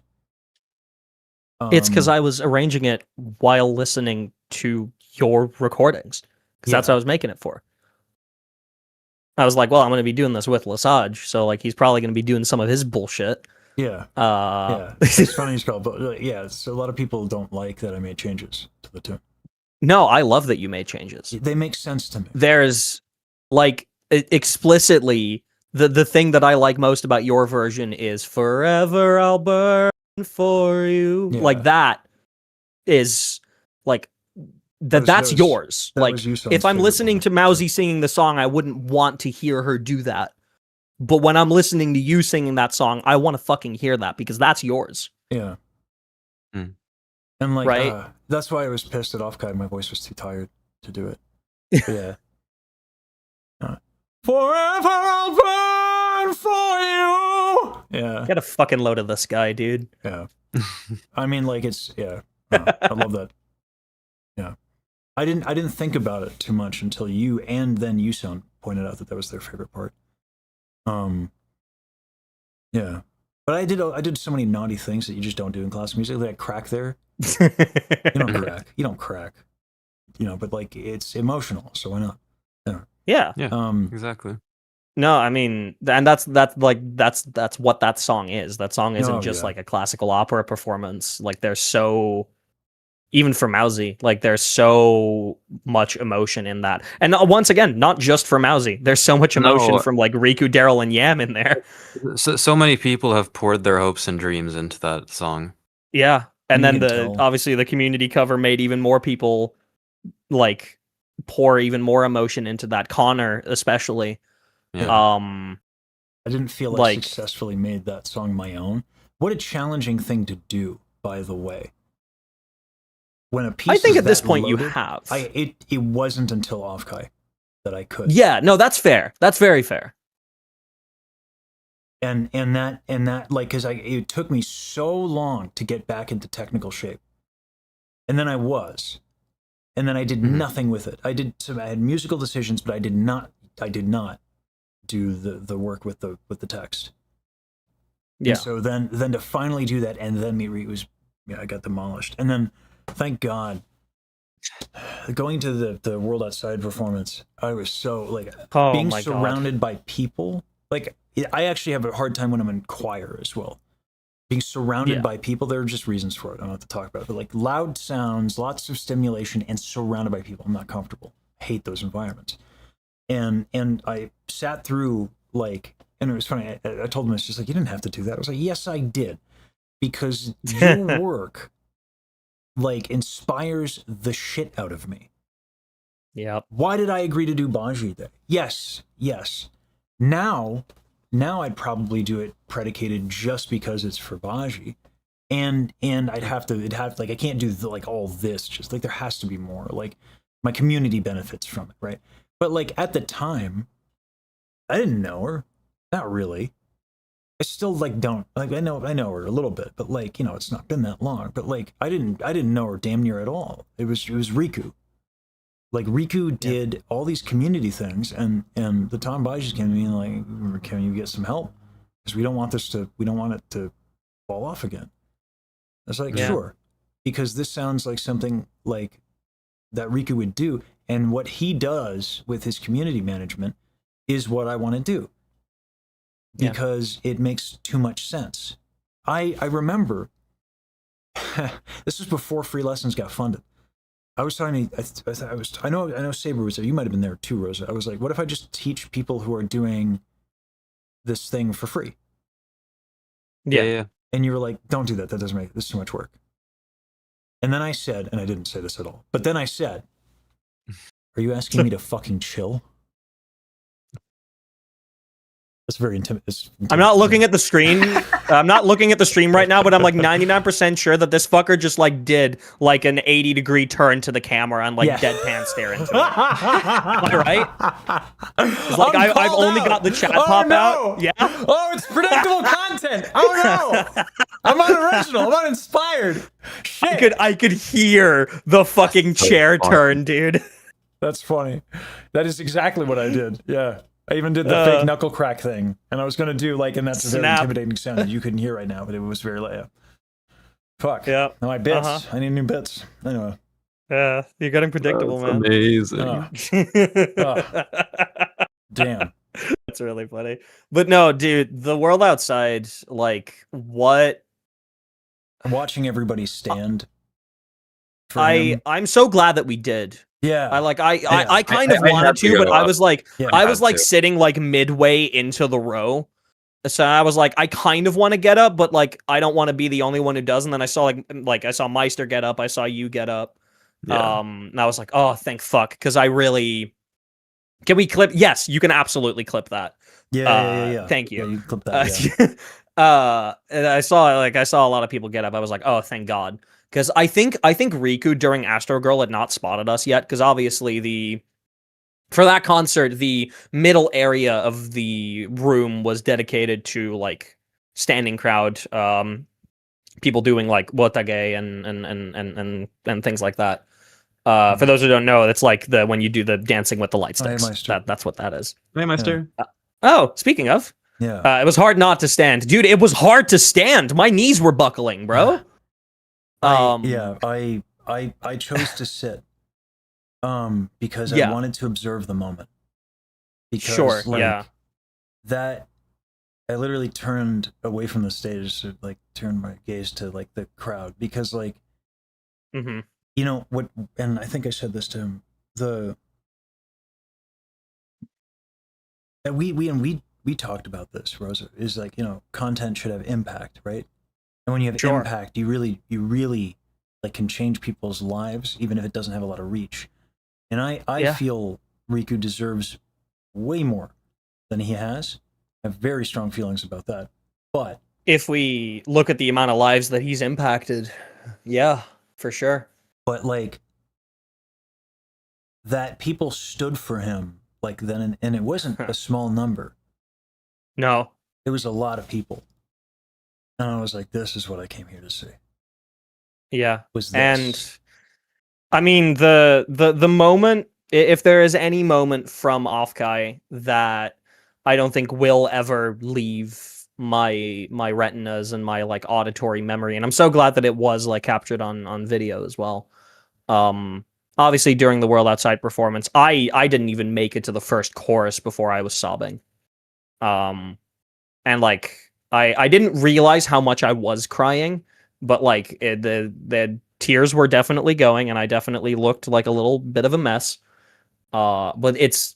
It's because I was arranging it while listening to your recordings, because that's what I was making it for. I was like, well, I'm going to be doing this with Lesage, so like he's probably going to be doing some of his bullshit. Yeah. It's funny as well, but yeah, so a lot of people don't like that I made changes to the tune. No, I love that you made changes. They make sense to me. There's, like, explicitly, the thing that I like most about your version is "Forever I'll burn for you." Yeah. Like, that is, like, that's yours. Like, if I'm listening to Mousy singing the song, I wouldn't want to hear her do that. But when I'm listening to you singing that song, I want to fucking hear that, because that's yours. Yeah. And like, that's why I was pissed at Offkai. My voice was too tired to do it. Yeah. Forever I'll burn for you. Yeah. Get a fucking load of this guy, dude. Yeah. I mean, like, it's I love that. Yeah. I didn't think about it too much until you and then Yuson pointed out that was their favorite part. Yeah. But I did so many naughty things that you just don't do in classical music. Like crack there. You don't crack. You know, but like it's emotional, so why not? Yeah. Exactly. No, I mean, and that's what that song is. That song isn't just like a classical opera performance. Like there's so, even for Mousy, like there's so much emotion in that. And once again, not just for Mousy. There's so much emotion from like Riku, Daryl, and Yam in there. So many people have poured their hopes and dreams into that song. Yeah. And then obviously the community cover made even more people like pour even more emotion into that. Connor, especially. Yeah. I didn't feel like I successfully made that song my own. What a challenging thing to do, by the way. When a piece I think at this point loaded, you have. It wasn't until Offkai that I could. Yeah, no, that's fair. That's very fair. And that like, because it took me so long to get back into technical shape, and then and then I did nothing with it. I had musical decisions, but I did not do the work with the text. Yeah. And so then to finally do that, and then I got demolished. And then thank God, going to the World Outside performance, I was so like being surrounded by people. Like I actually have a hard time when I'm in choir as well. Being surrounded by people, there are just reasons for it. I don't have to talk about it, but like loud sounds, lots of stimulation, and surrounded by people, I'm not comfortable. I hate those environments. And I sat through like, and it was funny. I told him, it's just like, you didn't have to do that. I was like, yes, I did, because your work like inspires the shit out of me. Yeah. Why did I agree to do Bajiru Day? Yes. Now I'd probably do it predicated just because it's for Baji, and it'd have like, I can't do like all this. Just like there has to be more. Like my community benefits from it, right? But like at the time, I didn't know her, not really. I still like don't like I know her a little bit, but like, you know, it's not been that long. But like I didn't know her damn near at all. It was Riku. Like Riku did all these community things, and the Tom Baji's came to me and like, can you get some help? Because we don't want it to fall off again. I was like, sure, because this sounds like something like that Riku would do, and what he does with his community management is what I want to do. Because it makes too much sense. I remember this was before free lessons got funded. I was talking to I know Sab3r was there. You might have been there too, Rosa. I was like, what if I just teach people who are doing this thing for free? Yeah. And you were like, don't do that. That doesn't this is too much work. And then I said, and I didn't say this at all, but then I said, are you asking me to fucking chill? That's very intimidating. I'm not looking at the screen. I'm not looking at the stream right now, but I'm like 99% sure that this fucker just like did like an 80-degree turn to the camera and like deadpan stare into it. Right? Like I've only got the chat pop out. Yeah. Oh, it's predictable content. Oh no. I'm unoriginal. I'm uninspired. Shit. I could hear the fucking chair turn, dude. That's funny. That is exactly what I did. Yeah. I even did the fake knuckle crack thing, and I was going to do like, and that's a very intimidating sound that you couldn't hear right now, but it was very loud. Fuck. Yeah. Now my bits. I need new bits. Anyway. Yeah, you're getting predictable, man. Amazing. Damn. That's really funny. But no, dude, the world outside, like, what? I'm watching everybody stand. I'm so glad that we did. Yeah, I kind of wanted to, but I was like, sitting like midway into the row, so I was like, I kind of want to get up, but like, I don't want to be the only one who does. And then I saw I saw Meister get up, I saw you get up, and I was like, oh, thank fuck, because I really can we clip? Yes, you can absolutely clip that. Yeah. Thank you. Yeah, you clip that. And I saw a lot of people get up. I was like, oh, thank God. Because I think Riku during Astro Girl had not spotted us yet, because obviously for that concert, the middle area of the room was dedicated to like standing crowd, people doing like wotage and things like that. For those who don't know, it's like when you do the dancing with the light sticks. That's what that is. Hey, Meister. Speaking of, it was hard not to stand, dude. It was hard to stand. My knees were buckling, bro. I chose to sit because I wanted to observe the moment. Because, that I literally turned away from the stage to like turn my gaze to like the crowd, because like you know what, and I think I said this to him, we talked about this, Rosa, is like, you know, content should have impact, right? And when you have impact, you really like can change people's lives, even if it doesn't have a lot of reach. And I feel Riku deserves way more than he has. I have very strong feelings about that. But if we look at the amount of lives that he's impacted, yeah, for sure. But like that people stood for him like then, and it wasn't a small number. No. It was a lot of people. And I was like, this is what I came here to see. Yeah. Was this. And I mean, the moment, if there is any moment from Offkai that I don't think will ever leave my retinas and my like auditory memory, and I'm so glad that it was like captured on video as well. Obviously during the World Outside performance, I didn't even make it to the first chorus before I was sobbing. And like I didn't realize how much I was crying, but like the tears were definitely going, and I definitely looked like a little bit of a mess. But it's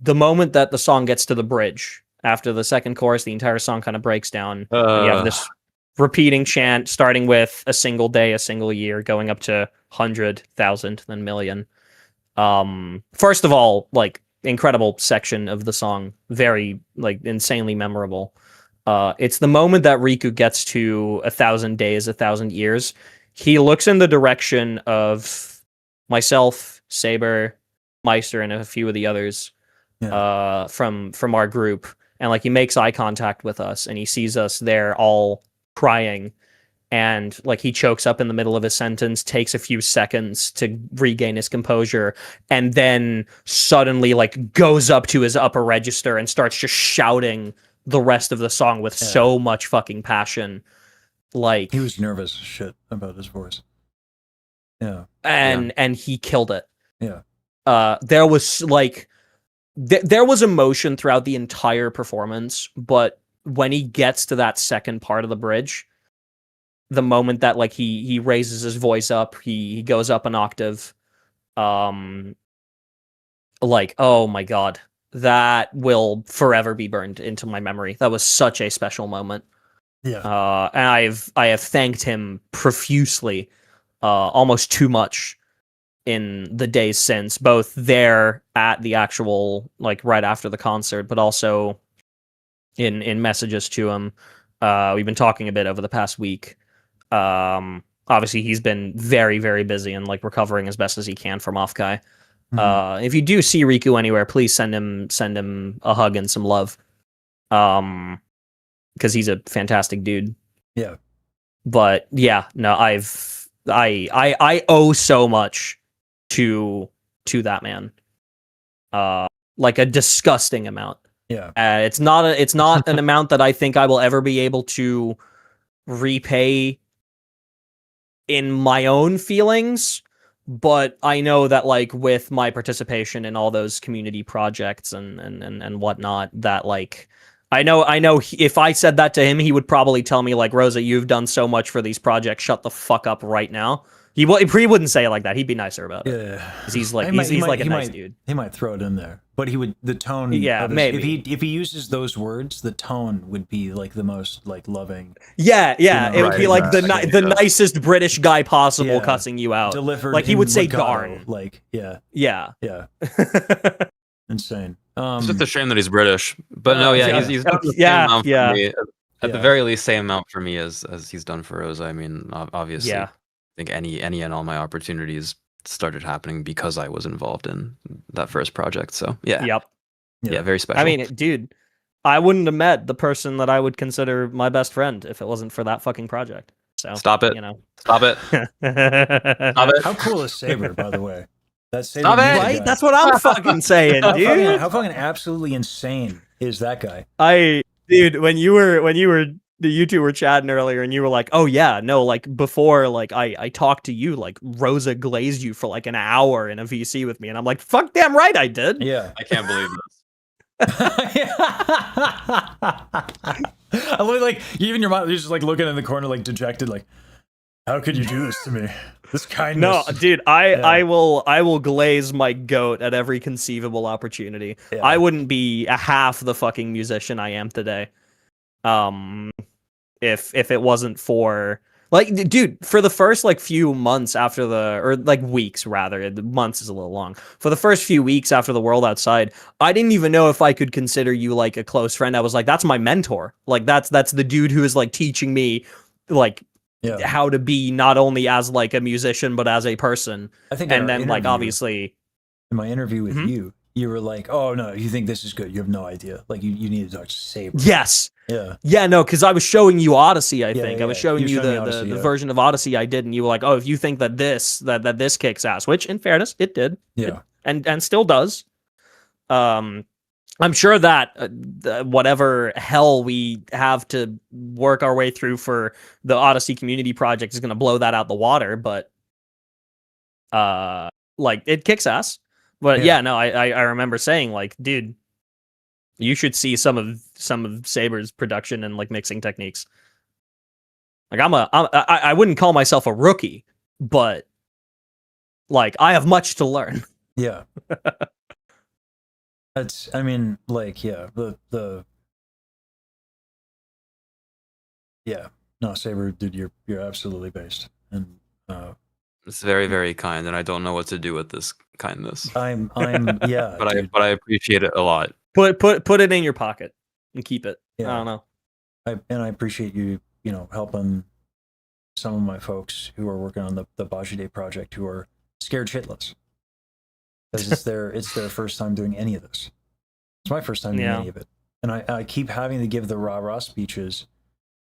the moment that the song gets to the bridge. After the second chorus, the entire song kind of breaks down. And you have this repeating chant, starting with a single day, a single year, going up to 100,000, then million. First of all, like, incredible section of the song, very like insanely memorable. It's the moment that Riku gets to 1,000 days, 1,000 years. He looks in the direction of myself, Sab3r, Meister, and a few of the others from our group, and like he makes eye contact with us, and he sees us there all crying, and like he chokes up in the middle of his sentence, takes a few seconds to regain his composure, and then suddenly like goes up to his upper register and starts just shouting the rest of the song with so much fucking passion. Like he was nervous as shit about his voice. Yeah. And he killed it. Yeah. There was like there was emotion throughout the entire performance, but when he gets to that second part of the bridge, the moment that like he raises his voice up, he goes up an octave, like, oh my god, that will forever be burned into my memory. That was such a special moment. Yeah. And I have thanked him profusely, almost too much in the days since, both there at the actual, like right after the concert, but also in messages to him. We've been talking a bit over the past week. Obviously he's been very, very busy and like recovering as best as he can from Offkai. If you do see Riku anywhere, please send him a hug and some love. Because he's a fantastic dude. Yeah. But yeah, no, I owe so much to that man. Like a disgusting amount. Yeah. It's not an amount that I think I will ever be able to repay in my own feelings, but I know that like with my participation in all those community projects and whatnot, that like I know if I said that to him, he would probably tell me like, Rosa, you've done so much for these projects, shut the fuck up right now. He wouldn't say it like that. He'd be nicer about it. Yeah. He's like he's like a nice dude. He might throw it in there, but he would the tone. Yeah, maybe if he uses those words, the tone would be like the most like loving. Yeah, You know, it would be like the nicest British guy possible cussing you out. Delivered like he would say legato, darn. Like yeah. Insane. It's just a shame that he's British, but no, he's done the same amount for me. At the very least, same amount for me as he's done for Rosa. I mean, obviously. Yeah. I think any and all my opportunities started happening because I was involved in that first project. So yeah, very special. I mean, dude, I wouldn't have met the person that I would consider my best friend if it wasn't for that fucking project. So stop it, you know, stop it, stop it. How cool is Sab3r, by the way? That's Stop it! Right? Guy. That's what I'm fucking saying, dude. How fucking absolutely insane is that guy? Dude, when you two were chatting earlier and you were like, oh yeah, no, like before, like I talked to you, like Rosa glazed you for like an hour in a VC with me, and I'm like, fuck damn right I did. Yeah. I can't believe this. I look like even your mom, you're just like looking in the corner like dejected, like, how could you do this to me? This kindness. No, dude, I will glaze my goat at every conceivable opportunity. Yeah. I wouldn't be a half the fucking musician I am today. If it wasn't for like, dude, for the first like few months after or like weeks rather, months is a little long. For the first few weeks after The World Outside, I didn't even know if I could consider you like a close friend. I was like, that's my mentor. Like that's the dude who is like teaching me like how to be not only as like a musician but as a person. I think, and then like obviously in my interview with you were like, oh no, you think this is good? You have no idea. Like you need to talk to Sab3r. Yes. Yeah. Yeah, no, because I was showing you Odyssey, I think. I was showing you the version of Odyssey I did, and you were like, oh, if you think that this kicks ass, which in fairness, it did. Yeah. And still does. I'm sure that whatever hell we have to work our way through for the Odyssey community project is gonna blow that out the water, but like it kicks ass. But yeah, no, I remember saying like, dude, you should see some of Sab3r's production and like mixing techniques. Like I wouldn't call myself a rookie, but like I have much to learn. Yeah. That's, I mean, like, yeah, no, Sab3r, dude, you're absolutely based, and it's very, very kind, and I don't know what to do with this kindness. I'm yeah, but I appreciate it a lot. Put it in your pocket and keep it. Yeah. I don't know. I appreciate you helping some of my folks who are working on the Bajiru project who are scared shitless. Because it's their first time doing any of this. It's my first time doing any of it. And I keep having to give the rah-rah speeches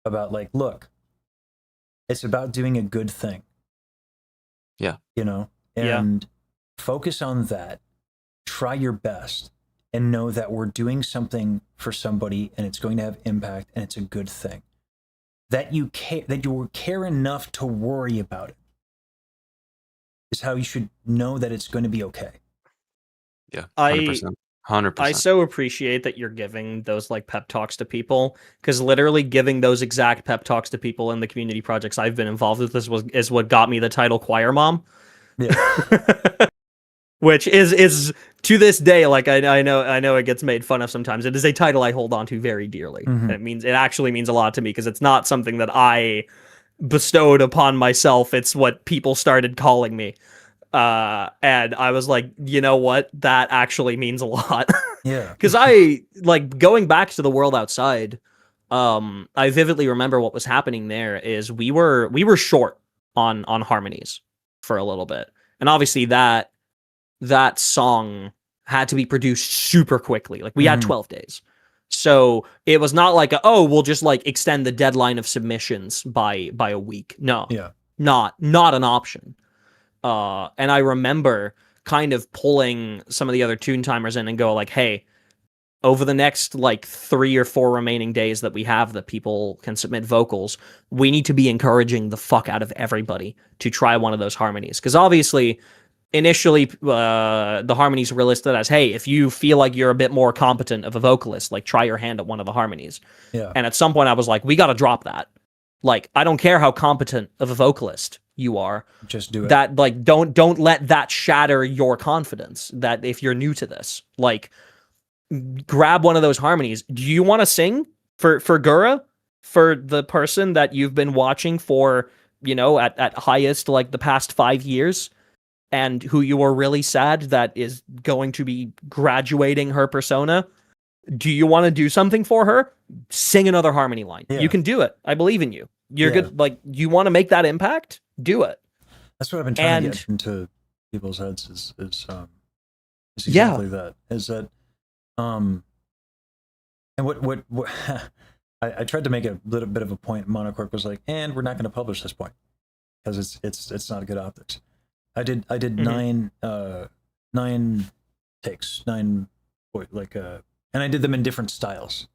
about like, look, it's about doing a good thing. Yeah. You know? And focus on that. Try your best and know that we're doing something for somebody and it's going to have impact and it's a good thing. That you care enough to worry about it is how you should know that it's going to be okay. Yeah, 100%. 100%. I so appreciate that you're giving those like pep talks to people, because literally giving those exact pep talks to people in the community projects I've been involved with is what got me the title Choir Mom. Yeah. Which is to this day, like I know it gets made fun of sometimes. It is a title I hold on to very dearly. Mm-hmm. And it actually means a lot to me, because it's not something that I bestowed upon myself. It's what people started calling me. And I was like, you know what? That actually means a lot. Yeah. Because I, like, going back to the world outside, I vividly remember what was happening there is we were short on harmonies for a little bit. And obviously that song had to be produced super quickly. Like, we had 12 days. So it was not like, we'll just like extend the deadline of submissions by a week. No. Yeah. Not an option. And I remember kind of pulling some of the other tune timers in and go like, hey, over the next like 3 or 4 remaining days that we have that people can submit vocals, we need to be encouraging the fuck out of everybody to try one of those harmonies. Because obviously, initially, the harmonies were listed as, hey, if you feel like you're a bit more competent of a vocalist, like try your hand at one of the harmonies. Yeah. And at some point I was like, we got to drop that. Like, I don't care how competent of a vocalist you are. Just do it. That, like, don't let that shatter your confidence. That if you're new to this, like, grab one of those harmonies. Do you want to sing for Gura? For the person that you've been watching for, you know, at highest, like, the past 5 years? And who you are really sad that is going to be graduating her persona? Do you want to do something for her? Sing another harmony line. Yeah. You can do it. I believe in you. You're good. Like, you want to make that impact? Do it. That's what I've been trying to get into people's heads is exactly that. Is that and what I tried to make a little bit of a point. Monocork was like, and we're not going to publish this point because it's not good optics. I did 9 takes, 9 and I did them in different styles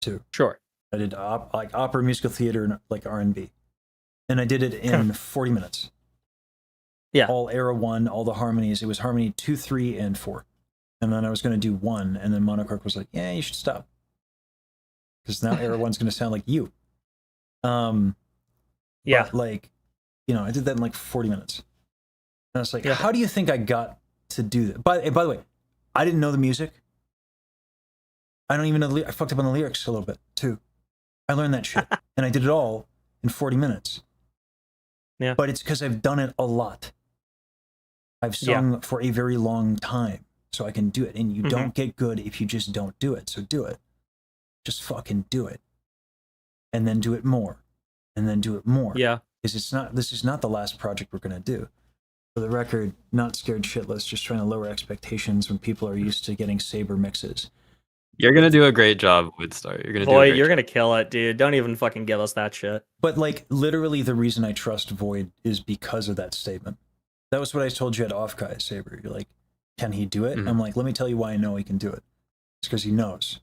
too. Sure. I did like opera, musical theater, and like R&B, and I did it in 40 minutes. Yeah. All era 1, all the harmonies. It was harmony 2, 3, and 4, and then I was going to do 1, and then Monocork was like, "Yeah, you should stop, because now era 1's going to sound like you." Yeah. But, like, you know, I did that in like 40 minutes. And I was like, how do you think I got to do that? By the way, I didn't know the music. I don't even know I fucked up on the lyrics a little bit, too. I learned that shit. And I did it all in 40 minutes. Yeah. But it's because I've done it a lot. I've sung for a very long time, so I can do it. And you don't get good if you just don't do it. So do it. Just fucking do it. And then do it more. And then do it more. Yeah. Because this is not the last project we're going to do. For the record, not scared shitless, just trying to lower expectations when people are used to getting Sab3r mixes. You're gonna do a great job, Woodstar. You're gonna Void, you're gonna kill it, dude. Don't even fucking give us that shit. But like, literally, the reason I trust Void is because of that statement. That was what I told you at Offkai, Sab3r. You're like, can he do it? I'm like, let me tell you why I know he can do it. It's because he knows.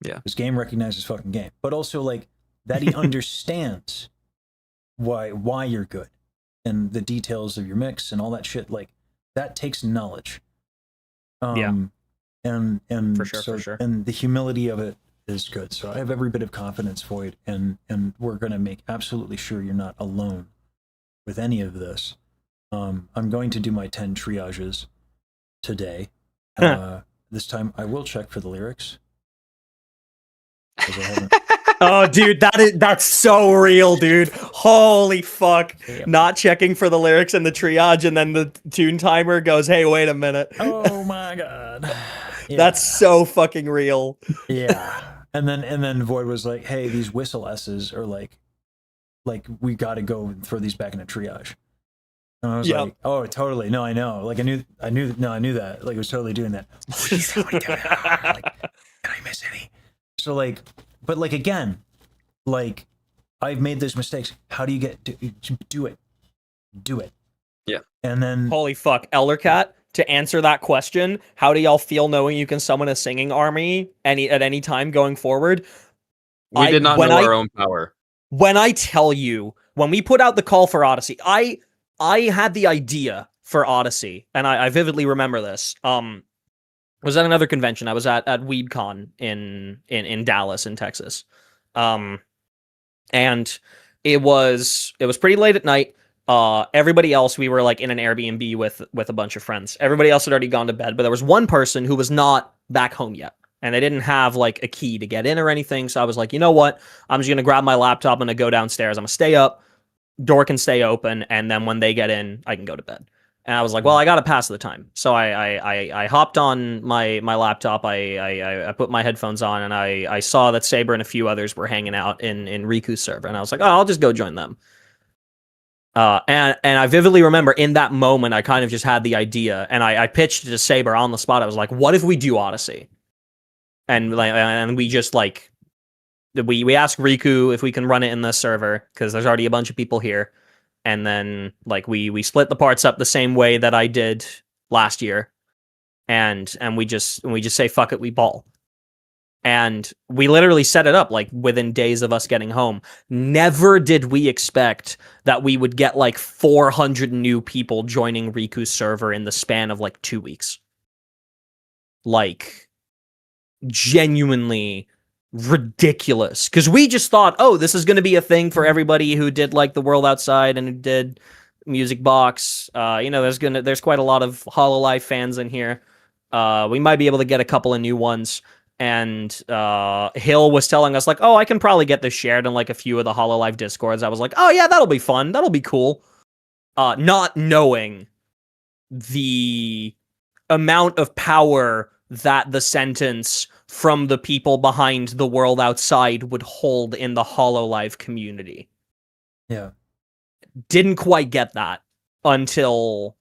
Yeah. His game recognizes fucking game, but also like that he understands why you're good. And the details of your mix and all that shit, like, that takes knowledge. And for sure. And the humility of it is good. So I have every bit of confidence, Void, and we're gonna make absolutely sure you're not alone with any of this. I'm going to do my 10 triages today. This time I will check for the lyrics. 'Cause I haven't. Oh, dude, that's so real, dude. Holy fuck. Yep. Not checking for the lyrics in the triage, and then the tune timer goes, hey, wait a minute. Oh my god. Yeah. That's so fucking real. Yeah. And then Void was like, hey, these whistle S's are like we gotta go and throw these back in a triage. And I was like, oh, totally. No, I know. Like I knew that. Like, it was totally doing that. Oh, he's really doing it. Like, can I I miss any? So like, but like again, like I've made those mistakes. How do you get to do it? Do it. Yeah. And then holy fuck, Eldercat. To answer that question, how do y'all feel knowing you can summon a singing army at any time going forward? We did not know our own power. When I tell you, when we put out the call for Odyssey, I had the idea for Odyssey, and I vividly remember this. I was at another convention. I was at WeebCon in Dallas, in Texas. And it was pretty late at night. Everybody else, we were like in an Airbnb with a bunch of friends. Everybody else had already gone to bed, but there was one person who was not back home yet. And they didn't have like a key to get in or anything. So I was like, you know what? I'm just going to grab my laptop. I'm going to go downstairs. I'm going to stay up. Door can stay open. And then when they get in, I can go to bed. And I was like, well, I got to pass the time. So I hopped on my laptop. I put my headphones on, and I saw that Sab3r and a few others were hanging out in Riku's server. And I was like, oh, I'll just go join them. And I vividly remember in that moment, I kind of just had the idea, and I pitched it to Sab3r on the spot. I was like, what if we do Odyssey? And we just like, we asked Riku if we can run it in this server, because there's already a bunch of people here. And then like we split the parts up the same way that I did last year. And we just say, fuck it, we ball. And we literally set it up like within days of us getting home. Never did we expect that we would get like 400 new people joining Riku's server in the span of like 2 weeks. Like, genuinely ridiculous. Because we just thought, oh, this is going to be a thing for everybody who did like the World Outside and who did Music Box. There's quite a lot of Hololive fans in here. We might be able to get a couple of new ones. And Hill was telling us like, oh, I can probably get this shared in like a few of the Hololive Discords. I was like, oh yeah, that'll be fun. That'll be cool. Not knowing the amount of power that the sentence from the people behind the World Outside would hold in the Hololive community. Yeah. Didn't quite get that until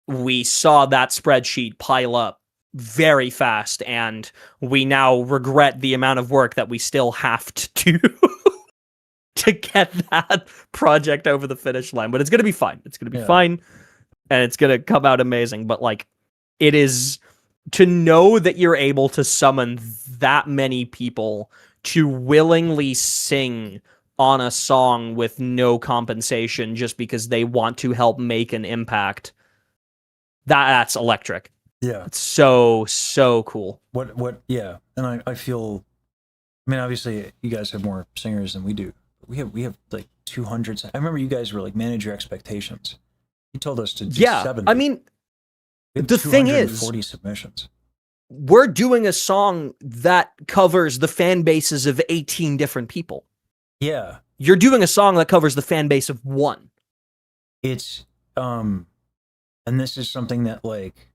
we saw that spreadsheet pile up very fast, and we now regret the amount of work that we still have to do to get that project over the finish line. But it's going to be fine. It's going to be fine, and it's going to come out amazing. But like, it is, to know that you're able to summon that many people to willingly sing on a song with no compensation just because they want to help make an impact, that's electric. Yeah. It's so cool. Yeah. And I feel, I mean, obviously you guys have more singers than we do. We have like 200. I remember you guys were like, manage your expectations. You told us to do 70. I mean, the thing is, 40 submissions. We're doing a song that covers the fan bases of 18 different people. Yeah. You're doing a song that covers the fan base of one. It's, and this is something that like,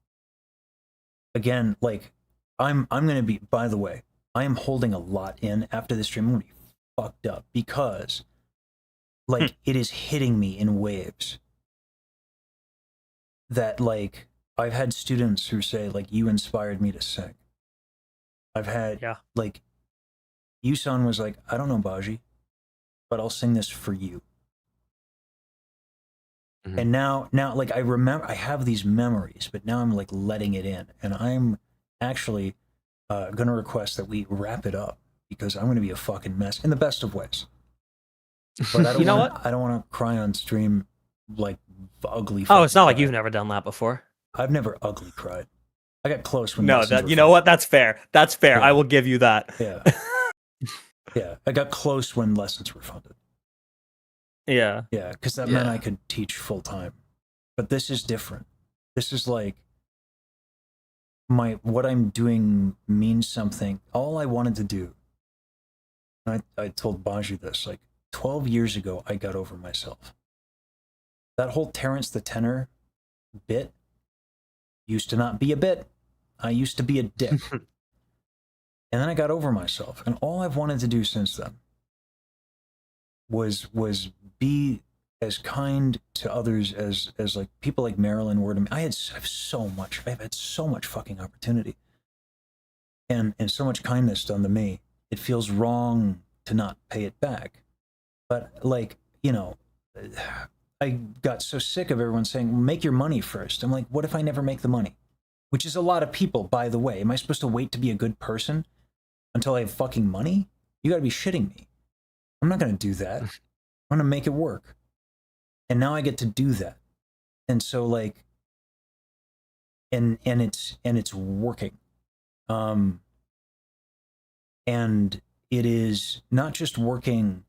again, like I'm going to be, by the way, I am holding a lot in after this stream. I'm going to be fucked up because like it is hitting me in waves that like I've had students who say like, you inspired me to sing. I've had like Yusan was like, I don't know Baji, but I'll sing this for you. Mm-hmm. And now like I remember, I have these memories, but now I'm like letting it in, and I'm actually gonna request that we wrap it up because I'm gonna be a fucking mess in the best of ways. But I don't I don't want to cry on stream like ugly. Oh, it's not like you've never done that before. I've never ugly cried. I got close when know what? That's fair. That's fair. Yeah. I will give you that. Yeah. Yeah. I got close when lessons were funded. Yeah. Yeah, because that meant I could teach full time. But this is different. This is like what I'm doing means something. All I wanted to do, I told Baji this, like 12 years ago, I got over myself. That whole Terrence the Tenor bit used to not be a bit. I used to be a dick. And then I got over myself. And all I've wanted to do since then was be as kind to others as like people like Marilyn were to me. I've had so much fucking opportunity. and so much kindness done to me. It feels wrong to not pay it back. But like, you know, I got so sick of everyone saying, make your money first. I'm like, what if I never make the money? Which is a lot of people, by the way. Am I supposed to wait to be a good person until I have fucking money? You gotta be shitting me. I'm not gonna do that. I'm gonna make it work. And now I get to do that. And so like, and it's working. And it is not just working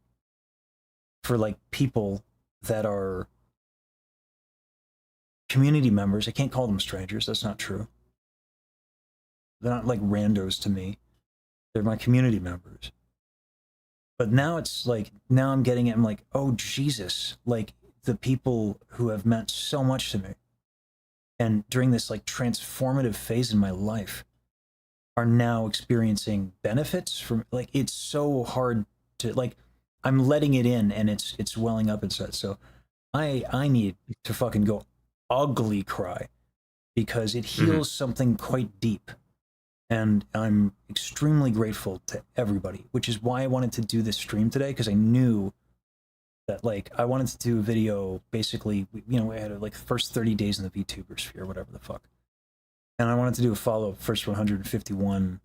for like people that are community members. I can't call them strangers. That's not true. They're not like randos to me. They're my community members. But now it's like, now I'm getting it. I'm like, oh, Jesus. Like the people who have meant so much to me. And during this like transformative phase in my life are now experiencing benefits from, like, it's so hard to, like, I'm letting it in and it's welling up inside. So I need to fucking go ugly cry because it heals something quite deep. And I'm extremely grateful to everybody, which is why I wanted to do this stream today, because I knew that, like, I wanted to do a video, basically, you know, we had like the first 30 days in the VTuber sphere, whatever the fuck. And I wanted to do a follow-up first 151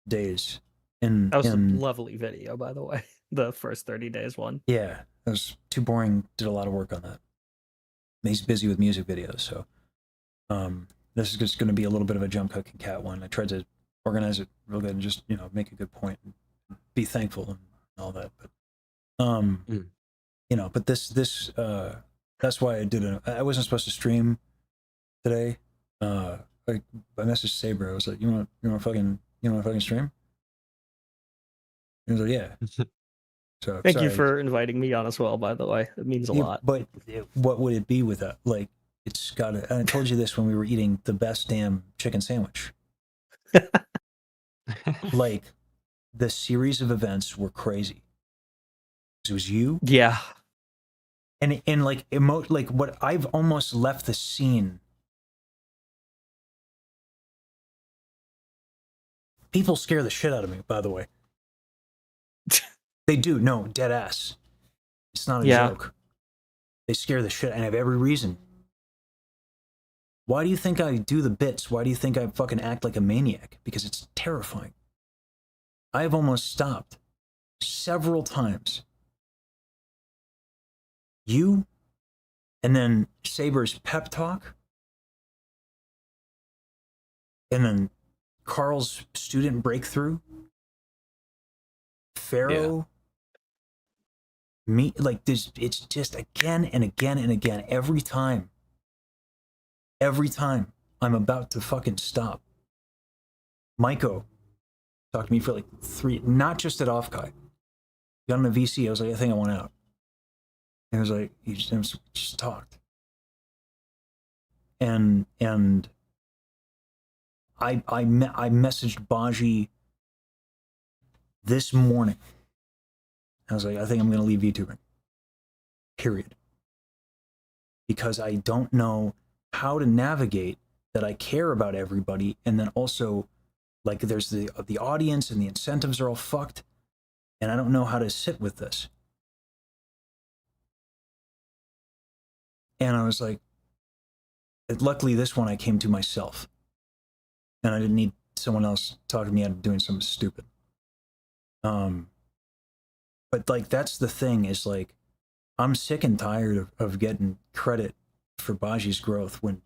days. That was a lovely video, by the way. The first 30 days one. Yeah, it was too boring. Did a lot of work on that. He's busy with music videos, so this is just going to be a little bit of a jump cook and cat one. I tried to organize it real good and just, you know, make a good point and be thankful and all that. But you know, but this that's why I did it. I wasn't supposed to stream today. I messaged Sab3r. I was like, you want to fucking stream? He was like, yeah. So thank you for inviting me on as well, by the way. It means a lot. But what would it be with that? Like, it's got to, and I told you this when we were eating the best damn chicken sandwich. Like, the series of events were crazy. It was you. Yeah. And like, like what I've almost left the scene. People scare the shit out of me, by the way. They do. No, dead ass. It's not a joke. They scare the shit, and I have every reason. Why do you think I do the bits? Why do you think I fucking act like a maniac? Because it's terrifying. I have almost stopped several times. You, and then Sab3r's pep talk, and then Carl's student breakthrough, Pharaoh, me, like this. It's just again and again and again. Every time I'm about to fucking stop. Maiko talked to me for like 3, not just at Offkai. Got on a VC. I was like, I think I want out. And I was like, he just talked. And I messaged Baji this morning. I was like, I think I'm going to leave VTubing. Period. Because I don't know how to navigate that I care about everybody, and then also, like, there's the audience and the incentives are all fucked, and I don't know how to sit with this. And I was like, luckily this one I came to myself, and I didn't need someone else talking me out of doing something stupid. But like, that's the thing, is like, I'm sick and tired of getting credit for Baji's growth when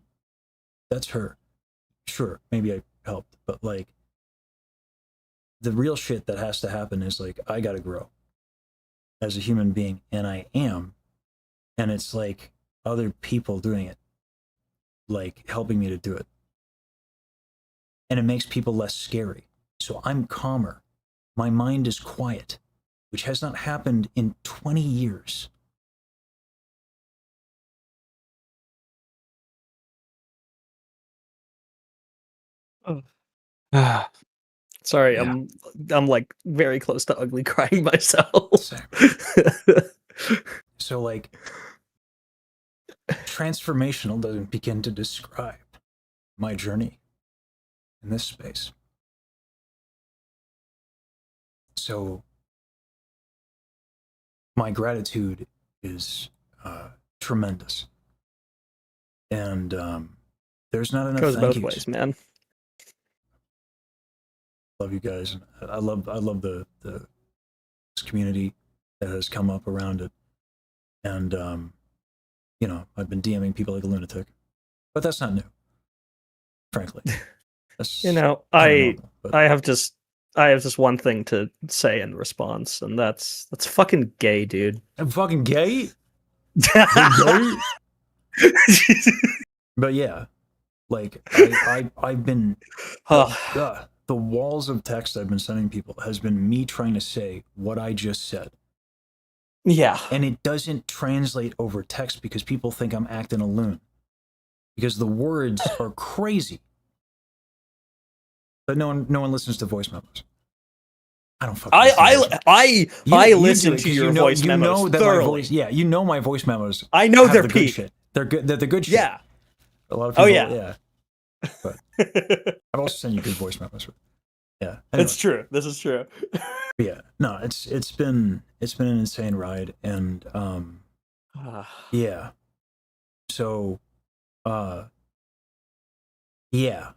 that's her. Sure, maybe I helped, but like, the real shit that has to happen is like, I gotta grow as a human being, and I am, and it's like other people doing it, like helping me to do it. And it makes people less scary. So I'm calmer. My mind is quiet, which has not happened in 20 years. Sorry, yeah. I'm like very close to ugly crying myself. So like, transformational doesn't begin to describe my journey in this space. So my gratitude is tremendous, and there's not enough. Goes thank both yous. ways, man. Love you guys. I love the this community that has come up around it, and you know, I've been DMing people like a lunatic, but that's not new, frankly. That's You know, normal, but... I have just one thing to say in response, and that's fucking gay, dude. I'm fucking gay. But yeah, like I've been the walls of text I've been sending people has been me trying to say what I just said. Yeah. And it doesn't translate over text because people think I'm acting a loon. Because the words are crazy. But no one listens to voice memos. I don't fucking I listen to your voice memos. You know that thoroughly. my voice, yeah, you know my voice memos. I know they're the good peak. shit. They're good. They're the good shit. Yeah. A lot of people. Oh yeah. Yeah. But I've also sent you good voice memos. Yeah. Anyway. It's true. This is true. Yeah. No, it's been an insane ride, and yeah. So yeah.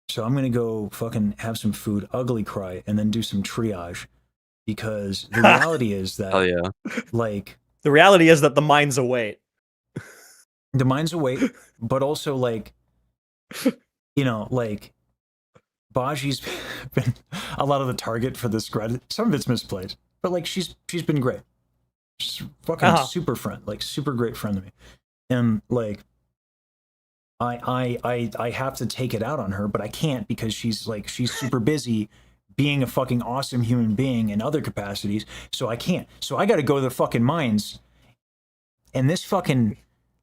So I'm gonna go fucking have some food, ugly cry, and then do some triage, because the reality is that, oh yeah, like, the reality is that the mind's await. The mind's awake, but also, like, you know, like, Baji's been a lot of the target for this credit. Some of it's misplaced, but like she's been great. She's fucking super friend, like super great friend to me, and like. I have to take it out on her, but I can't because she's super busy being a fucking awesome human being in other capacities, so I can't. So I got to go to the fucking mines. And this fucking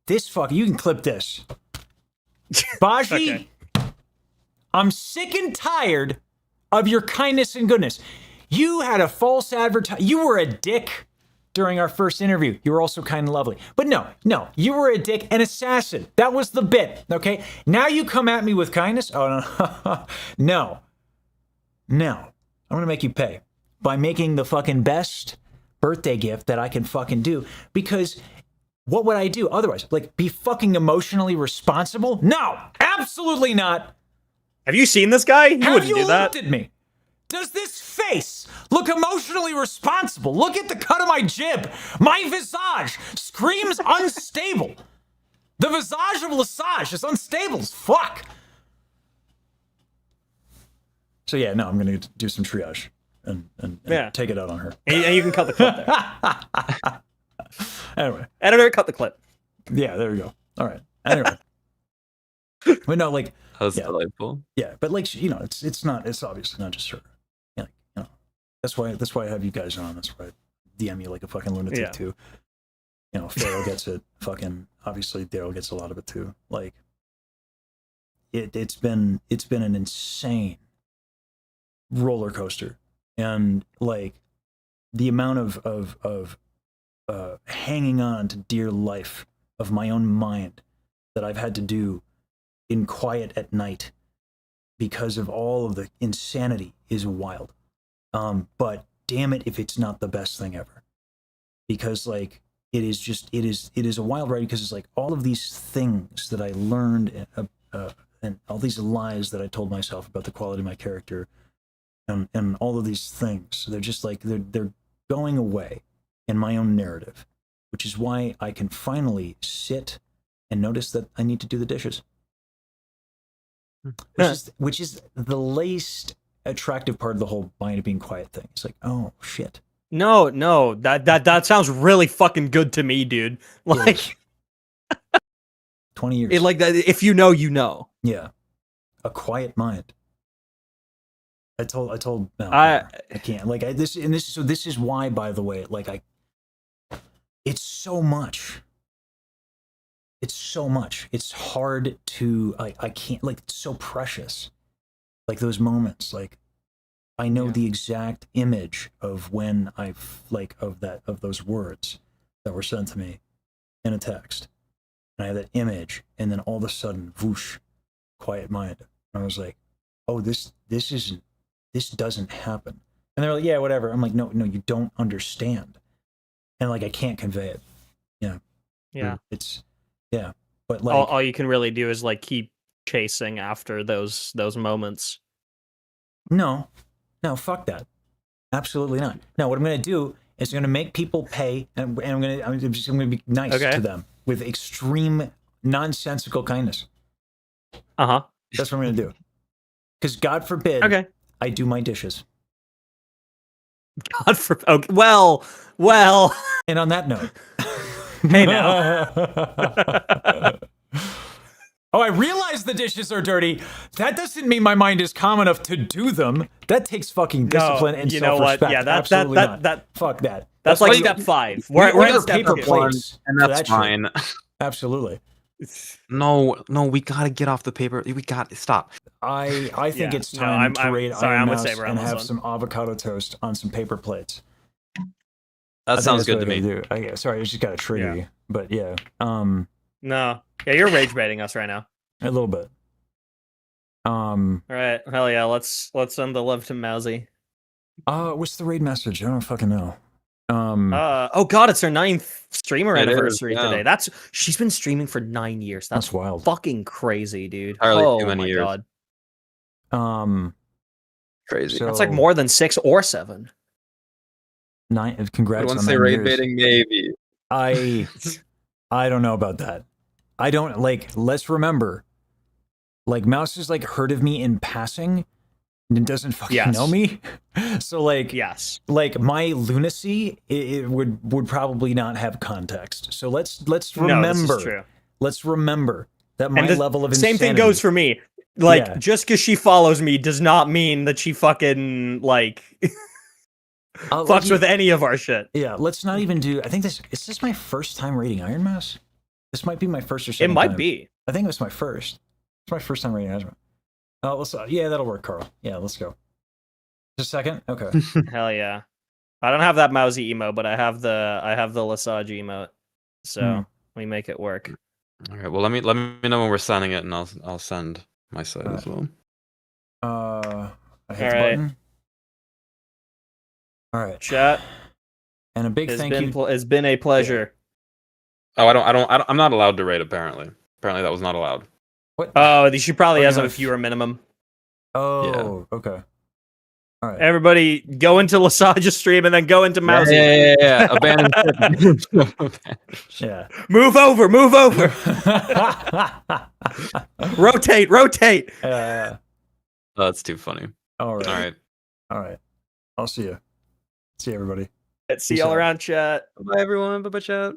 you can clip this. Baji, okay. I'm sick and tired of your kindness and goodness. You had a false advertisement. You were a dick during our first interview. You were also kind and lovely. But no, you were a dick, an assassin. That was the bit, okay? Now you come at me with kindness? Oh, no. No. I'm gonna make you pay by making the fucking best birthday gift that I can fucking do, because what would I do otherwise? Like, be fucking emotionally responsible? No, absolutely not. Have you seen this guy? You wouldn't do that. Have you looked at me? Does this face look emotionally responsible? Look at the cut of my jib. My visage screams unstable. The visage of Lesage is unstable as fuck. So yeah, no, I'm gonna do some triage and take it out on her. And you can cut the clip there. Anyway. Editor, cut the clip. Yeah, there we go. All right. Anyway. But no, like, that's delightful. Yeah, but like, you know, it's obviously not just her. Yeah, you know, that's why I have you guys on. That's why I DM you like a fucking lunatic too. You know, Pharaoh gets it. Fucking obviously Daryl gets a lot of it too. Like, it's been an insane roller coaster, and like the amount of hanging on to dear life of my own mind that I've had to do in quiet at night because of all of the insanity is wild. But damn it if it's not the best thing ever. Because like it is a wild ride, because it's like all of these things that I learned and all these lies that I told myself about the quality of my character and all of these things, they're just like they're going away in my own narrative, which is why I can finally sit and notice that I need to do the dishes. Which is the least attractive part of the whole mind of being quiet thing. It's like, oh shit. No, that sounds really fucking good to me, dude. Like 20 years. Like that, if you know, you know. Yeah. A quiet mind. I told no, I can't. Like this is why, by the way, like it's so much. It's so much. It's hard to I can't, like, it's so precious. Like those moments, like I know the exact image of when of those words that were sent to me in a text. And I had that image, and then all of a sudden, whoosh, quiet mind. And I was like, oh, this doesn't happen. And they're like, yeah, whatever. I'm like, no, you don't understand. And like, I can't convey it. Yeah. Yeah. But like, all you can really do is like keep chasing after those moments. No, fuck that. Absolutely not. No, what I'm going to do is going to make people pay, and I'm going to be nice to them with extreme nonsensical kindness. That's what I'm going to do. Because God forbid, I do my dishes. God forbid. Okay, well. And on that note, hey now. Oh, I realize the dishes are dirty. That doesn't mean my mind is calm enough to do them. That takes fucking discipline and self-respect. Yeah, Absolutely not. Fuck that. That's like step 5. We're in step paper plates, and that's fine. Absolutely. No, we gotta get off the paper. We got to stop. I think it's time to raid Iron Mouse and have some avocado toast on some paper plates. That sounds good to me. Sorry, I just got a trigger, but yeah. No. Yeah, you're rage baiting us right now. A little bit. All right. Hell yeah. Let's send the love to Mousy. What's the raid message? I don't fucking know. Oh god, it's her 9th streamer anniversary today. She's been streaming for 9 years. That's wild. Fucking crazy, dude. Too many years. God. Crazy. So, that's like more than 6 or 7. 9. Congrats on 9 say raid years. baiting, maybe. I don't know about that. I don't let's remember, like, Mouse has like heard of me in passing and doesn't fucking know me. So like, like my lunacy, it would probably not have context. So let's remember, let's remember that my level of insanity. Same thing goes for me. Like, just because she follows me does not mean that she fucking like fucks with any of our shit. Yeah, let's not even do. I think is this my first time raiding Iron Mouse? This might be my first or second. It might be. I think it's my first. It's my first time raiding Iron Mouse. Oh, let's. Yeah, that'll work, Carl. Yeah, let's go. Just a second. Okay. Hell yeah. I don't have that Mousy emo, but I have the Lesage emote. So we make it work. All right. Well, let me know when we're signing it, and I'll send my side as well. I hit the button. All right, chat. And a big thank you. It's been a pleasure. Oh, I'm not allowed to raid. Apparently that was not allowed. What? Oh, she probably has a viewer minimum. Oh, yeah. Okay. All right. Everybody, go into Lesage's stream and then go into Mousy. Yeah. Abandon. Yeah. Move over. Rotate. That's too funny. All right. I'll see you. See you, everybody. See y'all around, chat. Bye, everyone. Bye, chat.